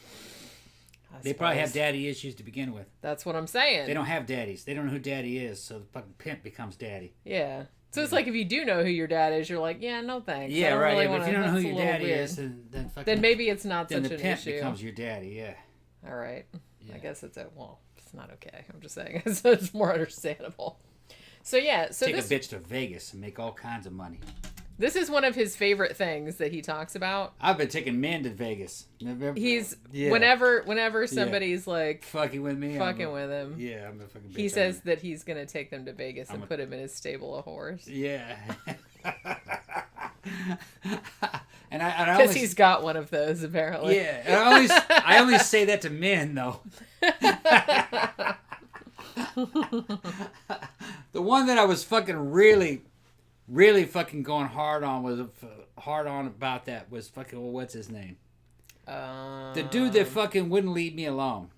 They probably have daddy issues to begin with. That's what I'm saying. They don't have daddies. They don't know who daddy is, so the fucking pimp becomes daddy. Yeah. So it's like if you do know who your dad is, you're like, yeah, no thanks. Yeah, right. Really but if you don't know who your daddy weird. is, then maybe it's not such an issue. Then the pimp becomes your daddy, yeah. All right. Yeah. I guess it's not okay. I'm just saying. It's more understandable. So yeah, so Take this a bitch to Vegas and make all kinds of money. this is one of his favorite things that he talks about. I've been taking men to Vegas. He's Yeah. whenever somebody's like fucking with me. fucking with him, Yeah, I'm a fucking bitch. he says that he's gonna take them to Vegas and put him in his stable of horse. Yeah. and I Because only, he's got one of those apparently. yeah, and I only say that to men though. The one that I was fucking really fucking going hard on about that was fucking, well, what's his name? The dude that fucking wouldn't leave me alone.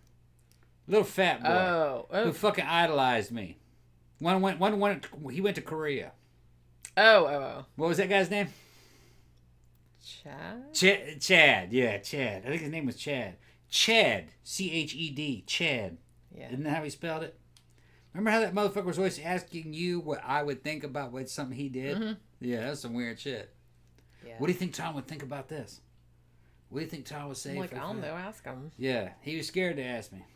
Little fat boy. Who fucking idolized me. He went to Korea. Oh. What was that guy's name? Chad. Yeah, Chad. I think his name was Chad. Chad. Ched. Chad. Yeah. Isn't that how he spelled it? Remember how that motherfucker was always asking you what I would think about what something he did? Mm-hmm. Yeah, that's some weird shit. Yeah. What do you think Tom would think about this? What do you think Tom would say? I'm like, I don't know, ask him. Yeah, he was scared to ask me.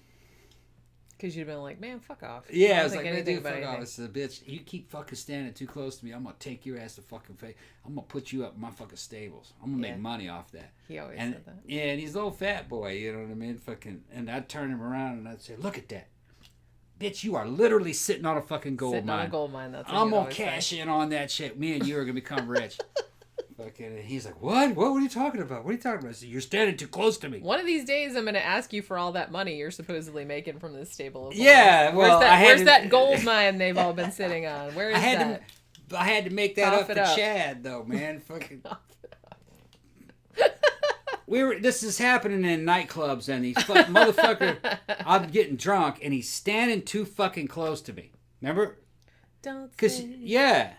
Because you'd have been like, man, fuck off. Yeah, I was like, man, dude, fuck off. I said, bitch, you keep fucking standing too close to me, I'm going to take your ass to fucking face. I'm going to put you up in my fucking stables. I'm going to make money off that. He always said that. Yeah, and he's a little fat boy, you know what I mean? Fucking, and I'd turn him around and I'd say, look at that. Bitch, you are literally sitting on a fucking gold mine. On a gold mine, that's what I'm going to cash in on that shit. Me and you are going to become rich. Fucking, he's like, what? What are you talking about? What are you talking about? I said, you're standing too close to me. One of these days, I'm going to ask you for all that money you're supposedly making from this stable of horse. Yeah, well, where's that gold mine they've all been sitting on? Where is that? I had to make that up for Chad, though, man. Fucking. This is happening in nightclubs, and he's motherfucker. I'm getting drunk, and he's standing too fucking close to me. Remember? Because a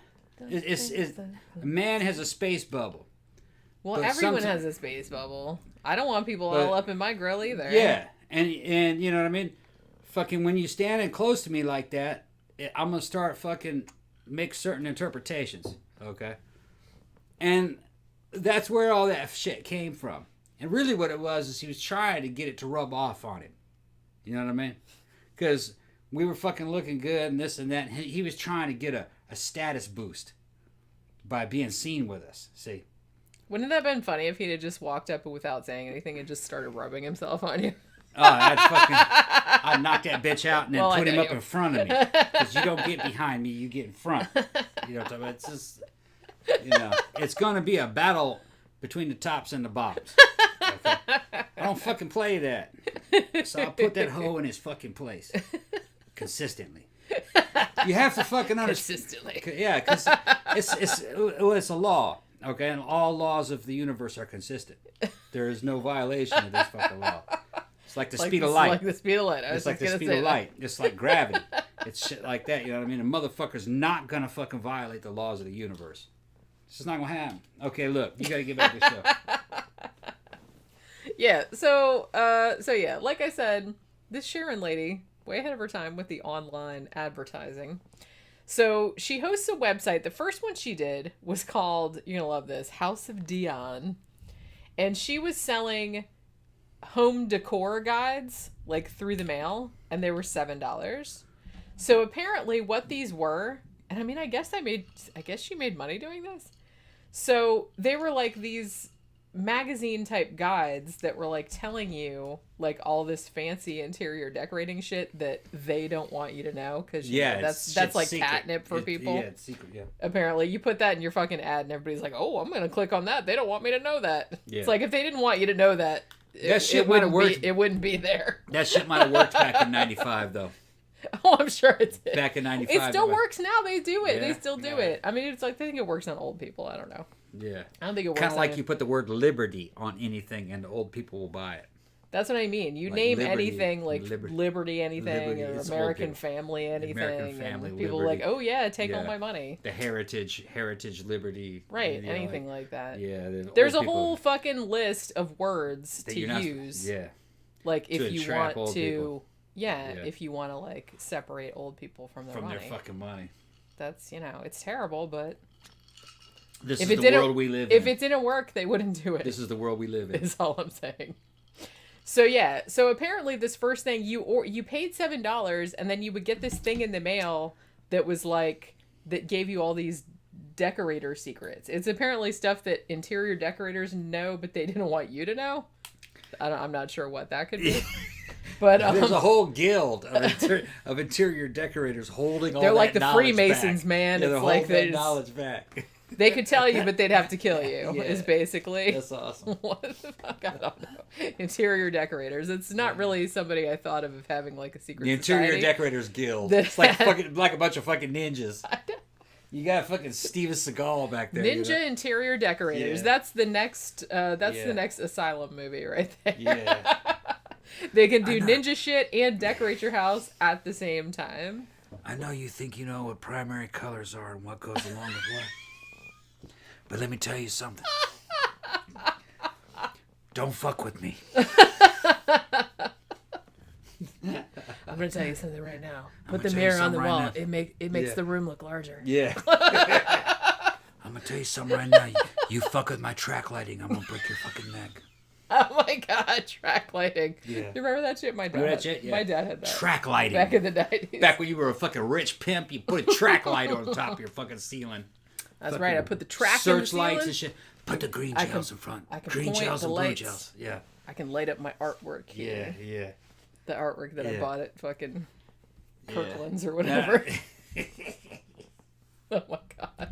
man has a space bubble. Well, everyone has a space bubble. I don't want people all up in my grill either. Yeah, and you know what I mean? Fucking when you standing close to me like that, I'm gonna start fucking make certain interpretations. Okay, and that's where all that shit came from. And really, what it was is he was trying to get it to rub off on him. You know what I mean? Because we were fucking looking good and this and that. And he was trying to get a status boost by being seen with us. See? Wouldn't that have been funny if he had just walked up without saying anything and just started rubbing himself on you? Oh, I'd knock that bitch out and then put him up in front of me. Because you don't get behind me, you get in front. You know what I'm talking about? It's just, it's going to be a battle between the tops and the bottoms. Okay? I don't fucking play that. So I'll put that hoe in his fucking place. Consistently. You have to fucking understand. Consistently. Yeah, because it's a law. Okay, and all laws of the universe are consistent. There is no violation of this fucking law. It's like the speed of light. Like the speed of light. It's like the speed of light. It's like gravity. It's shit like that. You know what I mean? A motherfucker's not gonna fucking violate the laws of the universe. It's just not gonna happen. Okay, look, you gotta get back to the show. Yeah. So yeah, like I said, this Sharon lady, way ahead of her time with the online advertising. So she hosts a website. The first one she did was called, you're gonna love this, House of Dion. And she was selling home decor guides, like through the mail, and they were $7. So apparently what these were, and I mean, I guess she made money doing this. So they were like these magazine type guides that were like telling you like all this fancy interior decorating shit that they don't want you to know because that's like secret. Catnip for people. Yeah, it's secret. Yeah. Apparently, you put that in your fucking ad, and everybody's like, "Oh, I'm gonna click on that. They don't want me to know that." Yeah. It's like if they didn't want you to know that, it wouldn't be there. That shit might have worked back in '95, though. Oh, I'm sure it did. Back in '95, it still works now. They do it. Yeah, they still do it. I mean, it's like they think it works on old people. I don't know. Yeah. I don't think it works. Kind of like you put the word liberty on anything and the old people will buy it. That's what I mean. You like name liberty, anything like liberty anything or American family anything. American family, and people liberty. Are like, oh yeah, take all my money. The heritage liberty. Right, anything like that. Yeah. There's a whole fucking list of words to use. Yeah. Like if you want to, if you want to like separate old people from their money. From their fucking money. That's, it's terrible, but... This is the world we live in. If it didn't work, they wouldn't do it. This is the world we live in. Is all I'm saying. So yeah, so apparently this first thing you paid $7 and then you would get this thing in the mail that was like, that gave you all these decorator secrets. It's apparently stuff that interior decorators know, but they didn't want you to know. I'm not sure what that could be. But there's a whole guild of interior decorators holding all that knowledge back. They're like the Freemasons, man. Yeah, It's like that knowledge back. They could tell you, but they'd have to kill you, Yeah. is basically. That's awesome. What the fuck? I don't know. Interior decorators. It's not really somebody I thought of having like a secret The Interior society. Decorators Guild. It's like a bunch of fucking ninjas. You got fucking Steven Seagal back there. Ninja interior decorators. Yeah. That's the next. The next Asylum movie right there. Yeah. They can do ninja shit and decorate your house at the same time. I know you think you know what primary colors are and what goes along with what. But let me tell you something. Don't fuck with me. I'm gonna tell you something right now. Put the mirror on the wall. Now. It makes the room look larger. Yeah. I'm gonna tell you something right now. You fuck with my track lighting, I'm gonna break your fucking neck. Oh my god, track lighting. Yeah. You remember that shit? My dad. Remember that shit? Yeah. My dad had that. Track lighting. Back in the 90s. Back when you were a fucking rich pimp, you put a track light on top of your fucking ceiling. That's fucking right. I put the track in the ceiling. searchlights and shit. Put the green gels in front. I can green point gels the and blue lights. gels. Yeah. I can light up my artwork. Yeah, yeah. The artwork that I Yeah. bought at fucking Yeah. Kirkland's or whatever. Oh my god.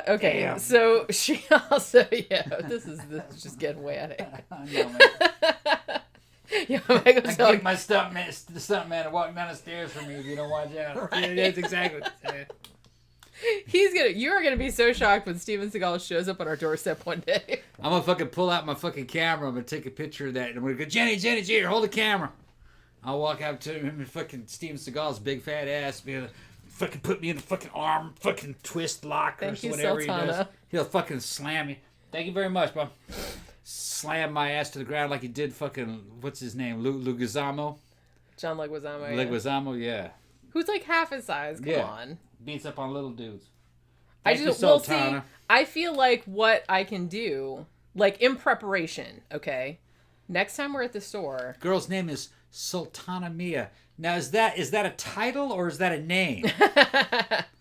Okay, Damn. so she also, this is just getting way out of hand. I know, man. Yeah, Michael's I telling get my stuntman to walk down the stairs for me if you don't watch out. Right. Yeah, that's exactly what I'm saying. you are gonna be so shocked when Steven Seagal shows up on our doorstep one day. I'm gonna fucking pull out my fucking camera. I'm gonna take a picture of that. And I'm gonna go, Jenny, here, hold the camera. I'll walk up to him and fucking Steven Seagal's big fat ass. Be able to fucking put me in the fucking arm, fucking twist lock or Thank you, whatever he does. Sultana. He'll fucking slam me. Thank you very much, bro. Slam my ass to the ground like he did fucking, what's his name? Leguizamo? John Leguizamo. Leguizamo, yeah. Who's like half his size. Come on. Beats up on little dudes. I Thank just you, well see. Sultana. I feel like what I can do, like in preparation. Okay, next time we're at the store. Girl's name is Sultana Mia. Now, is that a title or is that a name?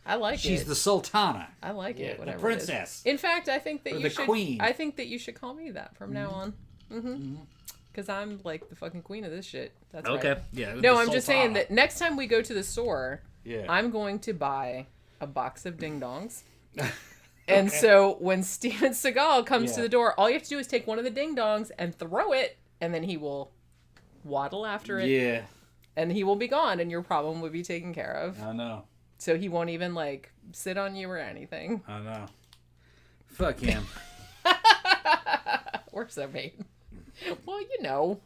I like She's it. the Sultana. I like it. the Whatever. princess. It is. In fact, I think that Or you the should. queen. I think that you should call me that from now on. Because I'm like the fucking queen of this shit. That's right. Yeah. No, the I'm just saying Sultana. that next time we go to the store, Yeah. I'm going to buy a box of ding dongs. And so when Steven Seagal comes to Yeah. the door, all you have to do is take one of the ding dongs and throw it, and then he will waddle after it, Yeah. and he will be gone, and your problem will be taken care of. I know. So he won't even like sit on you or anything. I know. Fuck him. We're so mean. Well, you know.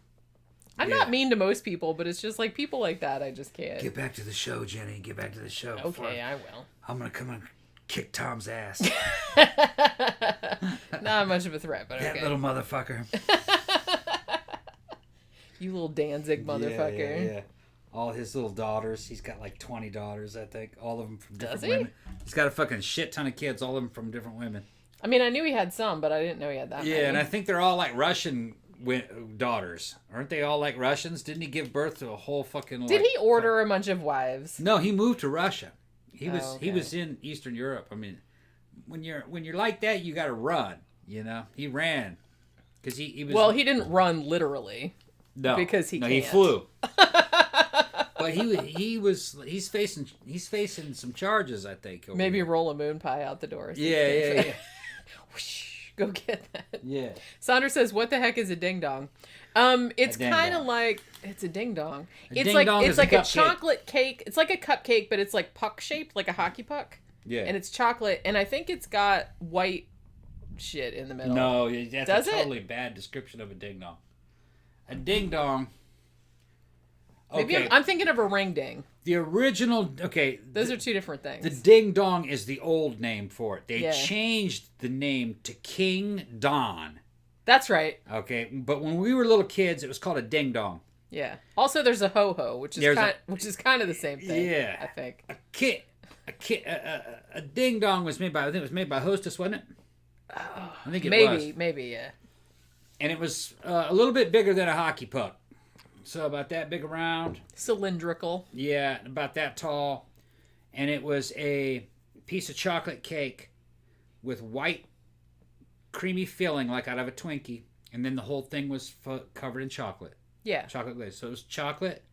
I'm Yeah. not mean to most people, but it's just like people like that, I just can't. Get back to the show, Jenny. Get back to the show. Okay, I will. I'm gonna come and kick Tom's ass. Not much of a threat, but That okay. little motherfucker. You little Danzig motherfucker. Yeah. All his little daughters. He's got like 20 daughters, I think. All of them from different Does he? women. He's got a fucking shit ton of kids. All of them from different women. I mean, I knew he had some, but I didn't know he had that many. Yeah, and I think they're all like Russian daughters. Aren't they all like Russians? Didn't he give birth to a whole fucking? Did like, he order a bunch of wives? No, he moved to Russia. He was Oh, he okay. was in Eastern Europe. I mean, when you're like that, you got to run. You know, he ran because he was. Well, he didn't run literally. no because he he can't. flew. But he's facing some charges, I think. over Maybe here. roll a moon pie out the door. Yeah. Whoosh, go get that. Yeah. Sandra says, "What the heck is a ding dong?" It's ding kind of dong. like it's a ding dong. It's ding like dong it's is a like a cupcake. chocolate cake. It's like a cupcake, but it's like puck shaped, like a hockey puck. Yeah. And it's chocolate, and I think it's got white shit in the middle. No, that's Does a it? totally bad description of a ding dong. A ding dong. Maybe Okay, I'm thinking of a ring ding. the original. Okay, Those are two different things. the ding dong is the old name for it. They Yeah. changed the name to King Don. That's right. Okay, but when we were little kids, it was called a ding dong. Yeah. Also, there's a ho ho, which There's is kind of the same thing. Yeah. I think. A ding dong was made by, I think it was made by Hostess, wasn't it? I think it was. Maybe, yeah. And it was a little bit bigger than a hockey puck. So about that big around. Cylindrical. Yeah, about that tall. And it was a piece of chocolate cake with white creamy filling like out of a Twinkie. And then the whole thing was covered in chocolate. Yeah. Chocolate glaze. So it was chocolate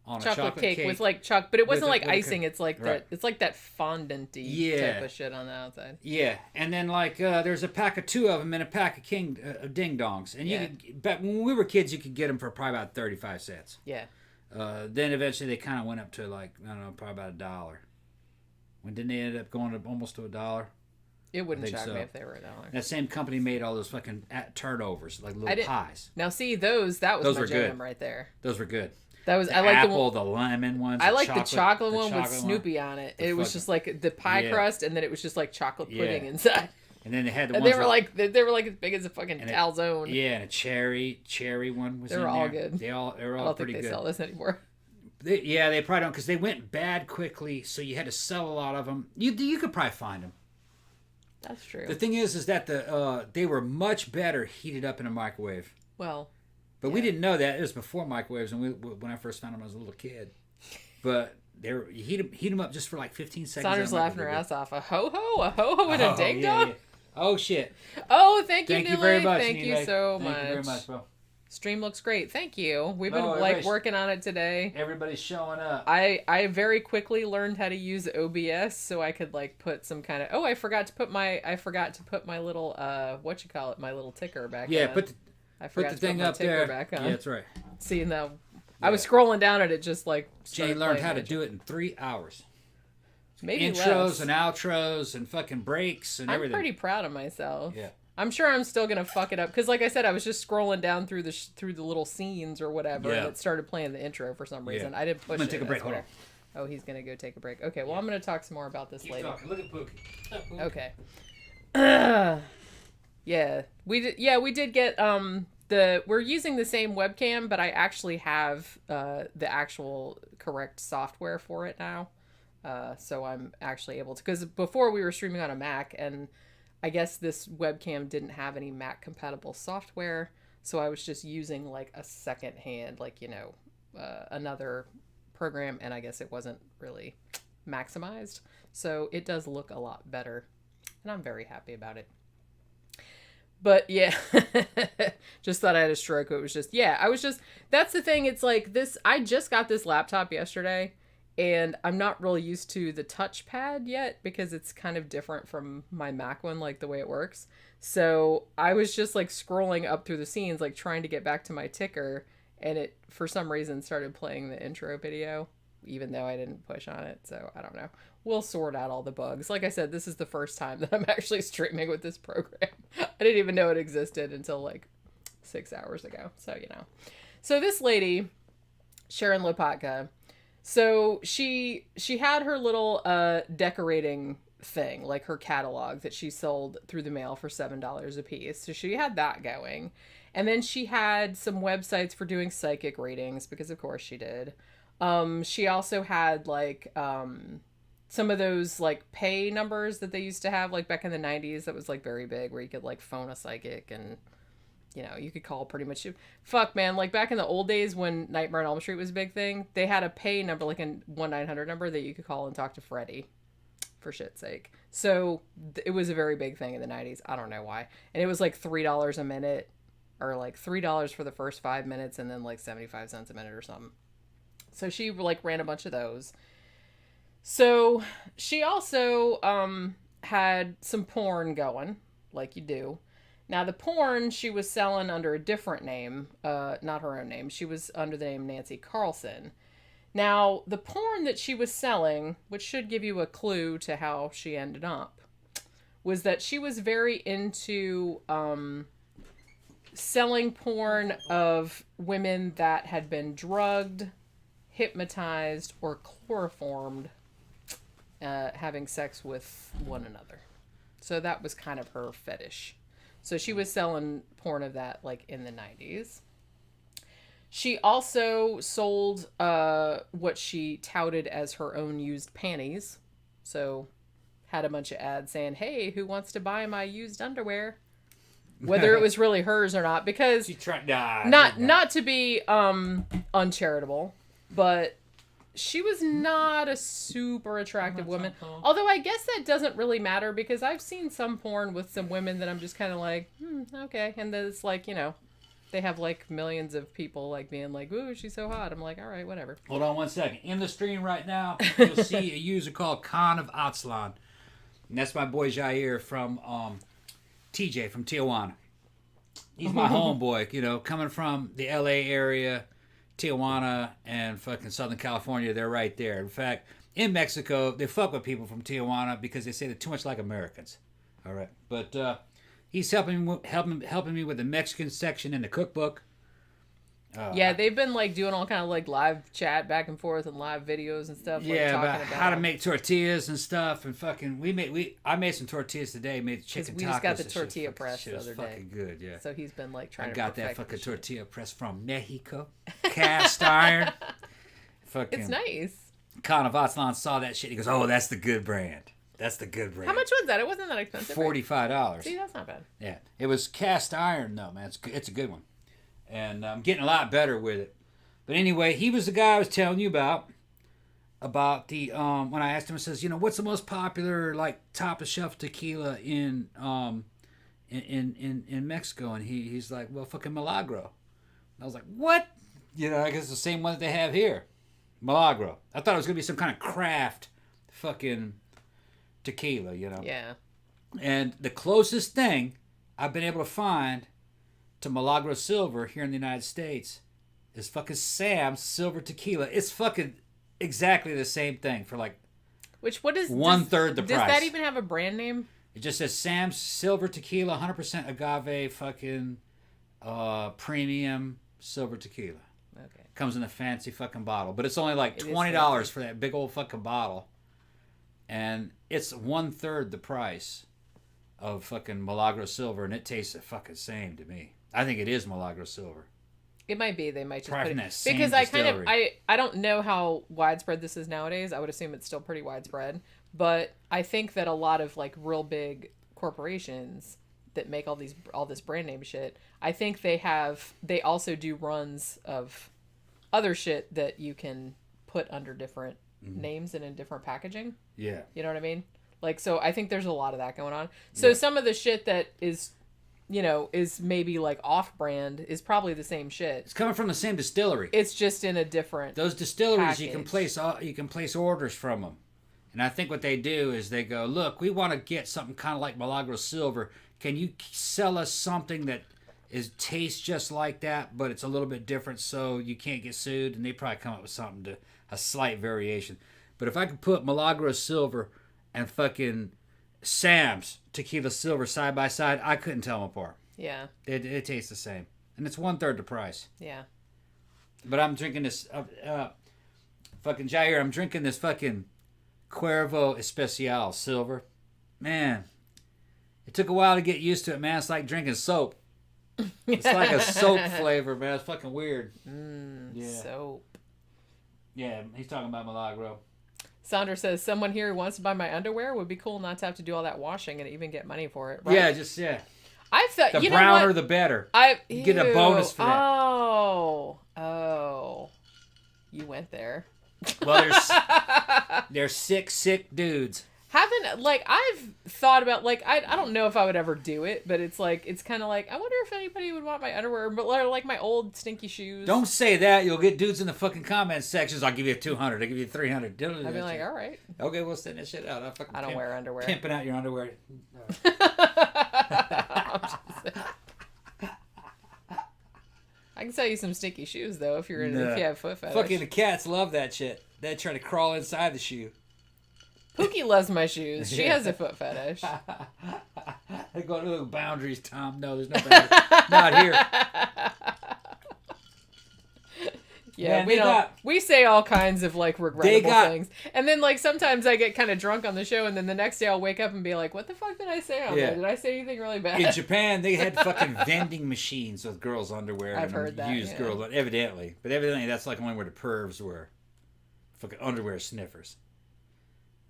on chocolate a chocolate cake with like chocolate, but it wasn't like icing. It's like right. that. It's like that fondant-y type of shit on the outside. Yeah, and then like there's a pack of 2 of them and a pack of ding dongs, and you could, but when we were kids, you could get them for probably about 35 cents. Yeah. Then eventually they kind of went up to like I don't know, probably about $1. When didn't they end up going up almost to $1? It wouldn't shock me if they were $1. That same company made all those fucking turnovers, like little pies. Now see those that was my jam right there. Those were good. That was the I like apple, the lemon ones. I like the chocolate one with Snoopy on it. It was just like the pie crust, and then it was just like chocolate pudding inside. And then they had the and ones they were like as big as a fucking calzone. Yeah, and a cherry one was. They were all good. They were all pretty good. I don't think they sell this anymore. They probably don't because they went bad quickly, so you had to sell a lot of them. You could probably find them. That's true. The thing is that they were much better heated up in a microwave. Well. But we didn't know that. It was before microwaves, and when I first found them, I was a little kid. But you heat them up just for like 15 seconds. Saunders laughing her ass off. A ho-ho, and a ding-dong? Yeah. Oh, shit. Oh, thank you, Thank Nilly. you very much. Thank you so much. Thank you very much, bro. Stream looks great. Thank you. We've been working on it today. Everybody's showing up. I very quickly learned how to use OBS so I could like put some kind of I forgot to put my little my little ticker back yeah, on. I forgot to put the thing up there. Back on. Yeah, that's right. See now, I was scrolling down at it just like. Jane learned how to do it in 3 hours. Maybe intros less. And outros and fucking breaks and everything. I'm pretty proud of myself. Yeah. I'm sure I'm still gonna fuck it up because, like I said, I was just scrolling down through the little scenes or whatever, and it started playing the intro for some reason. I didn't push it. I'm gonna take a break. Hold on. Oh, he's gonna go take a break. Okay, well, I'm gonna talk some more about this later. Talking. Look at Pookie. Okay. Yeah, we did. Yeah, we did get we're using the same webcam, but I actually have the actual correct software for it now. So I'm actually able to, because before we were streaming on a Mac, and I guess this webcam didn't have any Mac compatible software, so I was just using like a second hand, like, another program, and I guess it wasn't really maximized. So it does look a lot better, and I'm very happy about it. But yeah, just thought I had a stroke. It was just, that's the thing. It's like this, I just got this laptop yesterday, and I'm not really used to the touchpad yet because it's kind of different from my Mac one, like the way it works. So I was just like scrolling up through the scenes, like trying to get back to my ticker, and it, for some reason, started playing the intro video, even though I didn't push on it. So I don't know. We'll sort out all the bugs. Like I said, this is the first time that I'm actually streaming with this program. I didn't even know it existed until like 6 hours ago. So, So this lady, Sharon Lopatka, so she had her little decorating thing, like her catalog that she sold through the mail for $7 a piece. So she had that going. And then she had some websites for doing psychic readings, because of course she did. She also had like some of those like pay numbers that they used to have like back in the 90s that was like very big, where you could like phone a psychic and you could call pretty much. Fuck, man, like back in the old days when Nightmare on Elm Street was a big thing, they had a pay number, like a 1-900 number that you could call and talk to Freddy, for shit's sake. So it was a very big thing in the 90s. I don't know why. And it was like $3 a minute, or like $3 for the first 5 minutes, and then like 75 cents a minute or something. So she like ran a bunch of those. So she also had some porn going, like you do. Now the porn she was selling under a different name, not her own name. She was under the name Nancy Carlson. Now the porn that she was selling, which should give you a clue to how she ended up, was that she was very into selling porn of women that had been drugged, hypnotized, or chloroformed, having sex with one another. So that was kind of her fetish. So she was selling porn of that like in the 90s. She also sold what she touted as her own used panties. So had a bunch of ads saying, "Hey, who wants to buy my used underwear?" whether it was really hers or not, because She tried. not to be uncharitable, but she was not a super attractive woman. Although I guess that doesn't really matter, because I've seen some porn with some women that I'm just kind of like, okay, and then it's like, they have like millions of people like being like, ooh, she's so hot. I'm like, all right, whatever. Hold on 1 second. In the stream right now, you'll see a user called Khan of Atzlan. And that's my boy Jair from TJ from Tijuana. He's my homeboy, coming from the LA area, Tijuana, and fucking Southern California. They're right there. In fact, in Mexico, they fuck with people from Tijuana because they say they're too much like Americans. All right. But he's helping me with the Mexican section in the cookbook. Yeah, they've been like doing all kind of like live chat back and forth and live videos and stuff. Yeah, like, about how to make tortillas and stuff, and fucking I made some tortillas today. Made chicken tacos. We just got the tortilla press the other day. Fucking good, yeah. So he's been like trying. I got that fucking tortilla press from Mexico, cast iron. Fucking. It's nice. Con of Atzlan saw that shit. He goes, "Oh, that's the good brand. That's the good brand." How much was that? It wasn't that expensive. $45. See, that's not bad. Yeah, it was cast iron though, man. It's a good one, and I'm getting a lot better with it. But anyway, he was the guy I was telling you about the when I asked him, I says, what's the most popular like top of shelf tequila in Mexico, and he's like, well, fucking Milagro. I was like, what? I guess it's the same one that they have here, Milagro. I thought it was gonna be some kind of craft fucking tequila, Yeah. And the closest thing I've been able to find to Milagro Silver here in the United States is fucking Sam's Silver Tequila. It's fucking exactly the same thing for like what is one-third the price. Does that even have a brand name? It just says Sam's Silver Tequila, 100% agave fucking premium silver tequila. Okay. Comes in a fancy fucking bottle. But it's only like $20 for that big old fucking bottle. And it's 1/3 the price of fucking Milagro Silver, and it tastes the fucking same to me. I think it is Milagro Silver. It might be. They might just Probably put from it that same because distillery. I don't know how widespread this is nowadays. I would assume it's still pretty widespread, but I think that a lot of like real big corporations that make all this brand name shit, I think they also do runs of other shit that you can put under different names and in different packaging. Yeah. You know what I mean? Like, so I think there's a lot of that going on. So some of the shit that is maybe like off-brand is probably the same shit. It's coming from the same distillery. It's just in a different Those distilleries, package. you can place orders from them. And I think what they do is they go, look, we want to get something kind of like Milagro Silver. Can you sell us something that tastes just like that, but it's a little bit different so you can't get sued? And they probably come up with something a slight variation. But if I could put Milagro Silver and fucking Sam's Tequila Silver side by side, I couldn't tell them apart. Yeah. It tastes the same. And it's 1/3 the price. Yeah. But I'm drinking this fucking Jair. I'm drinking this fucking Cuervo Especial Silver. Man, it took a while to get used to it, man. It's like drinking soap. It's like a soap flavor, man. It's fucking weird. Soap. Yeah, he's talking about Milagro. Sandra says, someone here who wants to buy my underwear would be cool not to have to do all that washing and even get money for it. Right? Yeah, I thought the browner the better. You get a bonus for that. Oh. You went there. Well, they're sick dudes. I've thought about, I don't know if I would ever do it, but it's kind of like, I wonder if anybody would want my underwear, but like my old stinky shoes. Don't say that. You'll get dudes in the fucking comment sections. I'll give you $200. I'll give you $300. I'd be like, all right. Okay, we'll send that shit out. I don't wear underwear. Pimping out your underwear. I can sell you some stinky shoes, though, if you have foot fetish. Fucking the cats love that shit. They try to crawl inside the shoe. Pookie loves my shoes. She has a foot fetish. They go, no boundaries, Tom. No, there's no boundaries. Not here. Yeah, Man, we say all kinds of regrettable things. And then sometimes I get kind of drunk on the show, and then the next day I'll wake up and be like, what the fuck did I say on there? Did I say anything really bad? In Japan, they had fucking vending machines with girls' underwear. I've heard that. Used girls, evidently. But evidently that's only where the pervs were. Fucking underwear sniffers.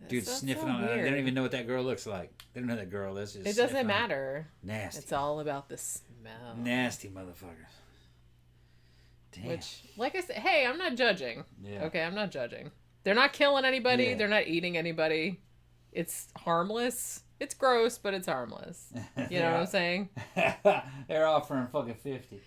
Dude So- sniffing so on it. They weird. don't even know what that girl looks like. They don't know who that girl is. It doesn't matter. Nasty. It's all about the smell. Nasty motherfuckers. Damn. Which, like I said, hey, I'm not judging. Yeah. Okay, I'm not judging. They're not killing anybody. Yeah. They're not eating anybody. It's harmless. It's gross, but it's harmless. You know what I'm saying? They're offering fucking 50.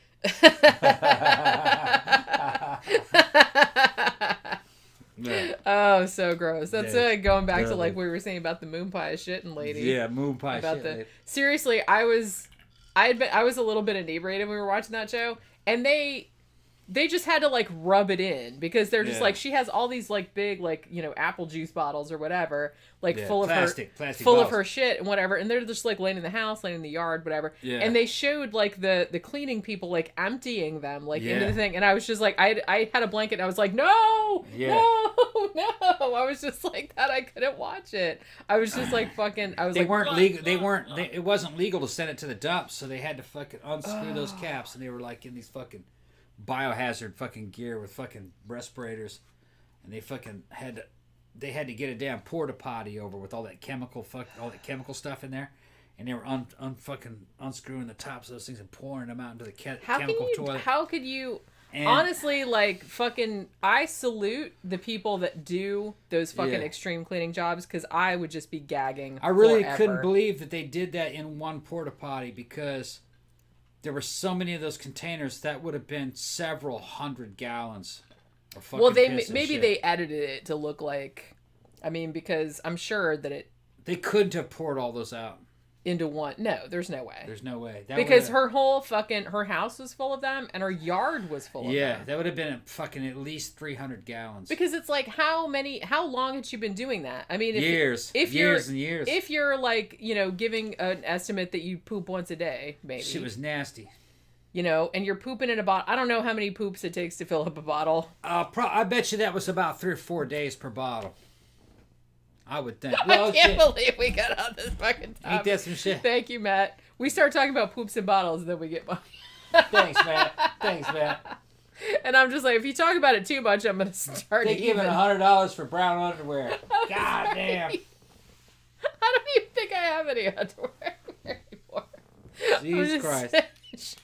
Yeah. Oh, so gross. That's Yeah. going back to Yeah. like what we were saying about the moon pie shitting lady. Yeah, moon pie About shit. the lady. seriously, I was a little bit inebriated when we were watching that show, and they just had to like rub it in because they're just Yeah. like, she has all these like big like, you know, apple juice bottles or whatever, like Yeah, full plastic of bottles. her shit and whatever, and they're just like laying in the house, laying in the yard, whatever. Yeah. And they showed like the cleaning people like emptying them like into Yeah. the thing, and I was just like, I had a blanket and I was like, no, Yeah. no. I was just like that. I couldn't watch it. I was just like fucking. I was They like, weren't "Fuck." legal. It wasn't legal to send it to the dumps, so they had to fucking unscrew those caps, and they were like in these fucking biohazard fucking gear with fucking respirators, and they fucking had to get a damn porta potty over with all that chemical stuff in there, and they were fucking unscrewing the tops of those things and pouring them out into the chemical toilet. How could you? And- Honestly, like fucking, I salute the people that do those fucking Yeah. extreme cleaning jobs because I would just be gagging. I really forever. couldn't believe that they did that in one porta potty because there were so many of those containers that would have been several hundred gallons of fucking Well, piss and maybe shit. they edited it to look like, I mean, because I'm sure that it They couldn't have poured all those out. into one. No, there's no way. There's no way. That Because would've- her whole fucking her house was full of them and her yard was full of them. that would have been fucking at least 300 gallons. Because it's like, how long had she been doing that? I mean, Years and years. If you're like, you know, giving an estimate that you poop once a day, maybe. She was nasty. You know, and you're pooping in a bottle. I don't know how many poops it takes to fill up a bottle. I bet you that was about 3 or 4 days per bottle. I would think. I can't believe we got on this fucking topic. Ain't that some shit? Thank you, Matt. We start talking about poops in bottles, and then we get money. Thanks, Matt. Thanks, Matt. And I'm just like, if you talk about it too much, I'm going to start They give it $100 for brown underwear. God damn. I don't even think I have any underwear anymore. Jesus Christ.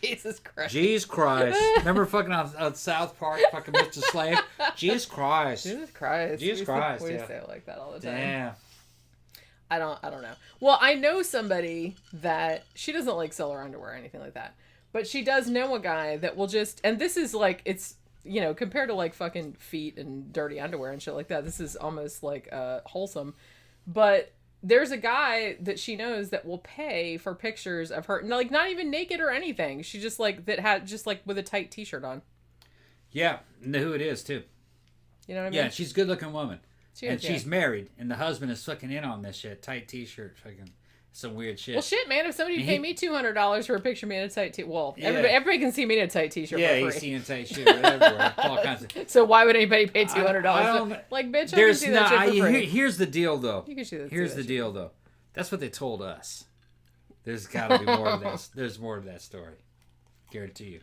Jesus Christ. Jesus Christ. Remember fucking on South Park, fucking Mr. Slave? Jesus Christ. Jesus Christ. Jesus Christ, We yeah. say it like that all the time. Damn. I don't know. Well, I know somebody that she doesn't like sell her underwear or anything like that. But she does know a guy that will just, and this is like, it's, you know, compared to like fucking feet and dirty underwear and shit like that, this is almost like wholesome. But there's a guy that she knows that will pay for pictures of her, like not even naked or anything. She just like, that had just like with a tight t-shirt on. Yeah, know who it is too. You know what I mean? Yeah, she's a good looking woman. She And is, she's yeah. married, and the husband is fucking in on this shit. Tight t-shirt, fucking some weird shit. Well, shit, man. If somebody And paid he- me $200 for a picture of me in a tight t-shirt, well, Yeah. everybody can see me in a tight t-shirt Yeah, for he's free. seeing tight shit everywhere. All kinds of. So why would anybody pay $200? I don't- Like, bitch, I can There's see that shit for free. here's the deal though. You can see that. Here's the deal though. That's what they told us. There's got to be more to that. There's more to that story. Guarantee you.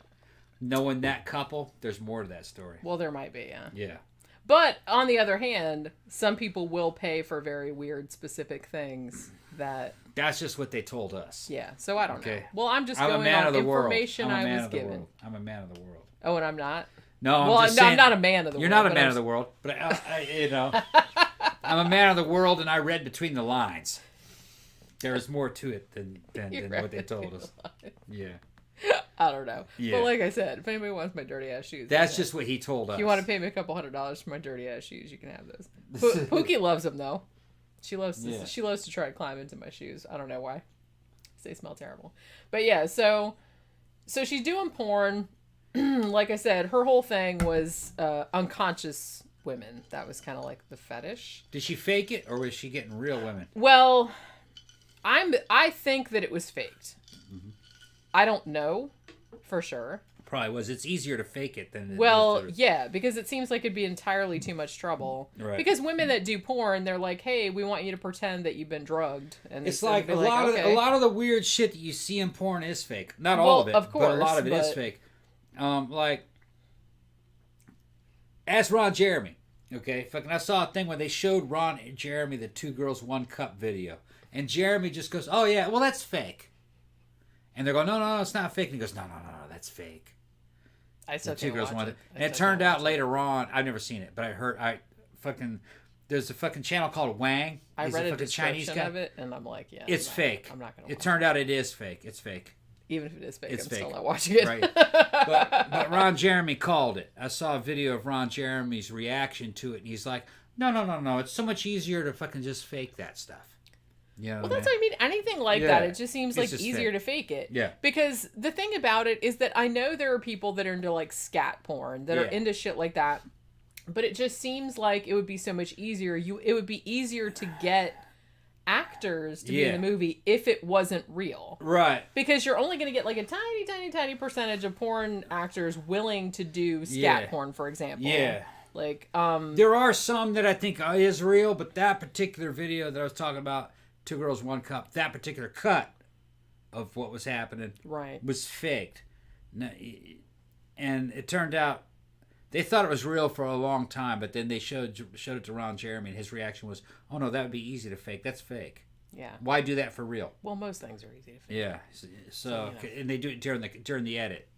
Knowing that couple, there's more to that story. Well, there might be, yeah. Yeah. But on the other hand, some people will pay for very weird, specific things that. That's just what they told us. Yeah. So I don't know. Okay. Well, I'm just I'm a going man on of the world. information I'm a I man was of the given. world. I'm a man of the world. Oh, and I'm not. No, I'm Well, just I'm saying, not a man of the world. You're not a but man I'm- of the world, but you know, I'm a man of the world, and I read between the lines. There is more to it than You what read they told between us. the lines. Yeah, I don't know. Yeah. But like I said, if anybody wants my dirty ass shoes, that's you know. just what he told us. If you want to pay me a couple $100 for my dirty ass shoes, you can have those. Pookie loves them though. She loves to, Yeah. she loves to try to climb into my shoes. I don't know why. 'Cause they smell terrible. But yeah, so she's doing porn. Like I said, her whole thing was unconscious women. That was kind of like the fetish. Did she fake it, or was she getting real women? Well, I think that it was faked. Mm-hmm. I don't know for sure. Probably was. It's easier to fake it than it Well, is to... yeah, because it seems like it'd be entirely too much trouble. Right. Because women that do porn, they're like, "Hey, we want you to pretend that you've been drugged," and It's it'd like be a lot okay. of the weird shit that you see in porn is fake. Not Well, all of it, of but a lot course, of it is but- fake. Like, ask Ron Jeremy. Okay, fucking, I saw a thing where they showed Ron and Jeremy the 2 girls 1 cup video, and Jeremy just goes, "Oh yeah, well that's fake," and they're going, "No, it's not fake," and he goes, "No, that's fake." I still The 2 can't girls watch 1, it. and it turned out later on. I've never seen it, but there's a fucking channel called Wang. I He's read a fucking Chinese description guy. of it, and I'm like, yeah, It's fake. I'm not gonna. It turned out it is fake. It's fake. Even if it is fake, It's I'm fake. still not watching it. Right. But Ron Jeremy called it. I saw a video of Ron Jeremy's reaction to it, and he's like, No. It's so much easier to fucking just fake that stuff. You know Well, that's what I mean. Anything like that, it just seems like just easier fake. to fake it. Yeah. Because the thing about it is that I know there are people that are into like scat porn, that are Yeah. into shit like that. But it just seems like it would be so much easier. It would be easier to get actors to be in the movie if it wasn't real. Right. Because you're only going to get like a tiny percentage of porn actors willing to do scat porn, for example. Yeah. Like, there are some that I think is real, but that particular video that I was talking about, 2 girls 1 cup, that particular cut of what was happening right. was faked. And it turned out they thought it was real for a long time, but then they showed it to Ron Jeremy, and his reaction was, "Oh no, that would be easy to fake. That's fake. Yeah. Why do that for real?" Well, most things are easy to fake. Yeah. So and they do it during the edit.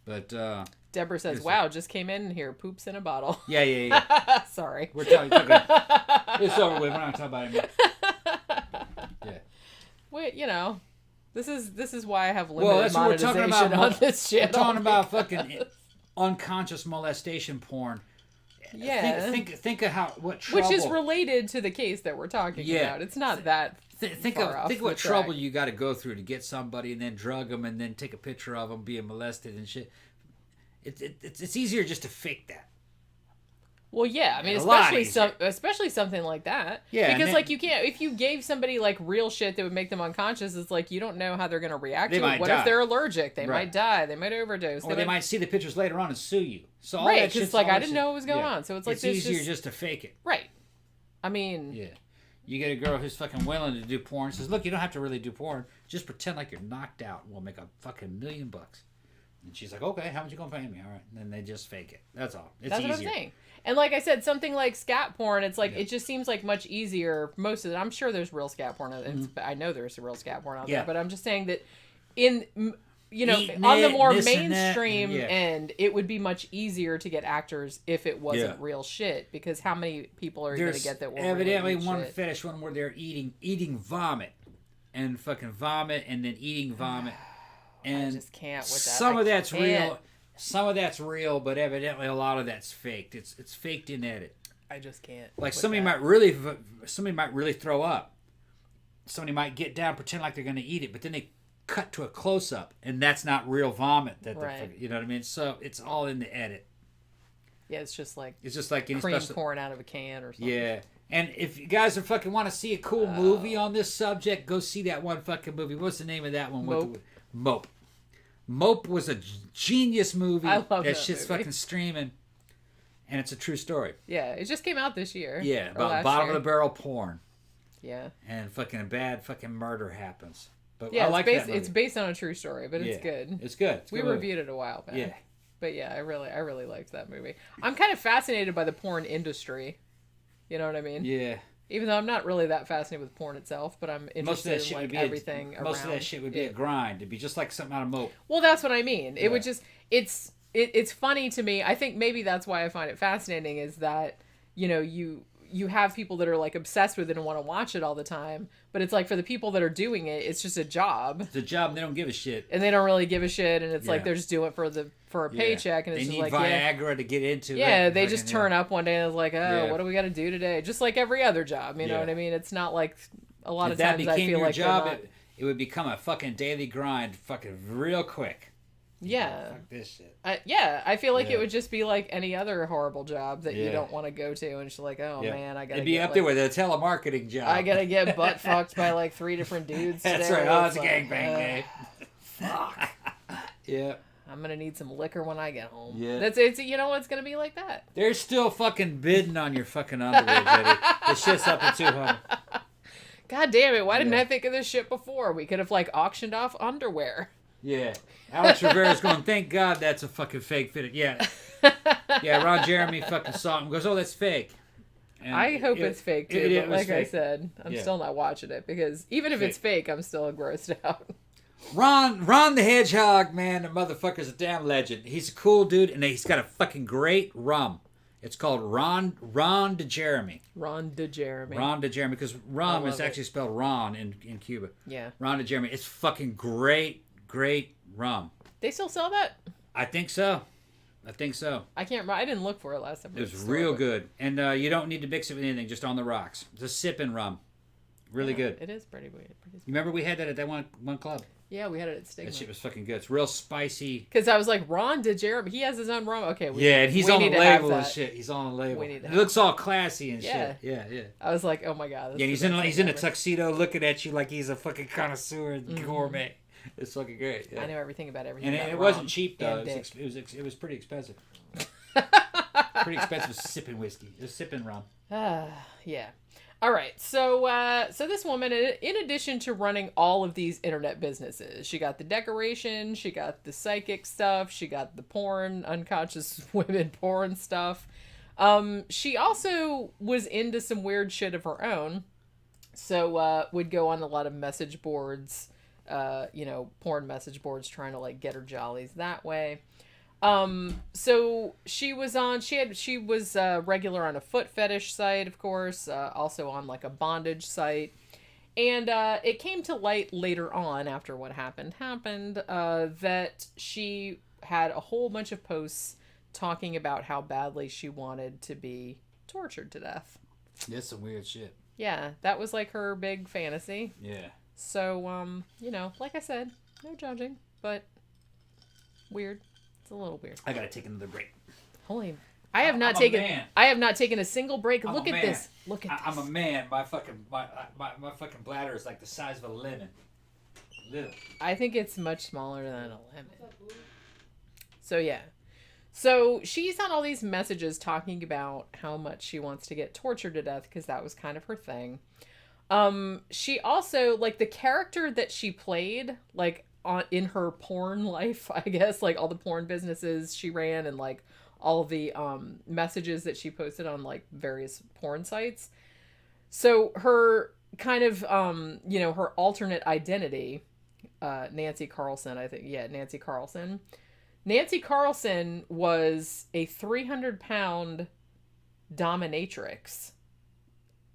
But Deborah says, "Wow, just came in here, poops in a bottle." Yeah. Sorry. We're talking. It's over with. We're not talking about it anymore. Yeah. Wait, this is why I have limited that's what we're talking monetization about. on this channel. We're talking about fucking unconscious molestation porn. Yeah. Think of what trouble. Which is related to the case that we're talking about. It's not that. Think what trouble you got to go through to get somebody and then drug them and then take a picture of them being molested and shit. It's easier just to fake that. Well, yeah, I mean, especially something like that. Yeah, because like you can't, if you gave somebody like real shit that would make them unconscious, it's like you don't know how they're gonna react to it. What if they're allergic? They might die. They might overdose. Or they might see the pictures later on and sue you. So all right, that because shit's like I didn't know what was going on. So it's like it's easier just to fake it. Right. I mean. Yeah. You get a girl who's fucking willing to do porn. Says, "Look, you don't have to really do porn. Just pretend like you're knocked out, and we'll make a fucking $1 million." And she's like, "Okay, how much you gonna pay me?" All right. And then they just fake it. That's all. That's easier. What I'm saying. And like I said, something like scat porn, it's like it just seems like much easier. Most of it, I'm sure there's real scat porn. I know there's real scat porn out there, but I'm just saying that on the more mainstream end, it would be much easier to get actors if it wasn't real shit. Because how many people are you going to get that will evidently really one shit? fetish one where they're eating vomit and fucking vomit and then eating vomit. And I just can't with that. Some of that's real. Some of that's real, but evidently a lot of that's faked. It's faked in edit. I just can't. Like somebody might really throw up. Somebody might get down, pretend like they're going to eat it, but then they cut to a close up, and that's not real vomit. You know what I mean? So it's all in the edit. Yeah, it's just like any cream pouring out of a can or something. Yeah. And if you guys are fucking want to see a cool movie on this subject, go see that one fucking movie. What's the name of that one? Mope. Mope was a genius movie. I love that shit's movie. Fucking streaming. And it's a true story. Yeah, it just came out this year. Yeah, about bottom of the barrel porn. Yeah. And fucking a bad fucking murder happens. But yeah, I like that movie. It's based on a true story, but it's good. It's good. We reviewed it a while back. Yeah. But yeah, I really liked that movie. I'm kind of fascinated by the porn industry. You know what I mean? Yeah. Even though I'm not really that fascinated with porn itself, but I'm interested in like everything around. Most of that shit would be a grind. It'd be just like something out of Mope. Well, that's what I mean. It would just it's funny to me. I think maybe that's why I find it fascinating is that, you have people that are like obsessed with it and want to watch it all the time, but it's like for the people that are doing it, it's just a job. It's a job and they don't give a shit. And they don't really give a shit, and it's like they're just doing it for a paycheck, and it's just like Viagra to get into it. Yeah, they just turn up one day and it's like, what do we got to do today? Just like every other job, you know what I mean? It's not like a lot of times I feel like job, it would become a fucking daily grind, fucking real quick. Yeah. Fuck this shit. I feel like it would just be like any other horrible job that you don't want to go to, and it's like, man, I gotta. It'd be up there with a telemarketing job. I gotta get butt fucked by like 3 different dudes. That's today. right. Oh, it's a like, gangbang day. Fuck. Yeah. I'm gonna need some liquor when I get home. Yeah. It's it's gonna be like that. They're still fucking bidding on your fucking underwear, Betty. The shit's up at $200. God damn it! Why didn't I think of this shit before? We could have like auctioned off underwear. Yeah. Alex Rivera's going, thank God that's a fucking fake fitted. Yeah. Yeah, Ron Jeremy fucking saw it and goes, oh, that's fake. And I hope it's fake too, but like I said, I'm still not watching it because even if it's fake, I'm still grossed out. Ron the Hedgehog, man, the motherfucker's a damn legend. He's a cool dude, and he's got a fucking great rum. It's called Ron de Jeremy. Ron de Jeremy, because rum is actually spelled Ron in Cuba. Yeah. Ron de Jeremy. It's fucking great rum. They still sell that? I think so. I can't remember. I didn't look for it last time. It was real good. And you don't need to mix it with anything, just on the rocks. It's a sipping rum. Really good. It is pretty weird. You remember we had that at that one club? Yeah, we had it at Stigma. That shit was fucking good. It's real spicy. Because I was like, Ron de Jeremy, he has his own rum. Okay, and he's on the label and shit. He's on the label. He looks all classy and shit. Yeah. I was like, oh my god. Yeah, he's in a tuxedo looking at you like he's a fucking connoisseur and gourmet. It's fucking great. Yeah. I know everything about everything. And it wasn't cheap though. It was pretty expensive. Pretty expensive sipping whiskey. It was sipping rum. Yeah. All right, so this woman, in addition to running all of these internet businesses, she got the decoration, she got the psychic stuff, she got the porn, unconscious women porn stuff. She also was into some weird shit of her own, so would go on a lot of message boards, porn message boards, trying to like get her jollies that way. So she was regular on a foot fetish site, of course, also on like a bondage site. And, it came to light later on after what happened, that she had a whole bunch of posts talking about how badly she wanted to be tortured to death. That's some weird shit. Yeah. That was like her big fantasy. Yeah. So, like I said, no judging, but weird. It's a little weird. I gotta take another break. Holy, I have not taken a single break. Look at this. Look at this. I'm a man. My fucking bladder is like the size of a lemon. Little. I think it's much smaller than a lemon. So yeah. So she's on all these messages talking about how much she wants to get tortured to death because that was kind of her thing. She also, like, the character that she played, like, in her porn life, I guess, like all the porn businesses she ran and like all the messages that she posted on like various porn sites. So her kind of her alternate identity, Nancy Carlson, I think. Yeah, Nancy Carlson. Nancy Carlson was a 300-pound dominatrix.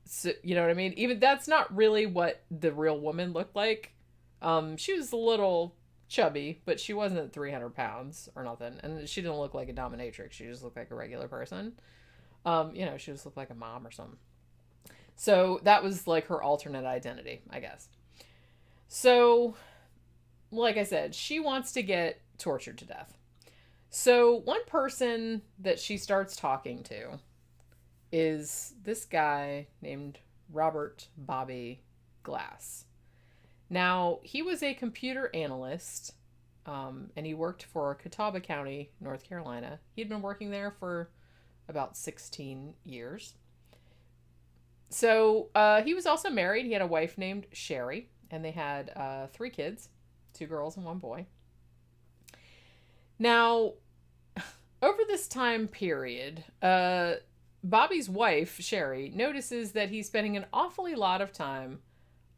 So, you know what I mean? Even that's not really what the real woman looked like. She was a little chubby, but she wasn't 300 pounds or nothing. And she didn't look like a dominatrix. She just looked like a regular person. She just looked like a mom or something. So that was like her alternate identity, I guess. So, like I said, she wants to get tortured to death. So one person that she starts talking to is this guy named Robert Bobby Glass. Now, he was a computer analyst, and he worked for Catawba County, North Carolina. He'd been working there for about 16 years. So, he was also married. He had a wife named Sherry, and they had 3 kids, 2 girls and 1 boy. Now, over this time period, Bobby's wife, Sherry, notices that he's spending an awfully lot of time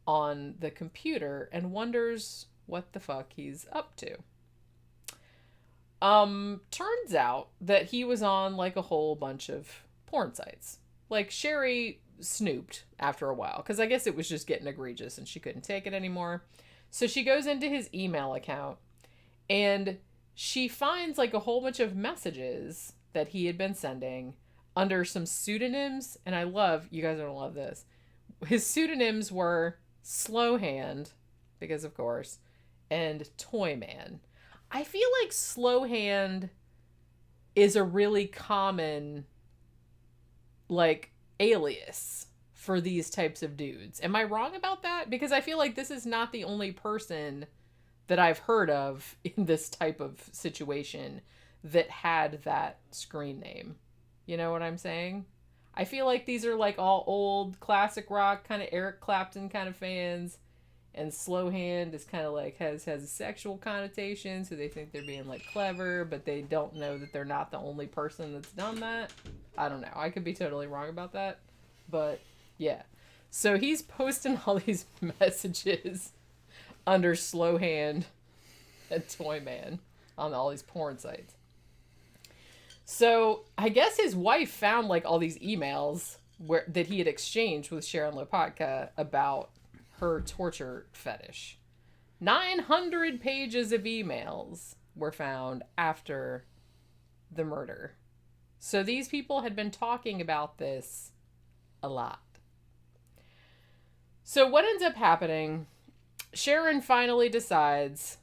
on the computer and wonders what the fuck he's up to. Turns out that he was on like a whole bunch of porn sites. Like Sherry snooped after a while because I guess it was just getting egregious and she couldn't take it anymore. So she goes into his email account and she finds like a whole bunch of messages that he had been sending under some pseudonyms. And you guys are gonna love this. His pseudonyms were Slow Hand, because of course, and Toy Man. I feel like Slow Hand is a really common like alias for these types of dudes. Am I wrong about that? Because I feel like this is not the only person that I've heard of in this type of situation that had that screen name. You know what I'm saying? I feel like these are like all old classic rock kind of Eric Clapton kind of fans. And slow hand is kind of like has a sexual connotation, so they think they're being like clever, but they don't know that they're not the only person that's done that. I don't know. I could be totally wrong about that, but yeah. So he's posting all these messages under slow hand and toy man on all these porn sites. So I guess his wife found like all these emails that he had exchanged with Sharon Lopatka about her torture fetish. 900 pages of emails were found after the murder. So these people had been talking about this a lot. So what ends up happening, Sharon finally decides,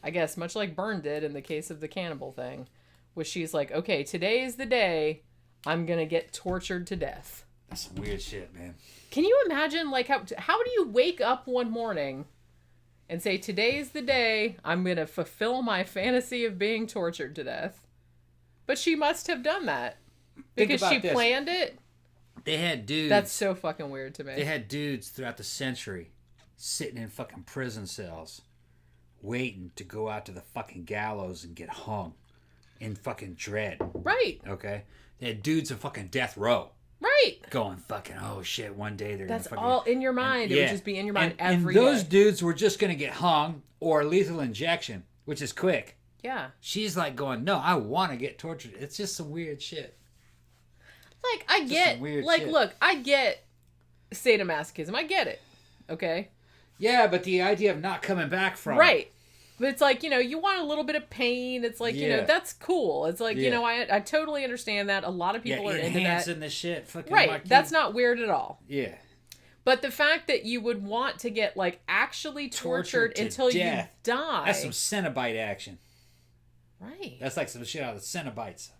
I guess much like Bernd did in the case of the cannibal thing, was she's like, okay, today is the day I'm gonna get tortured to death. That's some weird shit, man. Can you imagine, like, how do you wake up one morning and say, today's the day I'm going to fulfill my fantasy of being tortured to death? But she must have done that. Because she planned it. They had dudes. That's so fucking weird to me. They had dudes throughout the century sitting in fucking prison cells waiting to go out to the fucking gallows and get hung in fucking dread. Right. Okay? They had dudes in fucking death row. Right. Going fucking, oh shit, one day they're That's gonna fucking... all in your mind. It would just be in your mind every day. And those day. dudes were just gonna get hung or lethal injection, which is quick. Yeah. She's like going, no, I want to get tortured. It's just some weird shit. Like, I get, like, shit. Look, I get sadomasochism. I get it. Okay? Yeah, but the idea of not coming back from it. But it's like, you know, you want a little bit of pain. It's like, you know, that's cool. It's like, you know, I totally understand that. A lot of people are into that. Enhancing the shit. Fucking right. That's not weird at all. Yeah. But the fact that you would want to get, like, actually tortured until you die. That's some Cenobite action. Right. That's like some shit out of the Cenobites.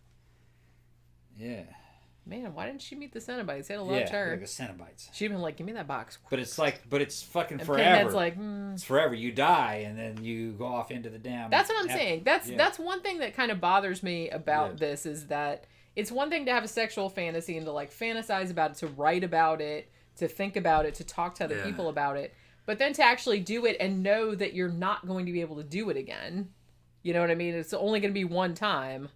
Yeah. Man, why didn't she meet the Cenobites? They'd have loved her. Yeah, like the Cenobites. She'd been like, give me that box. But it's fucking and forever. Pinhead's like, It's forever. You die, and then you go off into the damn... That's what I'm saying. That's one thing that kind of bothers me about this, is that it's one thing to have a sexual fantasy and to, like, fantasize about it, to write about it, to think about it, to talk to other people about it. But then to actually do it and know that you're not going to be able to do it again. You know what I mean? It's only going to be one time.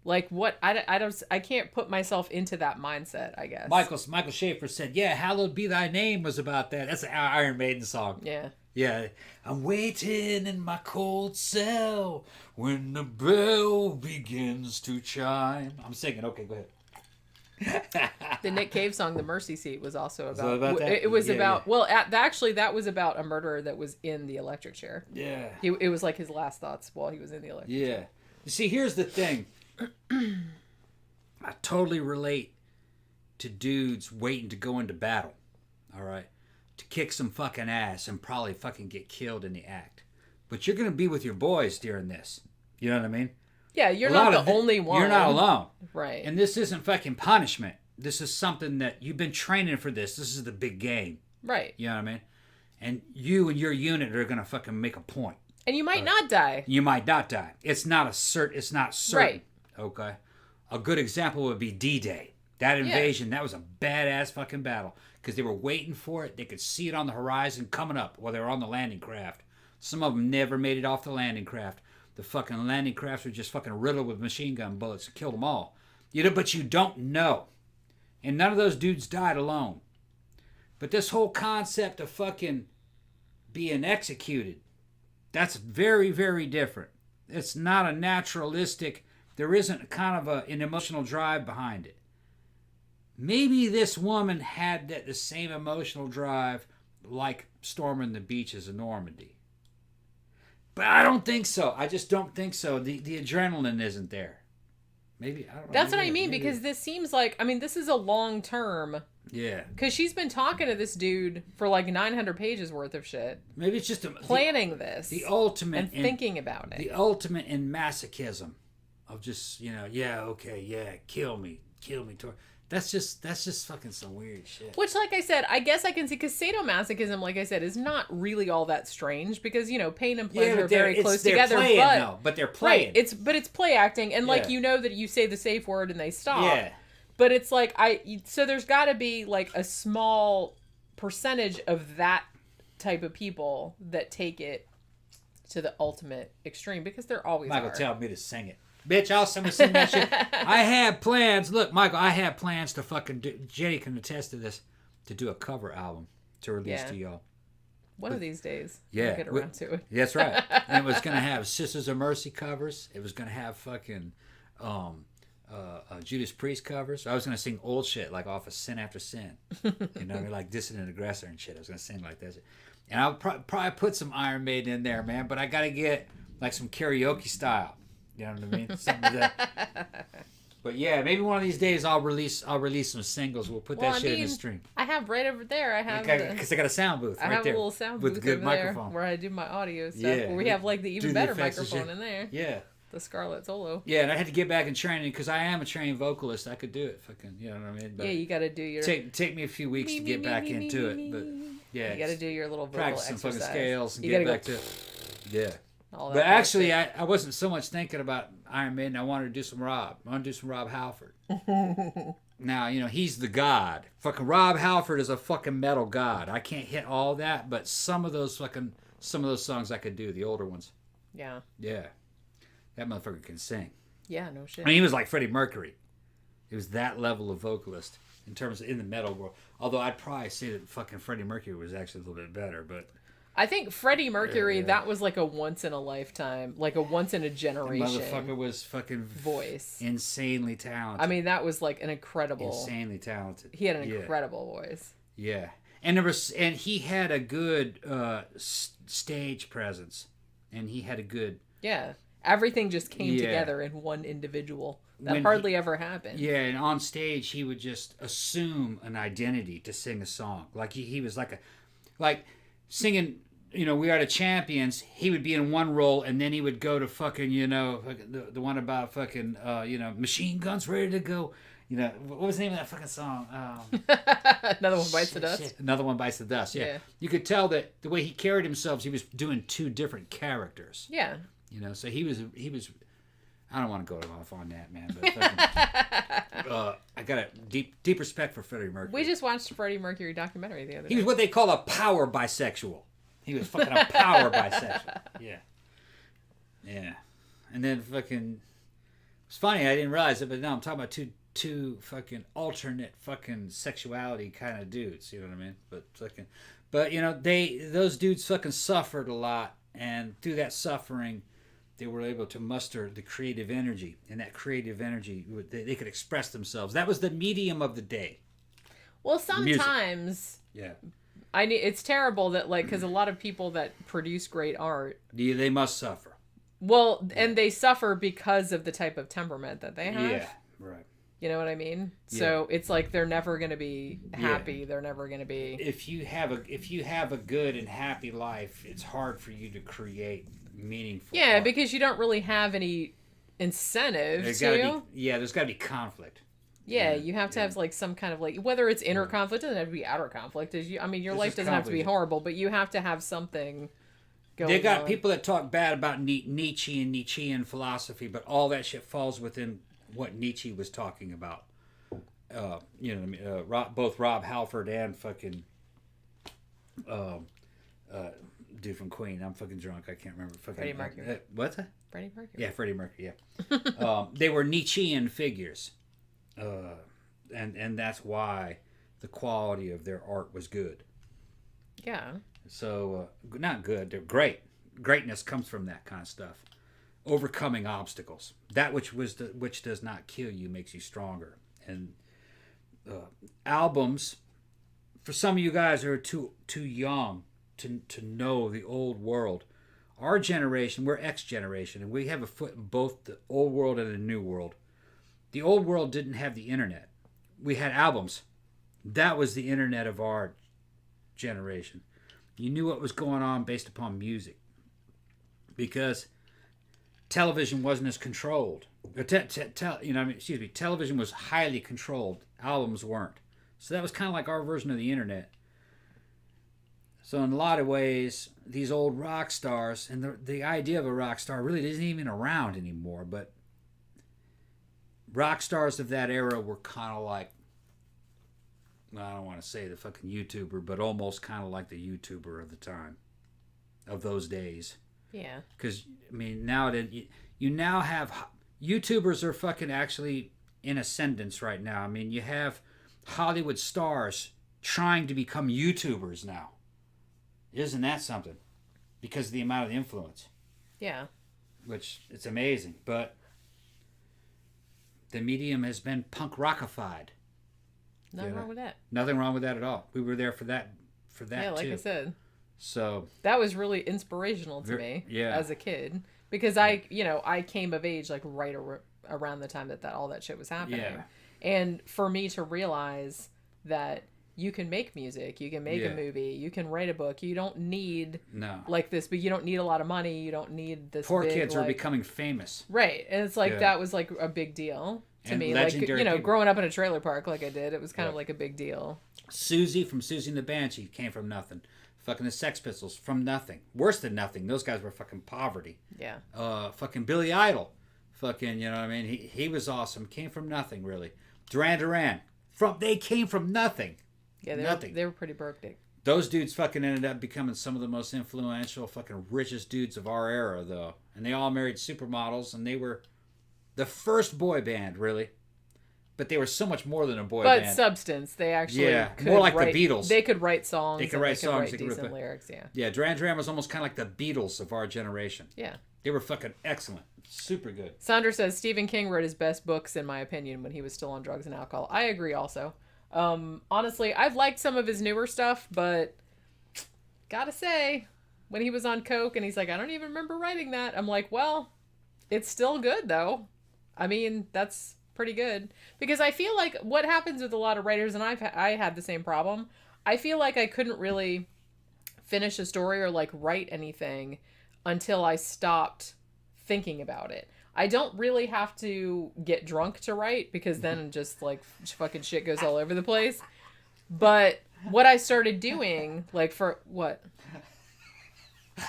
Like, what? I can't put myself into that mindset, I guess. Michael Schaefer said, yeah, Hallowed Be Thy Name was about that. That's an Iron Maiden song. Yeah. Yeah. I'm waiting in my cold cell when the bell begins to chime. I'm singing. Okay, go ahead. The Nick Cave song, The Mercy Seat, was also about... Was that about that? It was about... Yeah. Well, actually, that was about a murderer that was in the electric chair. Yeah. It was like his last thoughts while he was in the electric chair. Yeah. You see, here's the thing. I totally relate to dudes waiting to go into battle, all right, to kick some fucking ass and probably fucking get killed in the act. But you're going to be with your boys during this. You know what I mean? Yeah, you're not the only one. You're not alone. Right. And this isn't fucking punishment. This is something that you've been training for this. This is the big game. Right. You know what I mean? And you and your unit are going to fucking make a point. And you might not die. You might not die. It's not certain. Right. Okay. A good example would be D-Day. That invasion, that was a badass fucking battle. Because they were waiting for it. They could see it on the horizon coming up while they were on the landing craft. Some of them never made it off the landing craft. The fucking landing crafts were just fucking riddled with machine gun bullets. Killed them all. You know, but you don't know. And none of those dudes died alone. But this whole concept of fucking being executed, that's very, very different. It's not a naturalistic... There isn't kind of an emotional drive behind it. Maybe this woman had the same emotional drive like storming the beaches of Normandy. But I don't think so. I just don't think so. The adrenaline isn't there. Maybe, I don't know. That's what I mean, because this seems like, I mean, this is a long term. Yeah. Because she's been talking to this dude for like 900 pages worth of shit. Maybe it's just planning this. The ultimate. And thinking about it. The ultimate in masochism. Of just, you know, kill me. That's just fucking some weird shit. Which, like I said, I guess I can see, because sadomasochism, like I said, is not really all that strange, because, you know, pain and pleasure are very close together. But they're playing. Right, but it's play acting, and like, you know that you say the safe word and they stop. Yeah. But it's like, so there's got to be like a small percentage of that type of people that take it to the ultimate extreme, because there always Michael are. tell me to sing it. Bitch, I'll sing that shit. I have plans. Look, Michael, I have plans to fucking do, Jenny can attest to this, to do a cover album to release to y'all. One of these days. Yeah. We'll get around to it. That's right. And it was going to have Sisters of Mercy covers. It was going to have fucking Judas Priest covers. I was going to sing old shit like off of Sin After Sin. You know, like Dissident Aggressor and shit. I was going to sing like that shit. And I'll probably put some Iron Maiden in there, man. But I got to get like some karaoke style. You know what I mean? Something like that. But yeah, maybe one of these days I'll release some singles. We'll put that shit in the stream. I have right over there. I have because I got a sound booth right there. I have a little sound booth with a good over microphone there where I do my audio stuff. Yeah. Where we have like the even better microphone in there. Yeah. The Scarlet Solo. Yeah, and I had to get back in training because I am a trained vocalist. I could do it. Fucking, you know what I mean? But yeah, you got to do your... Take me a few weeks to get back into it. But yeah. You got to do your little vocal practice some exercise. fucking scales and you get back to it. Yeah. All that But actually, I wasn't so much thinking about Iron Maiden. I wanted to do some Rob. I want to do some Rob Halford. Now, you know, he's the god. Fucking Rob Halford is a fucking metal god. I can't hit all that, but some of those songs I could do, the older ones. Yeah. Yeah. That motherfucker can sing. Yeah, no shit. I mean, he was like Freddie Mercury. He was that level of vocalist in terms of in the metal world. Although I'd probably say that fucking Freddie Mercury was actually a little bit better, but... I think Freddie Mercury, that was like a once in a lifetime, like a once in a generation. The motherfucker was fucking voice. Insanely talented. I mean, that was like an incredible. Insanely talented. He had an incredible voice. Yeah, and he had a good stage presence, and he had a good. Yeah, everything just came together in one individual. That hardly ever happened. Yeah, and on stage he would just assume an identity to sing a song. Like he was like singing, you know, We Are the Champions. He would be in one role, and then he would go to fucking, you know, the one about fucking, you know, Machine Guns Ready to Go. You know, what was the name of that fucking song? Another One Bites the Dust. Another One Bites the Dust. Yeah. You could tell that the way he carried himself, he was doing two different characters. Yeah. You know, so he was. I don't want to go off on that, man, but fucking, I got a deep respect for Freddie Mercury. We just watched a Freddie Mercury documentary the other day. He was what they call a power bisexual. He was fucking a power bisexual. Yeah. Yeah. And then fucking... It's funny, I didn't realize it, but now I'm talking about two fucking alternate fucking sexuality kind of dudes. You know what I mean? But you know, those dudes fucking suffered a lot, and through that suffering, they were able to muster the creative energy, and that creative energy, they could express themselves. That was the medium of the day. Well, sometimes... Music. Yeah. It's terrible that, like, because a lot of people that produce great art... They must suffer. Well, and they suffer because of the type of temperament that they have. Yeah, right. You know what I mean? So it's like they're never going to be happy. Yeah. They're never going to be... If you have a good and happy life, it's hard for you to create meaningful art. Because you don't really have any incentive there's to. There's got to be conflict. Yeah, you have to have like some kind of like, whether it's inner conflict, it doesn't have to be outer conflict. Your life doesn't have to be horrible, but you have to have something going on. They got people that talk bad about Nietzsche and Nietzschean philosophy, but all that shit falls within what Nietzsche was talking about. You know what I mean? Both Rob Halford and fucking dude from Queen. I'm fucking drunk. I can't remember. Freddie Mercury. What's that? Freddie Mercury. Yeah, Freddie Mercury. Yeah. They were Nietzschean figures, and that's why the quality of their art was good. Yeah. So not good. They're great. Greatness comes from that kind of stuff. Overcoming obstacles. That which does not kill you makes you stronger. And albums, for some of you guys who are too young to know the old world. Our generation, we're X generation, and we have a foot in both the old world and the new world. The old world didn't have the internet. We had albums. That was the internet of our generation. You knew what was going on based upon music. Because television wasn't as controlled. Television was highly controlled. Albums weren't. So that was kind of like our version of the internet. So in a lot of ways, these old rock stars, and the idea of a rock star really isn't even around anymore, but rock stars of that era were kind of like I don't want to say the fucking YouTuber, but almost kind of like the YouTuber of the time, of those days. Yeah. Because, I mean, nowadays, you now have... YouTubers are fucking actually in ascendance right now. I mean, you have Hollywood stars trying to become YouTubers now. Isn't that something? Because of the amount of influence. Yeah. Which, it's amazing. But the medium has been punk rockified. Nothing wrong with that. Nothing wrong with that at all. We were there for that yeah, like too. I said. So that was really inspirational to me as a kid. Because I came of age like right around the time that all that shit was happening. Yeah. And for me to realize that you can make music, you can make a movie, you can write a book. You don't need like this, but you don't need a lot of money. You don't need this. Poor kids are becoming famous. Right. And it's like that was like a big deal to me. Like, growing up in a trailer park like I did, it was kind of like a big deal. Susie from Susie and the Banshee came from nothing. Fucking the Sex Pistols from nothing. Worse than nothing. Those guys were fucking poverty. Yeah. Fucking Billy Idol. Fucking, you know what I mean? He was awesome. Came from nothing, really. Duran. They came from nothing. Yeah, they were pretty broke, dick. Those dudes fucking ended up becoming some of the most influential, fucking richest dudes of our era, though. And they all married supermodels, and they were the first boy band, really. But they were so much more than a boy band. But substance, they actually could more like write, the Beatles. They could write songs. They could write songs. They could write decent lyrics, yeah. Yeah, Duran was almost kind of like the Beatles of our generation. Yeah. They were fucking excellent. Super good. Sandra says Stephen King wrote his best books, in my opinion, when he was still on drugs and alcohol. I agree also. Honestly, I've liked some of his newer stuff, but gotta say, when he was on coke and he's like, I don't even remember writing that. I'm like, well, it's still good, though. I mean, that's pretty good. Because I feel like what happens with a lot of writers, and I had the same problem, I feel like I couldn't really finish a story or like write anything until I stopped thinking about it. I don't really have to get drunk to write, because then just like fucking shit goes all over the place. But what I started doing, like for what?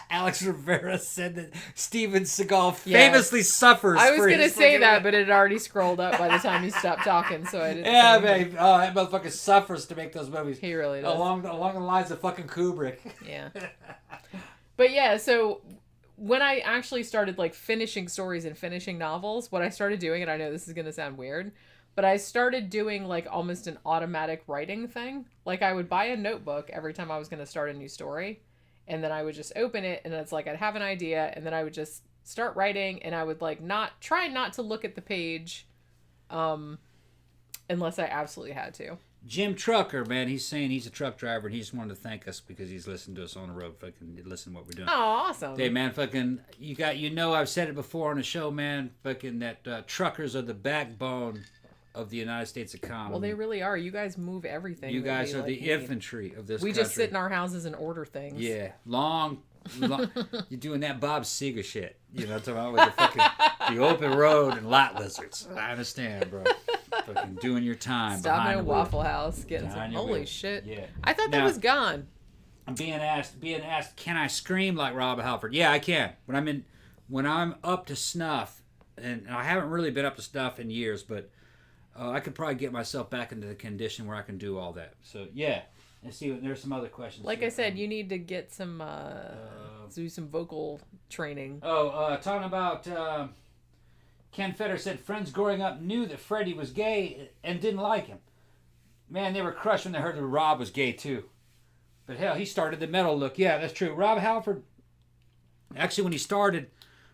Alex Rivera said that Steven Seagal famously suffers. I was going to say that, but it had already scrolled up by the time you stopped talking, so I didn't. Yeah, babe. Oh, that motherfucker suffers to make those movies. He really does. Along the lines of fucking Kubrick. Yeah. But yeah, so when I actually started like finishing stories and finishing novels, what I started doing, and I know this is going to sound weird, but I started doing like almost an automatic writing thing. Like I would buy a notebook every time I was going to start a new story. And then I would just open it, and it's like I'd have an idea, and then I would just start writing, and I would like try not to look at the page, unless I absolutely had to. Jim Trucker, man, he's saying he's a truck driver, and he just wanted to thank us because he's listened to us on the road. Fucking listen to what we're doing. Oh, awesome! Hey, man, fucking I've said it before on the show, man. Fucking that truckers are the backbone of the United States economy. Well, they really are. You guys move everything. You guys are the infantry of this country. We just sit in our houses and order things. Yeah. Long you're doing that Bob Seger shit. You know what I'm talking about? With the fucking the open road and lot lizards. I understand, bro. Fucking doing your time. Stopping at a Waffle House, getting some. Holy shit. Yeah. I thought that was gone. I'm being asked, can I scream like Rob Halford? Yeah, I can. When I'm up to snuff, and I haven't really been up to snuff in years, but I could probably get myself back into the condition where I can do all that. So, yeah. And see, there's some other questions. Like I said, you need to get some, do some vocal training. Talking about, Ken Fetter said, friends growing up knew that Freddie was gay and didn't like him. Man, they were crushed when they heard that Rob was gay, too. But hell, he started the metal look. Yeah, that's true. Rob Halford, actually, when he started,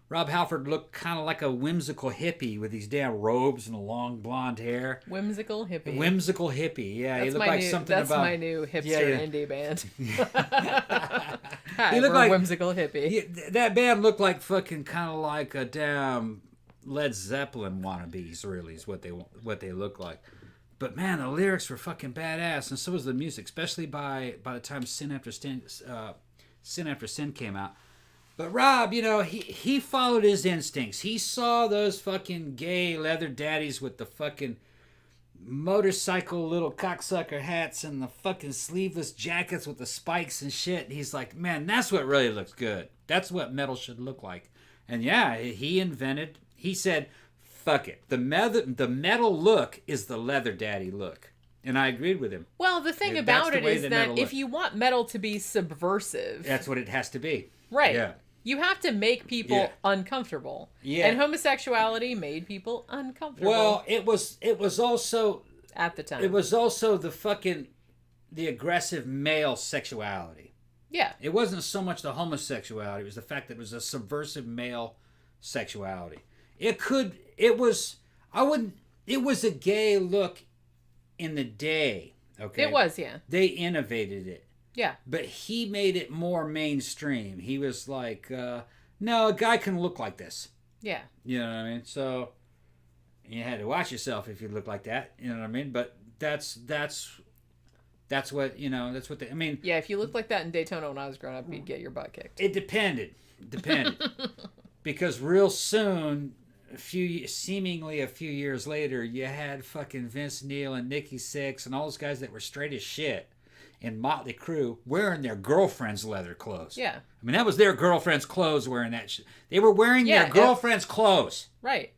Rob Halford looked kind of like a whimsical hippie with these damn robes and a long blonde hair. Whimsical hippie. Whimsical hippie, yeah. He looked like something that's about... my new hipster indie band. Hi, he looked we're like Whimsical hippie. That band looked like fucking kind of like a damn Led Zeppelin wannabes, really, is what they look like. But man, the lyrics were fucking badass, and so was the music, especially by the time Sin After Sin came out. But Rob, you know, he followed his instincts. He saw those fucking gay leather daddies with the fucking motorcycle little cocksucker hats and the fucking sleeveless jackets with the spikes and shit. And he's like, man, that's what really looks good. That's what metal should look like. And yeah, he said, fuck it. The metal look is the leather daddy look. And I agreed with him. Well, the thing That's about the it way is that that metal if you want metal to be subversive, that's what it has to be. right? Yeah. You have to make people Yeah. uncomfortable. Yeah. And homosexuality made people uncomfortable. Well, it was also at the time. it was also the aggressive male sexuality. Yeah. It wasn't so much the homosexuality, it was the fact that it was a subversive male sexuality. It was a gay look in the day, okay? It was, yeah. They innovated it. Yeah. But he made it more mainstream. He was like, no, a guy can look like this. Yeah. You know what I mean? So you had to watch yourself if you look like that. You know what I mean? But that's what, that's what I mean. Yeah, if you looked like that in Daytona when I was growing up, you'd get your butt kicked. It depended. Because real soon, seemingly a few years later, you had fucking Vince Neil and Nikki Sixx and all those guys that were straight as shit in Motley Crue wearing their girlfriend's leather clothes. Yeah. I mean, that was their girlfriend's clothes wearing that shit. They were wearing their girlfriend's clothes. Right.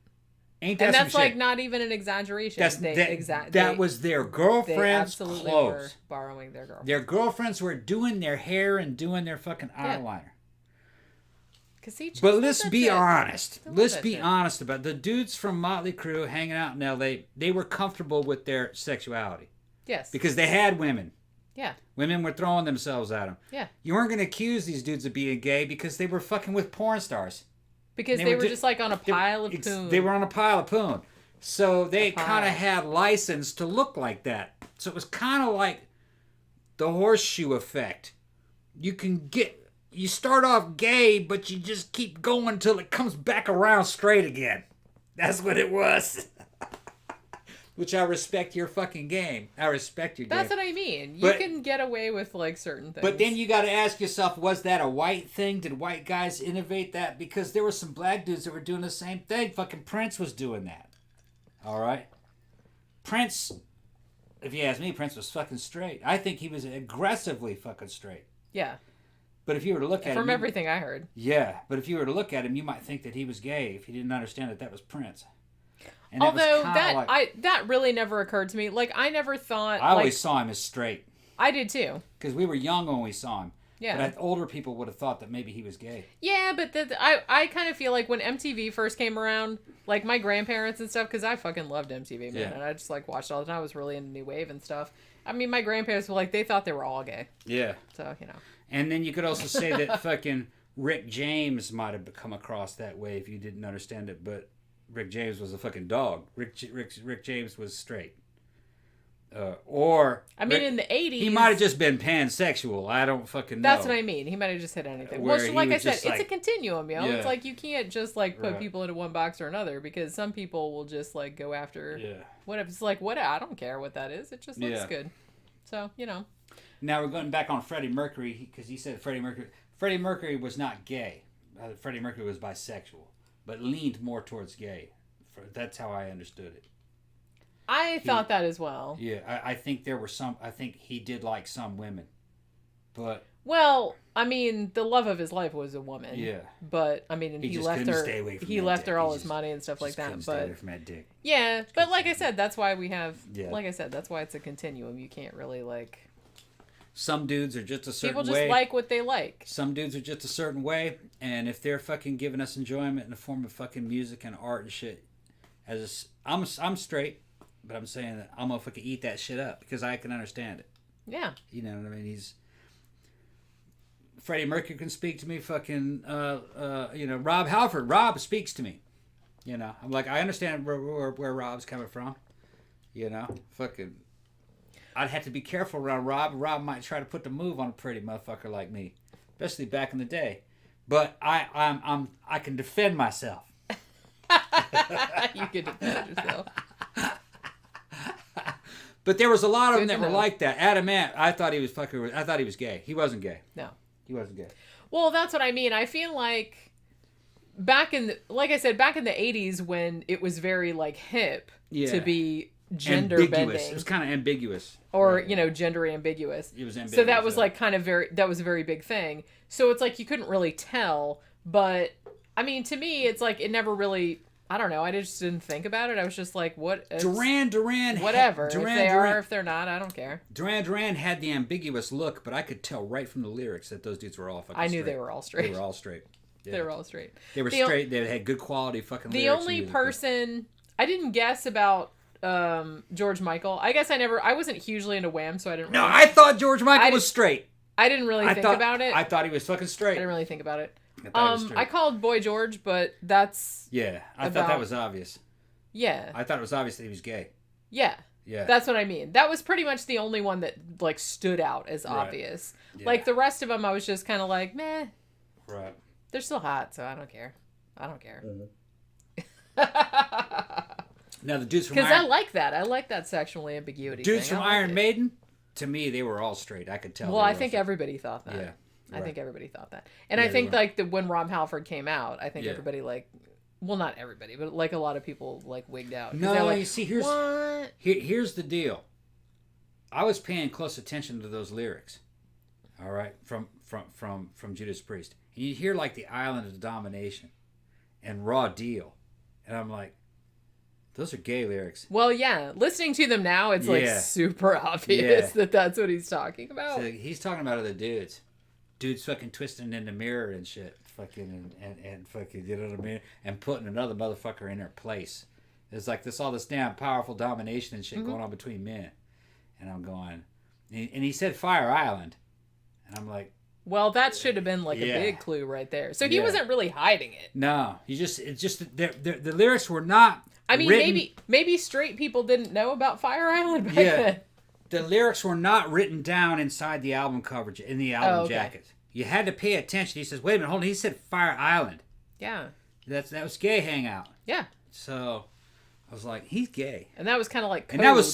Ain't that and that's some like shit? Not even an exaggeration. That was their girlfriend's they absolutely clothes. Were borrowing their girlfriend. Their girlfriends were doing their hair and doing their fucking eyeliner. But let's be honest. Let's be honest about it. The dudes from Motley Crue hanging out in L.A., they were comfortable with their sexuality. Yes. Because they had women. Yeah. Women were throwing themselves at them. Yeah. You weren't going to accuse these dudes of being gay because they were fucking with porn stars. Because they were just like on a pile of poon. They were on a pile of poon. So they kind of had license to look like that. So it was kind of like the horseshoe effect. You start off gay, but you just keep going till it comes back around straight again. That's what it was. Which I respect your fucking game. I respect your game. That's what I mean. You can get away with like certain things. But then you got to ask yourself, was that a white thing? Did white guys innovate that? Because there were some black dudes that were doing the same thing. Fucking Prince was doing that. All right? Prince, if you ask me, Prince was fucking straight. I think he was aggressively fucking straight. Yeah. But if you were to look at him... From everything I heard. Yeah. But if you were to look at him, you might think that he was gay if you didn't understand that was Prince. And although that really never occurred to me. Like, I never thought... I always saw him as straight. I did too. Because we were young when we saw him. Yeah. But older people would have thought that maybe he was gay. Yeah, but I kind of feel like when MTV first came around, like my grandparents and stuff, because I fucking loved MTV, man. Yeah. And I just like watched all the time. I was really into New Wave and stuff. I mean, my grandparents were like, they thought they were all gay. Yeah. So, And then you could also say that fucking Rick James might have come across that way if you didn't understand it, but Rick James was a fucking dog. Rick James was straight. In the 80s... He might have just been pansexual. I don't fucking know. That's what I mean. He might have just hit anything. Well, so like I said, it's a continuum, yo. Yeah. It's like you can't just like put people into one box or another because some people will just like go after... Yeah. What if it's like, I don't care what that is. It just looks good. So, Now we're going back on Freddie Mercury because he said Freddie Mercury was not gay. Freddie Mercury was bisexual, but leaned more towards gay. That's how I understood it. I thought that as well. Yeah, I think there were some. I think he did like some women, but. Well, I mean, the love of his life was a woman. Yeah. But I mean, and he left her. He left her all his money and stuff like that. But stay away from that dick. Yeah, but like I said, that's why we have. Yeah. Like I said, that's why it's a continuum. You can't really like. Some dudes are just a certain way. People just like what they like. Some dudes are just a certain way, and if they're fucking giving us enjoyment in the form of fucking music and art and shit, I'm straight, but I'm saying that I'm gonna fucking eat that shit up because I can understand it. Yeah. You know what I mean? Freddie Mercury can speak to me. Fucking, Rob Halford. Rob speaks to me. I'm like, I understand where Rob's coming from. Fucking. I'd have to be careful around Rob. Rob might try to put the move on a pretty motherfucker like me, especially back in the day. But I can defend myself. You can defend yourself. But there was a lot of them that were like that. Adam Ant, I thought he was gay. He wasn't gay. No, he wasn't gay. Well, that's what I mean. I feel like back in the 80s when it was very like hip to be gender ambiguous. bending. It was kind of ambiguous. Or, gender ambiguous. It was ambiguous. So that was like kind of that was a very big thing. So it's like you couldn't really tell. But, I mean, to me, it's like it never really, I don't know. I just didn't think about it. I was just like, what? Duran. Whatever. If they are, Duran, if they're not, I don't care. Duran had the ambiguous look, but I could tell right from the lyrics that those dudes were all fucking I knew straight. they were all straight. They were all straight. Yeah. They were all straight. They were straight. They had good quality fucking lyrics. The only person I didn't guess about George Michael. I guess I wasn't hugely into Wham, so I didn't. No, really, I thought George Michael was straight. I didn't really think about it. I thought he was fucking straight. I didn't really think about it. I I called Boy George, but that's I thought that was obvious. Yeah. I thought it was obvious that he was gay. Yeah. Yeah. That's what I mean. That was pretty much the only one that like stood out as obvious. Yeah. Like the rest of them, I was just kind of like, meh. Right. They're still hot, so I don't care. Now the dudes from because I like that. I like that sexual ambiguity. Dudes thing. from Iron Maiden, to me, they were all straight. I could tell. Well, I think everybody thought that. Yeah. I right. think everybody thought that. And I think like when Rob Halford came out, I think Yeah. everybody like, well, not everybody, but like a lot of people like wigged out. No, like, you see, what? here's the deal. I was paying close attention to those lyrics. All right, from Judas Priest. And you hear like the Island of Domination and Raw Deal, and I'm like, those are gay lyrics. Well, yeah. Listening to them now, it's like super obvious that that's what he's talking about. So he's talking about other dudes. Dudes fucking twisting in the mirror and shit. Fucking and fucking, you know what I mean? And putting another motherfucker in their place. There's like all this damn powerful domination and shit going on between men. And I'm going, and he said Fire Island. And I'm like, well, that should have been like a big clue right there. So he wasn't really hiding it. No, it's just the lyrics were not. I mean, written, maybe straight people didn't know about Fire Island back then. The lyrics were not written down inside the album coverage in the album jacket. You had to pay attention. He says, "Wait a minute, hold on." He said Fire Island. Yeah. That was gay hangout. Yeah. So I was like, he's gay. And that was kind of like code. And that was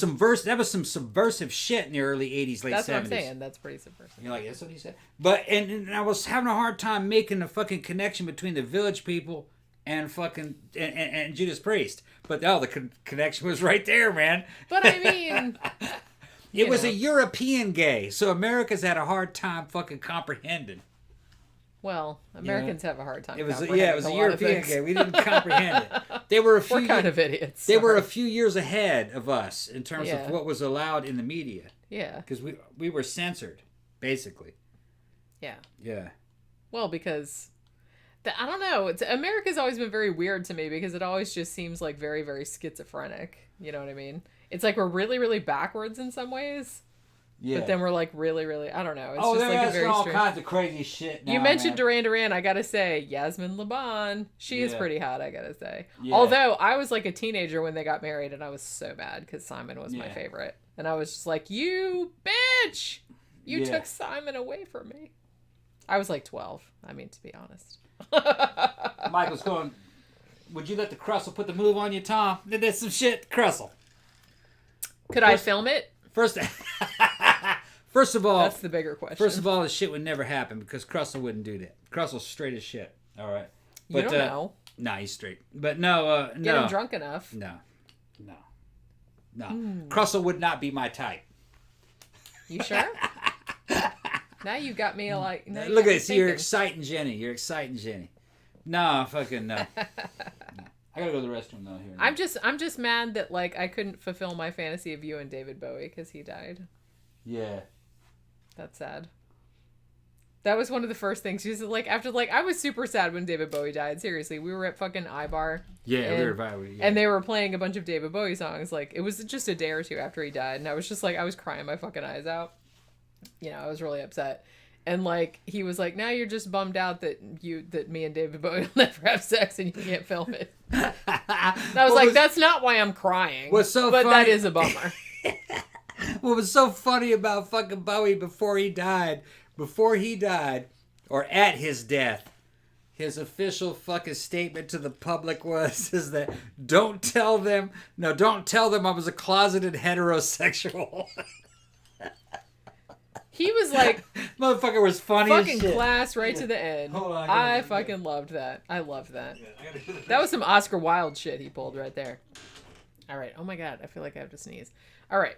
some subversive shit in the early 80s, late 70s. That's what I'm saying. That's pretty subversive. You're like, that's what he said? But, and I was having a hard time making the fucking connection between the Village People and fucking, and Judas Priest. But, the connection was right there, man. But, I mean... It was a European gay, so America's had a hard time fucking comprehending. Well, Americans have a hard time. It was a European gay. We didn't comprehend it. They were We're kind of idiots. They were a few years ahead of us in terms of what was allowed in the media. Yeah. Because we were censored, basically. Yeah. Yeah. Well, because I don't know. America's always been very weird to me because it always just seems like very, very schizophrenic. You know what I mean? It's like we're really, really backwards in some ways. Yeah. But then we're like really, really, I don't know. It's just like a very all strange... kinds of crazy shit now, you mentioned man. Duran, I gotta say, Yasmin Laban, she is pretty hot, I gotta say. Yeah. Although, I was like a teenager when they got married, and I was so bad, because Simon was my favorite. And I was just like, you bitch! You took Simon away from me. I was like 12, I mean, to be honest. Michael's going, would you let the Crustle put the move on you, Tom? There's some shit, Crustle. Could I film it? First of all... That's the bigger question. First of all, this shit would never happen because Crustle wouldn't do that. Crustle's straight as shit. All right. But, you don't know. Nah, he's straight. But no, no. Get him drunk enough. No. Crustle would not be my type. You sure? Now you got me like... Look at this. You're exciting Jenny. No, fucking no. I gotta go to the restroom though. Here. I'm just mad that like I couldn't fulfill my fantasy of you and David Bowie because he died. Yeah. That's sad. That was one of the first things. She's like, after like, I was super sad when David Bowie died. Seriously, we were at fucking iBar. Yeah, we were and they were playing a bunch of David Bowie songs. Like, it was just a day or two after he died, and I was just like, I was crying my fucking eyes out. You know, I was really upset. And like, he was like, now you're just bummed out that me and David Bowie will never have sex and you can't film it. And I was that's not why I'm crying. What's so but funny? That is a bummer. What was so funny about fucking Bowie before he died, or at his death, his official fucking statement to the public is that don't tell them I was a closeted heterosexual. He was like, motherfucker was funny fucking as shit. class right to the end. Hold on, I fucking loved that. I loved that. That was some Oscar Wilde shit he pulled right there. All right. Oh my God. I feel like I have to sneeze. All right.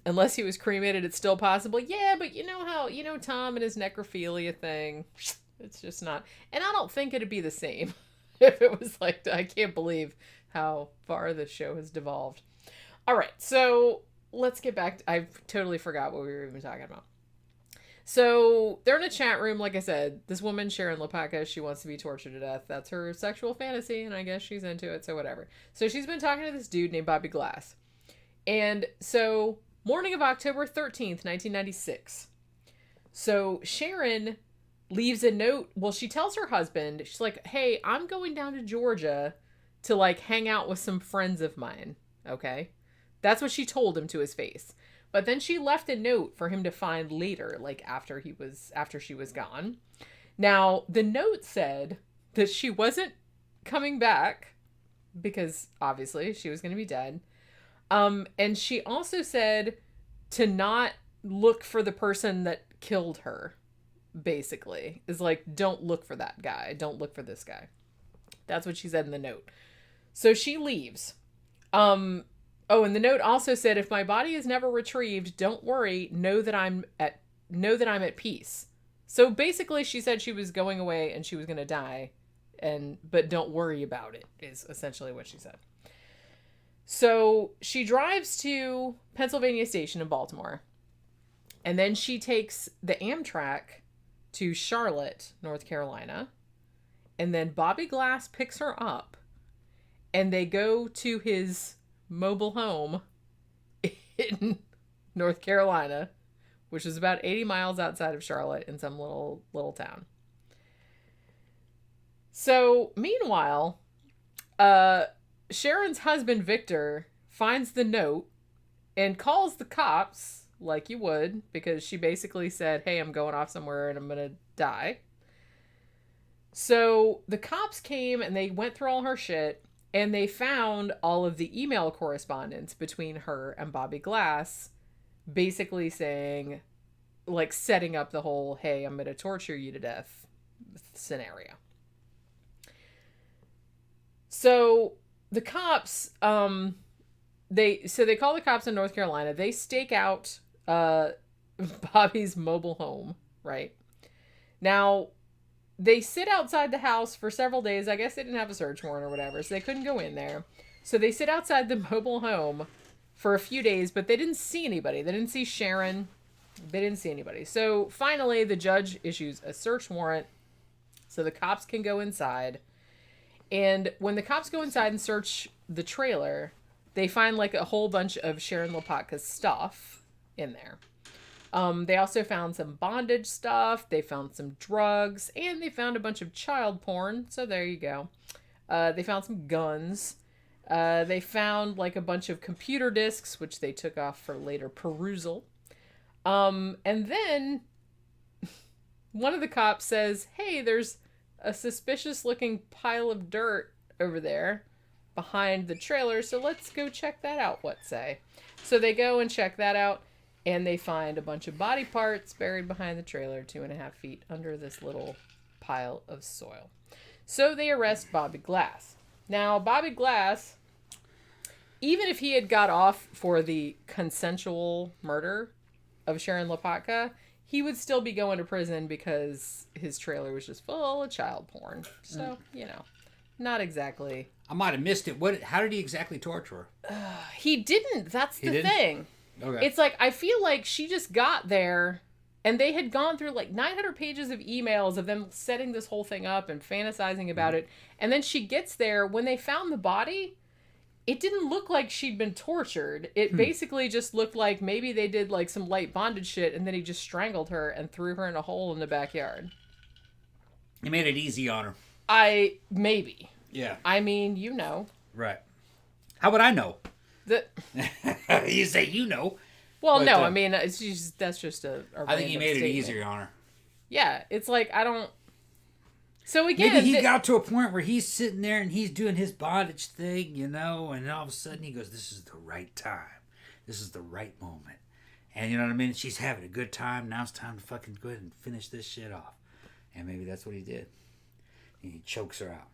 Unless he was cremated, it's still possible. Yeah, but you know how, Tom and his necrophilia thing, it's just not. And I don't think it'd be the same. if it was like, I can't believe how far the show has devolved. All right, so let's get back to, I totally forgot what we were even talking about. So they're in a chat room. Like I said, this woman, Sharon Lopatka, she wants to be tortured to death. That's her sexual fantasy, and I guess she's into it, so whatever. So she's been talking to this dude named Bobby Glass. And so, morning of October 13th, 1996. So Sharon leaves a note. Well, she tells her husband, she's like, hey, I'm going down to Georgia to, like, hang out with some friends of mine. Okay? That's what she told him to his face. But then she left a note for him to find later, like after she was gone. Now, the note said that she wasn't coming back because obviously she was going to be dead. And she also said to not look for the person that killed her, basically. Is like, don't look for that guy. Don't look for this guy. That's what she said in the note. So she leaves. Oh, and the note also said, if my body is never retrieved, don't worry, know that I'm at peace. So basically she said she was going away and she was going to die, but don't worry about it, is essentially what she said. So she drives to Pennsylvania Station in Baltimore, and then she takes the Amtrak to Charlotte, North Carolina, and then Bobby Glass picks her up, and they go to his mobile home in North Carolina, which is about 80 miles outside of Charlotte in some little town. So, meanwhile, Sharon's husband, Victor, finds the note and calls the cops, like you would, because she basically said, hey, I'm going off somewhere and I'm going to die. So, the cops came and they went through all her shit. And they found all of the email correspondence between her and Bobby Glass, basically saying, like, setting up the whole, hey, I'm going to torture you to death scenario. So the cops, they call the cops in North Carolina. They stake out Bobby's mobile home, right? Now, they sit outside the house for several days. I guess they didn't have a search warrant or whatever, so they couldn't go in there. So they sit outside the mobile home for a few days, but they didn't see anybody. They didn't see Sharon. They didn't see anybody. So finally, the judge issues a search warrant so the cops can go inside. And when the cops go inside and search the trailer, they find like a whole bunch of Sharon Lopatka's stuff in there. They also found some bondage stuff, they found some drugs, and they found a bunch of child porn, so there you go. They found some guns. They found like a bunch of computer disks, which they took off for later perusal. And then one of the cops says, hey, there's a suspicious looking pile of dirt over there behind the trailer, so let's go check that out, what say? So they go and check that out. And they find a bunch of body parts buried behind the trailer 2.5 feet under this little pile of soil. So they arrest Bobby Glass. Now, Bobby Glass, even if he had got off for the consensual murder of Sharon Lopatka, he would still be going to prison because his trailer was just full of child porn. So, you know, not exactly. I might have missed it. How did he exactly torture her? He didn't. That's the thing. Okay. It's like, I feel like she just got there and they had gone through like 900 pages of emails of them setting this whole thing up and fantasizing about it. And then she gets there. When they found the body, it didn't look like she'd been tortured. It basically just looked like maybe they did like some light bondage shit and then he just strangled her and threw her in a hole in the backyard. He made it easy on her. Maybe. Yeah. I mean, you know. Right. How would I know? You say you know. Well, but, no, I mean, it's just, that's just a I think he made statement. it easier on her. Yeah, it's like, I don't... So again... Maybe he got to a point where he's sitting there and he's doing his bondage thing, you know, and all of a sudden he goes, this is the right time. This is the right moment. And you know what I mean? She's having a good time. Now it's time to fucking go ahead and finish this shit off. And maybe that's what he did. And he chokes her out.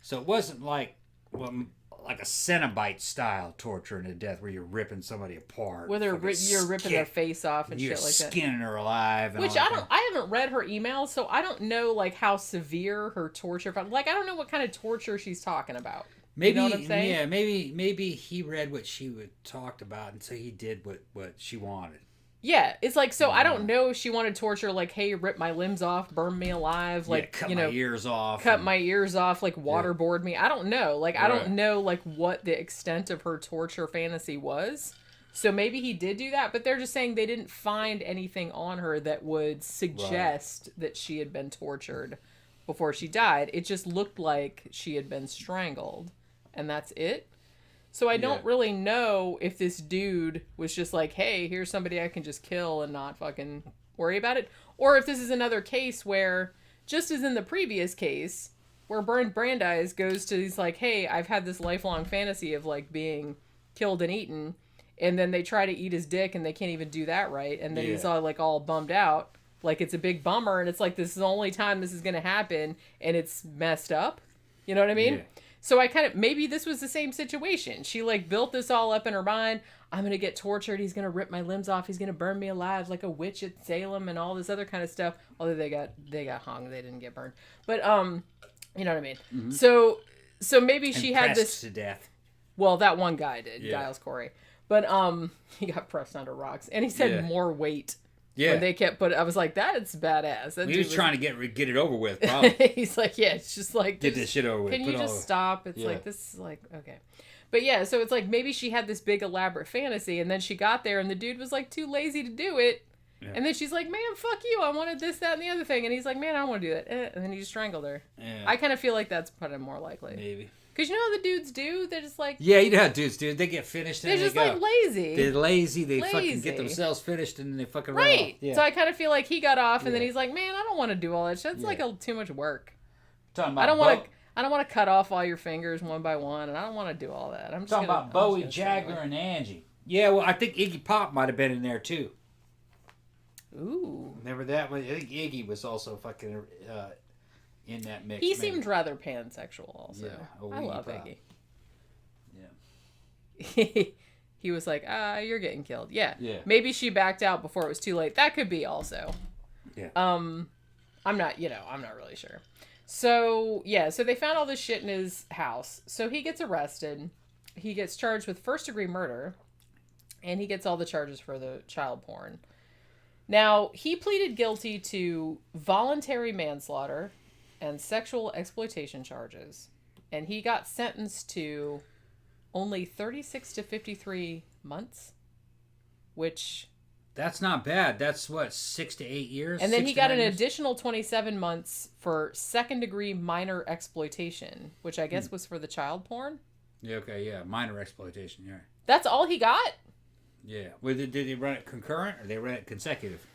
So it wasn't like... Well, like a Cenobite style torturing to death, where you're ripping somebody apart, Whether you're ripping their face off and you're shit like that. skinning her alive. And Which I haven't read her emails, so I don't know like how severe her torture. Like I don't know what kind of torture she's talking about. Maybe, you know what I'm saying? yeah, maybe he read what she talked about, and so he did what she wanted. Yeah, it's like, so I don't know if she wanted torture, like, hey, rip my limbs off, burn me alive, like, cut my ears off. Cut my ears off, like, waterboard me. I don't know. Like, I don't Right. know, like, what the extent of her torture fantasy was. So maybe he did do that, but they're just saying they didn't find anything on her that would suggest that she had been tortured before she died. It just looked like she had been strangled, and that's it. So I don't really know if this dude was just like, hey, here's somebody I can just kill and not fucking worry about it. Or if this is another case where, just as in the previous case, where Bernd Brandes goes to, he's like, hey, I've had this lifelong fantasy of, like, being killed and eaten. And then they try to eat his dick and they can't even do that right. And then he's all bummed out. Like, it's a big bummer. And it's like, this is the only time this is going to happen. And it's messed up. You know what I mean? Yeah. So I kind of, maybe this was the same situation. She like built this all up in her mind. I'm going to get tortured. He's going to rip my limbs off. He's going to burn me alive like a witch at Salem and all this other kind of stuff. Although they got hung. They didn't get burned. But, you know what I mean? Mm-hmm. So maybe she had this to death. Well, that one guy did, Yeah. Giles Corey. But, he got pressed under rocks and he said more weight. Yeah. When they kept I was like, that's badass. That He was trying to get it over with, probably. He's like, yeah, it's just like... Get this shit over with. Can you just stop? It's like, this is like, okay. But yeah, so it's like, maybe she had this big elaborate fantasy, and then she got there, and the dude was like too lazy to do it. Yeah. And then she's like, man, fuck you. I wanted this, that, and the other thing. And he's like, man, I don't want to do that. And then he just strangled her. Yeah. I kind of feel like that's probably more likely. Maybe. Because you know how the dudes do? They're just like... Yeah, you know how dudes do. They get finished and they're just like lazy. They're lazy. They fucking get themselves finished and then they fucking run off. Yeah. So I kind of feel like he got off and then he's like, man, I don't want to do all that shit. It's like too much work. Talking about I don't want to cut off all your fingers one by one, and I don't want to do all that. I'm just talking about Bowie, Jagger, and Angie. Yeah, well, I think Iggy Pop might have been in there too. Ooh. Remember that one? I think Iggy was also fucking in that mix. He seemed rather pansexual also. Yeah. I love Pop. Iggy. Yeah. He was like, you're getting killed. Yeah. Maybe she backed out before it was too late. That could be also. Yeah. I'm not really sure. So, yeah, so they found all this shit in his house. So he gets arrested. He gets charged with first-degree murder. And he gets all the charges for the child porn. Now, he pleaded guilty to voluntary manslaughter and sexual exploitation charges. And he got sentenced to only 36 to 53 months, which... That's not bad. That's, 6 to 8 years? And then he got an additional 27 months for second-degree minor exploitation, which I guess was for the child porn. Yeah, okay, yeah. Minor exploitation, yeah. That's all he got? Yeah. Well, did they run it concurrent or they ran it consecutive?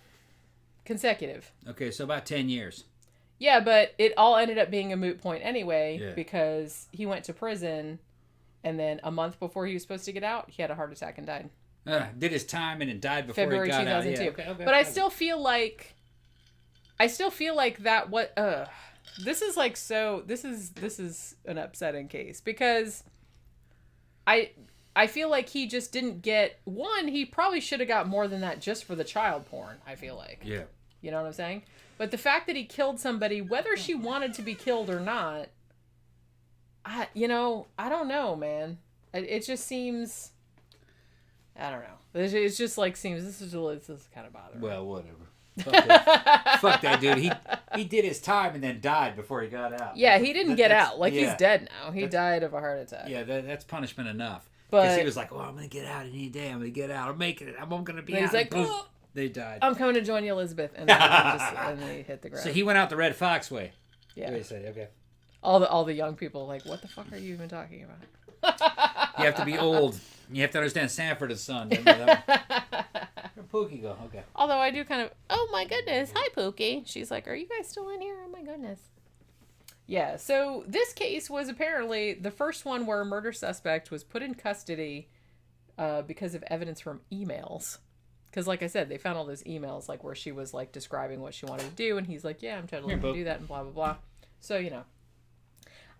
Consecutive. Okay, so about 10 years. Yeah, but it all ended up being a moot point anyway because he went to prison, and then a month before he was supposed to get out, he had a heart attack and died. Did his time and then died before February he got 2002. out. Yeah, okay, but I still feel like that this is like so this is an upsetting case because I feel like he just didn't get he probably should have got more than that just for the child porn, I feel like. Yeah. You know what I'm saying? But the fact that he killed somebody, whether she wanted to be killed or not, I don't know, man. It just seems I don't know. It's just like seems this is kind of bothering. Well, whatever. Fuck that dude. He did his time and then died before he got out. Yeah, he didn't get out. Like he's dead now. He died of a heart attack. Yeah, that's punishment enough. Because he was like, "Oh, I'm gonna get out any day. I'm gonna get out. I'm making it. I'm gonna be out." He's like, "Oh, they died. I'm coming to join you, Elizabeth," and then he hit the ground. So he went out the Red Fox way. Yeah. Okay. All the young people like, what the fuck are you even talking about? You have to be old. You have to understand Sanford is son. Where'd Pookie go? Okay. Although I do kind of, oh my goodness, hi Pookie. She's like, are you guys still in here? Oh my goodness. Yeah, so this case was apparently the first one where a murder suspect was put in custody because of evidence from emails. Because like I said, they found all those emails like where she was like describing what she wanted to do, and he's like, yeah, I'm totally going to do that, and blah, blah, blah. So,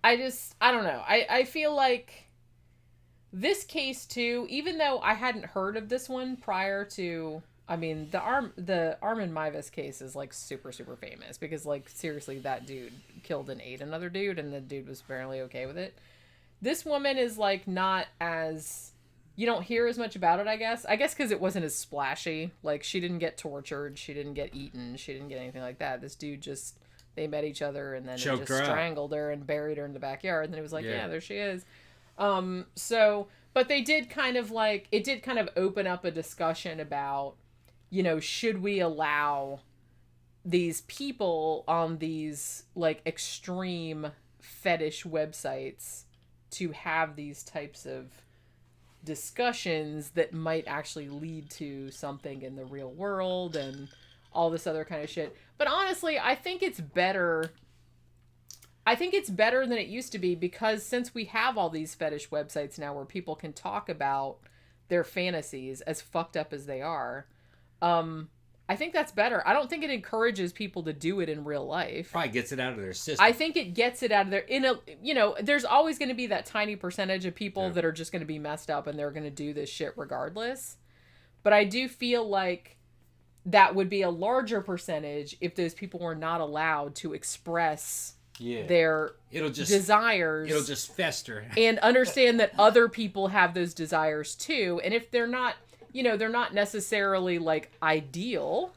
I don't know. I feel like this case too, even though I hadn't heard of this one prior to, I mean, the Armin Meiwes case is like super, super famous because like seriously, that dude killed and ate another dude and the dude was apparently okay with it. This woman is like not as, you don't hear as much about it, I guess because it wasn't as splashy. Like she didn't get tortured, she didn't get eaten, she didn't get anything like that. This dude just, they met each other and then Choked just her strangled her and buried her in the backyard. And then it was like, yeah, there she is. So, but they did kind of like, it did kind of open up a discussion about, you know, should we allow these people on these like extreme fetish websites to have these types of discussions that might actually lead to something in the real world and all this other kind of shit. But honestly, I think it's better than it used to be because since we have all these fetish websites now where people can talk about their fantasies as fucked up as they are, I think that's better. I don't think it encourages people to do it in real life. Probably gets it out of their system. I think it gets it out of their, there's always going to be that tiny percentage of people that are just going to be messed up and they're going to do this shit regardless. But I do feel like that would be a larger percentage if those people were not allowed to express their desires. It'll just fester. And understand that other people have those desires too. And if they're not, they're not necessarily like ideal,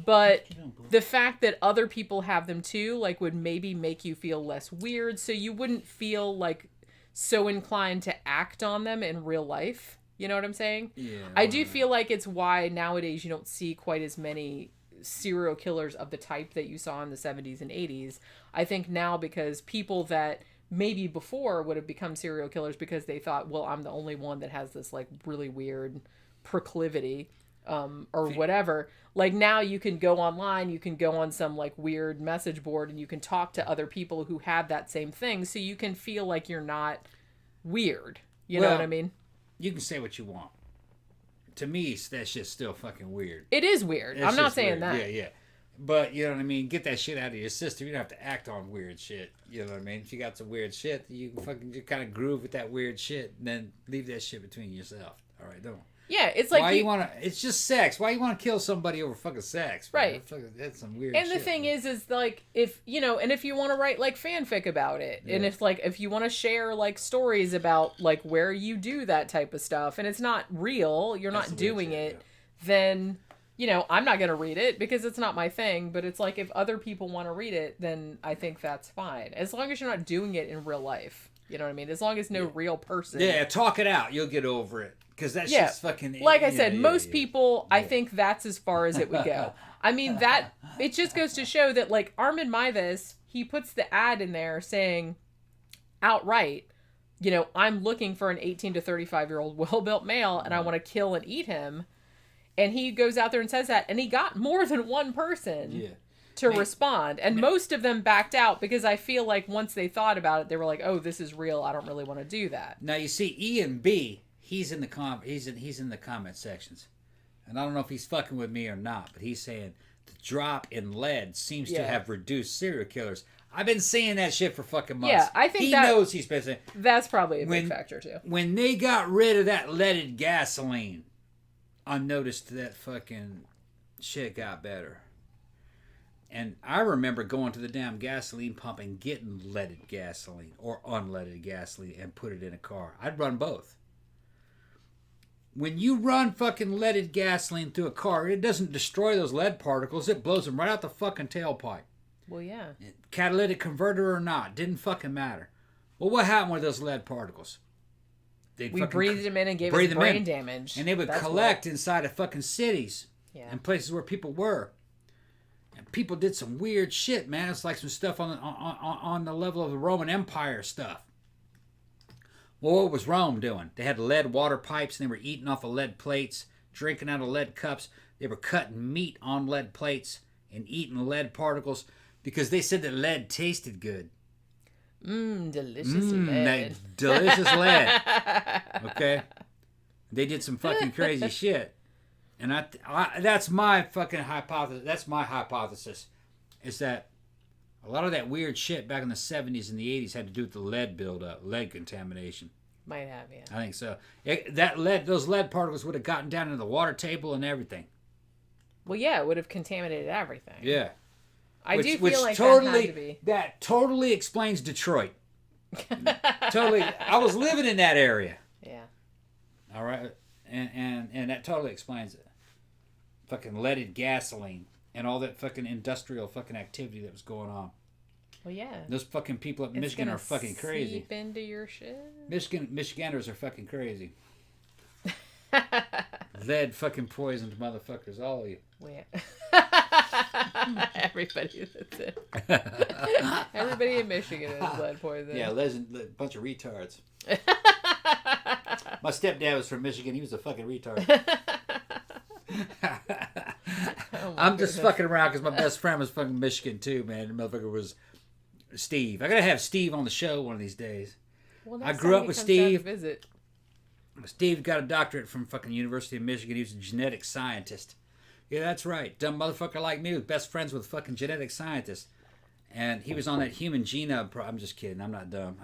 but the fact that other people have them too, like would maybe make you feel less weird. So you wouldn't feel like so inclined to act on them in real life. You know what I'm saying? Yeah. I do feel like it's why nowadays you don't see quite as many serial killers of the type that you saw in the 70s and 80s. I think now because people that maybe before would have become serial killers because they thought, well, I'm the only one that has this like really weird proclivity or whatever. Like now you can go online, you can go on some like weird message board and you can talk to other people who have that same thing. So you can feel like you're not weird. You know what I mean? You can say what you want. To me, that shit's still fucking weird. It is weird. I'm not saying that. Yeah. But, you know what I mean? Get that shit out of your system. You don't have to act on weird shit. You know what I mean? If you got some weird shit, you can fucking just kind of groove with that weird shit and then leave that shit between yourself. All right, don't. Yeah, it's like... Why you want to... It's just sex. Why you want to kill somebody over fucking sex? Man? Right. That's some weird shit. And the shit, thing man. is like, if, and if you want to write, like, fanfic about it, and if you want to share, like, stories about, like, where you do that type of stuff, and it's not real, you're not doing it, then, I'm not going to read it, because it's not my thing, but it's like, if other people want to read it, then I think that's fine. As long as you're not doing it in real life. You know what I mean? As long as no real person... Yeah, talk it out. You'll get over it. Because that shit's fucking... Like I said, most people, I think that's as far as it would go. I mean, it just goes to show that, like, Armin Meiwes, he puts the ad in there saying outright, I'm looking for an 18 to 35-year-old well-built male, and I want to kill and eat him. And he goes out there and says that, and he got more than one person to respond. And most of them backed out because I feel like once they thought about it, they were like, oh, this is real. I don't really want to do that. Now, you see, E and B... He's in the comment sections, and I don't know if he's fucking with me or not, but he's saying the drop in lead seems to have reduced serial killers. I've been saying that shit for fucking months. Yeah, I think he knows he's been saying. That's probably a big factor too. When they got rid of that leaded gasoline, I noticed that fucking shit got better. And I remember going to the damn gasoline pump and getting leaded gasoline or unleaded gasoline and put it in a car. I'd run both. When you run fucking leaded gasoline through a car, it doesn't destroy those lead particles. It blows them right out the fucking tailpipe. Well, yeah. Catalytic converter or not, didn't fucking matter. Well, what happened with those lead particles? We breathed them in and gave us brain damage. And they would collect inside of fucking cities and places where people were. And people did some weird shit, man. It's like some stuff on the level of the Roman Empire stuff. Well, what was Rome doing? They had lead water pipes and they were eating off of lead plates, drinking out of lead cups. They were cutting meat on lead plates and eating lead particles because they said that lead tasted good. Delicious lead. Delicious lead. Okay? They did some fucking crazy shit. And that's my fucking hypothesis. That's my hypothesis. Is that a lot of that weird shit back in the 70s and the 80s had to do with the lead buildup, lead contamination. Might have, yeah. I think so. Those lead particles would have gotten down into the water table and everything. Well, yeah, it would have contaminated everything. Yeah. I do feel which like totally, that had to be. That totally explains Detroit. Totally. I was living in that area. Yeah. All right. And that totally explains it. Fucking leaded gasoline and all that fucking industrial fucking activity that was going on. Well, yeah. Those fucking people up in Michigan are fucking crazy. Seep into your shit. Michiganders are fucking crazy. Lead fucking poisoned motherfuckers, all of you. Everybody, that's it. Everybody in Michigan is lead poison. Yeah, a bunch of retards. My stepdad was from Michigan. He was a fucking retard. I'm just fucking around because my best friend was fucking Michigan too, man. The motherfucker was Steve. I gotta have Steve on the show one of these days. Well, I grew up with Steve. Visit. Steve got a doctorate from fucking University of Michigan. He was a genetic scientist. Yeah, that's right. Dumb motherfucker like me was best friends with fucking genetic scientists. And he was on that human genome. I'm just kidding. I'm not dumb.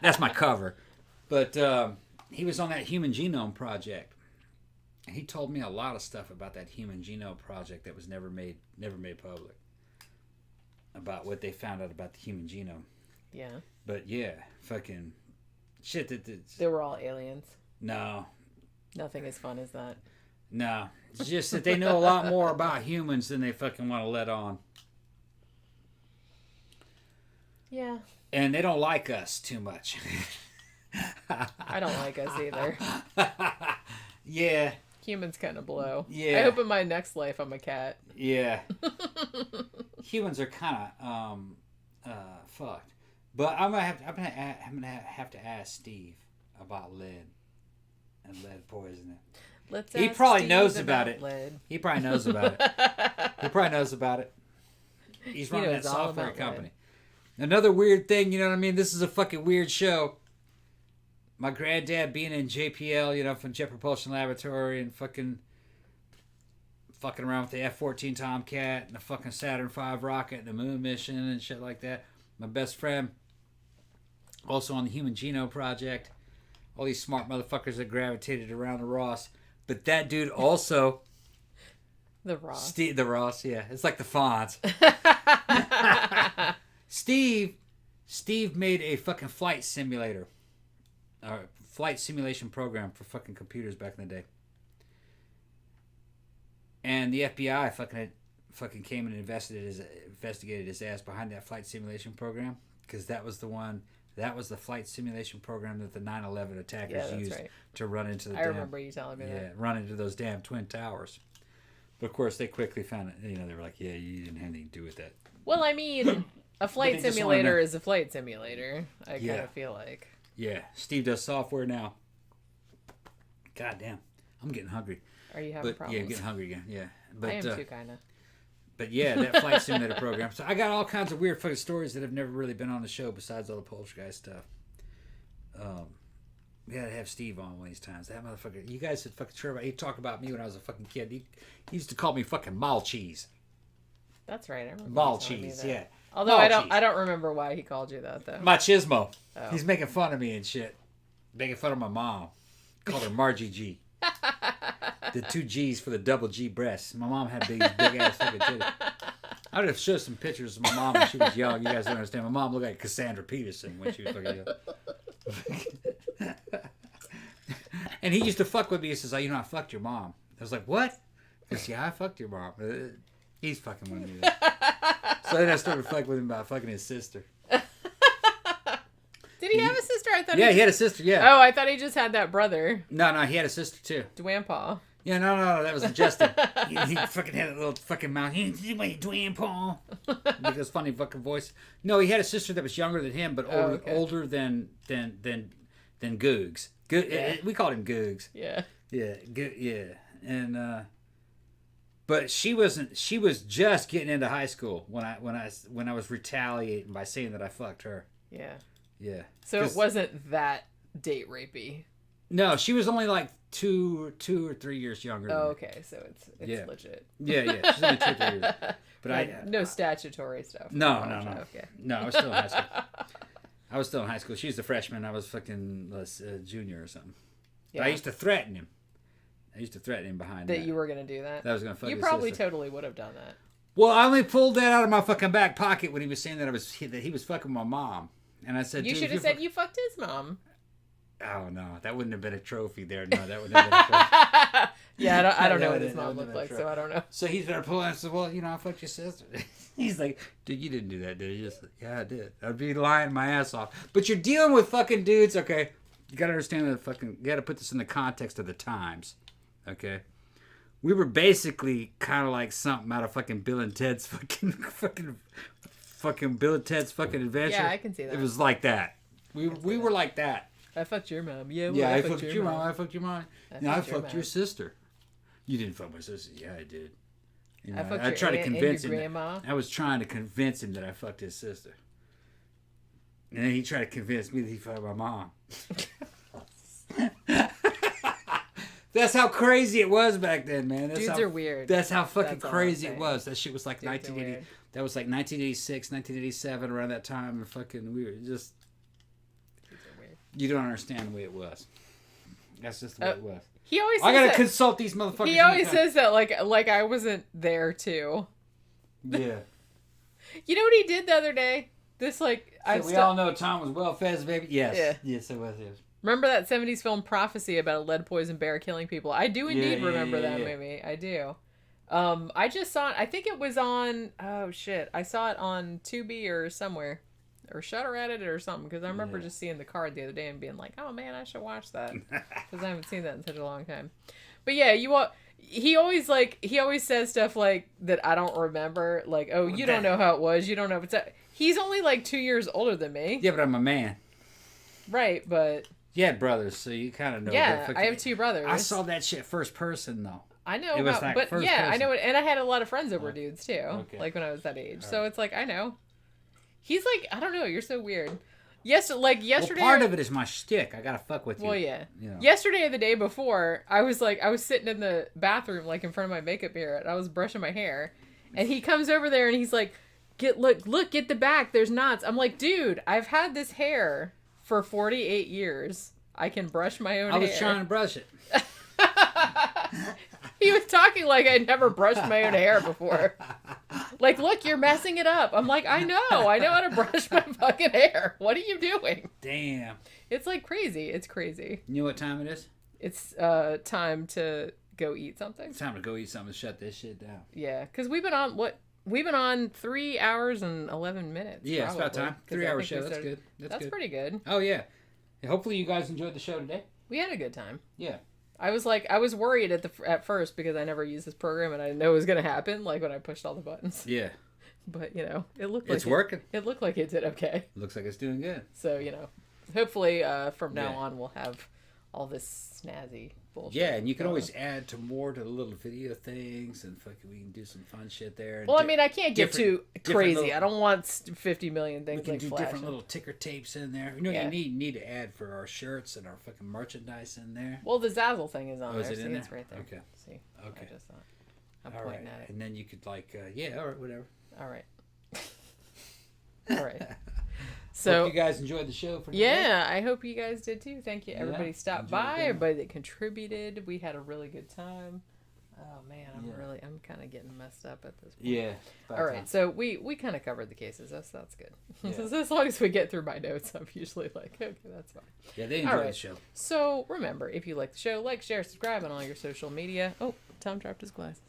That's my cover. But he was on that human genome project. And he told me a lot of stuff about that human genome project that was never made public. About what they found out about the human genome. Yeah. But yeah, fucking shit they were all aliens. No. Nothing as fun as that. No. It's just that they know a lot more about humans than they fucking want to let on. Yeah. And they don't like us too much. I don't like us either. Yeah. Humans kind of blow. Yeah. I hope in my next life I'm a cat. Yeah. Humans are kind of fucked. But I'm gonna have to ask Steve about lead and lead poisoning. He probably knows about it. Lead. He probably knows about it. He's running that software company. Lead. Another weird thing, you know what I mean? This is a fucking weird show. My granddad being in JPL, you know, from Jet Propulsion Laboratory, and fucking around with the F-14 Tomcat and the fucking Saturn V rocket and the moon mission and shit like that. My best friend, also on the Human Genome Project. All these smart motherfuckers that gravitated around the Ross. But that dude also... The Ross. The Ross, yeah. It's like the Fonz. Steve made a fucking flight simulator. Flight simulation program for fucking computers back in the day. And the FBI fucking came and investigated his ass behind that flight simulation program. Because that was the flight simulation program that the 9/11 attackers used to run into the remember you telling me that. Yeah, run into those damn Twin Towers. But of course, they quickly found it. You know, they were like, yeah, you didn't have anything to do with that. Well, I mean, a flight simulator is a flight simulator. I kind of feel like. Yeah, Steve does software now. God damn, I'm getting hungry. Are you having problems? Yeah, I'm getting hungry again. Yeah, but I am too, kind of. But yeah, that flight simulator program. So I got all kinds of weird fucking stories that have never really been on the show besides all the poltergeist stuff. We gotta have Steve on one of these times. That motherfucker. You guys had fucking sure about. He talked about me when I was a fucking kid. He used to call me fucking mall cheese. That's right. I remember. Mall cheese. Yeah. Although I don't remember why he called you that though. Machismo. Oh. He's making fun of me and shit. Making fun of my mom. Called her Margie G. The 2 G's for the double G breasts. My mom had big ass fucking titties. I would have showed some pictures of my mom when she was young. You guys don't understand. My mom looked like Cassandra Peterson when she was fucking young. And he used to fuck with me. He says, "Oh, you know, I fucked your mom." I was like, "What?" He says, "Yeah, I fucked your mom." He's fucking with me. So then I started fucking with him about fucking his sister. Did he have a sister? I thought. Yeah, he had a sister. Yeah. Oh, I thought he just had that brother. No, he had a sister too. Dwayne Paul. Yeah, no, that was Justin. he fucking had a little fucking mouth. Dwayne Paul. With his funny fucking voice. No, he had a sister that was younger than him, but older than Googs. We called him Googs. Yeah. Yeah, yeah, and but she wasn't. She was just getting into high school when I was retaliating by saying that I fucked her. Yeah. Yeah. So it wasn't that date rapey. No, she was only like 2 or 3 years younger than me. Okay, so it's legit. Yeah. She's only 2 or 3 years. But no statutory stuff. No. Okay. No, I was still in high school. I was still in high school. She was a freshman. I was fucking junior or something. But Yeah. I used to threaten him. Behind that. That you were gonna do that. That I was gonna fuck You his probably sister. totally would have done that. Well, I only pulled that out of my fucking back pocket when he was saying that he was fucking my mom, and I said, You "Dude, should have said you fucked his mom. Oh no, that wouldn't have been a trophy there. No, that wouldn't have been a trophy. Yeah, I don't know That what his wouldn't mom have looked been a like, trophy. so I don't know. So he's gonna pull out and say, "Well, I fucked your sister." He's like, "Dude, you didn't do that, did you?" Just, yeah, I did. I'd be lying my ass off. But you're dealing with fucking dudes, okay? You gotta understand you gotta put this in the context of the times, okay? We were basically kind of like something out of fucking Bill and Ted's fucking Bill and Ted's fucking adventure. Yeah, I can see that. It was like that. We were like that. I fucked your mom. Yeah, well, Yeah, I I fucked your mom. I fucked your mom. I I fucked your fucked your mom. sister. You didn't fuck my sister. Yeah, I did. I fucked I your tried to aunt and convince your him. grandma. I was trying to convince him that I fucked his sister. And then he tried to convince me that he fucked my mom. That's how crazy it was back then, man. That's Dudes how, are weird. That's how fucking That's all I'm crazy it saying. was. That shit was like Dudes are 1980. weird. That was like 1986, 1987, around that time. And fucking, we were just. Dudes are weird. You don't understand the way it was. That's just the way it was. He always says I gotta that, consult these motherfuckers. he always says that like I wasn't there too. Yeah. You know what he did the other day? This We all know Tom was well fed, baby. Yes. Yeah. Yes, it was. Yes. Remember that 70s film Prophecy about a lead poisoned bear killing people? I do indeed Yeah, remember yeah, that yeah. movie. I do. I just saw it. I think it was on. Oh shit! I saw it on Tubi or somewhere, or Shudder added it or something. Because I remember just seeing the card the other day and being like, "Oh man, I should watch that," because I haven't seen that in such a long time. But yeah, he always says stuff like that I don't remember. Like, oh, you don't know how it was. You don't know if it's. He's only like 2 years older than me. Yeah, but I'm a man. Right, but. You had brothers, so you kind of know. Yeah, I have two brothers. I saw that shit first person, though. I know, It was about, like but first yeah, I person. know it, and I had a lot of friends that were dudes too, Okay. like when I was that age. So it's like I know. He's like, I don't know, you're so weird. Yes, like yesterday. Well, part of it is my shtick. I gotta fuck with you. Well, yeah. You know. Yesterday or the day before, I was sitting in the bathroom, like in front of my makeup mirror, and I was brushing my hair, and he comes over there and he's like, get the back. There's knots. I'm like, dude, I've had this hair for 48 years. I can brush my own hair. I was trying to brush it. He was talking like I'd never brushed my own hair before. Like, look, you're messing it up. I'm like, I know how to brush my fucking hair. What are you doing? Damn. It's like crazy. It's crazy. You know what time it is? It's time to go eat something. It's time to go eat something and shut this shit down. Yeah, because we've been on We've been on 3 hours and 11 minutes. Yeah, it's about probably, time. 'cause 3 I hour think we show. That's started- good. That's good. pretty good. Oh, yeah. Hopefully you guys enjoyed the show today. We had a good time. Yeah. I was worried at first because I never used this program and I didn't know it was gonna happen. Like when I pushed all the buttons. Yeah. But it looked like It's working. It looked like it did okay. Looks like it's doing good. So hopefully from now Yeah. on we'll have all this snazzy bullshit. Yeah, and you can going. always add to the little video things, and fucking we can do some fun shit there. And Well, I mean, I can't get too different crazy. little- I don't want 50 million we things can like do flashing. different little ticker tapes in there. You know, Yeah. you need to add for our shirts and our fucking merchandise in there. Well, the Zazzle thing is on Oh, is there. it See, in it's there? right there. Okay. See, Okay. I just thought. I'm All right, pointing at it. and then you could like, all right, whatever. All right. All right. So Hope you guys enjoyed the show for today. yeah, I hope you guys did too. Thank you. Everybody Yeah, stopped enjoyed by. it. Everybody that contributed. We had a really good time. Oh man, Yeah. I'm kind of getting messed up at this point. Yeah. about All right, time. so we kind of covered the cases. That's good. Yeah. So as long as we get through my notes, I'm usually like, okay, that's fine. Yeah, they All enjoyed right. the show. So remember, if you like the show, like, share, subscribe on all your social media. Oh, Tom dropped his glasses.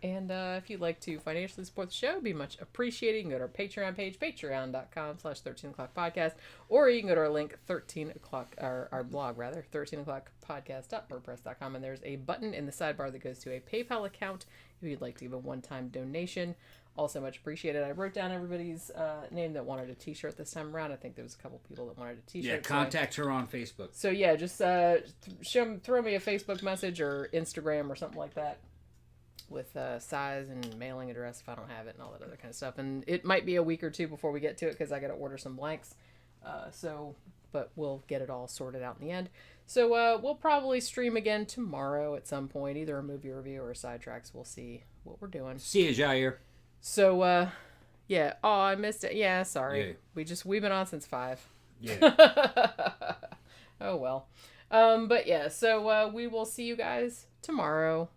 And if you'd like to financially support the show, be much appreciated. You can go to our Patreon page, patreon.com/13o'clockpodcast, or you can go to our link, 13 o'clock, our blog rather, 13o'clockpodcast.wordpress.com, and there's a button in the sidebar that goes to a PayPal account if you'd like to give a one-time donation. Also much appreciated. I wrote down everybody's name that wanted a t-shirt this time around. I think there was a couple people that wanted a t-shirt. Yeah, so contact her on Facebook. So yeah, just throw me a Facebook message or Instagram or something like that with size and mailing address if I don't have it and all that other kind of stuff. And it might be a week or two before we get to it because I got to order some blanks. But we'll get it all sorted out in the end. So we'll probably stream again tomorrow at some point, either a movie review or a sidetracks. We'll see what we're doing. See you, Jair. So yeah. Oh, I missed it. Yeah, sorry. Yeah. We've been on since 5. Yeah. Oh, well. But yeah, so we will see you guys tomorrow.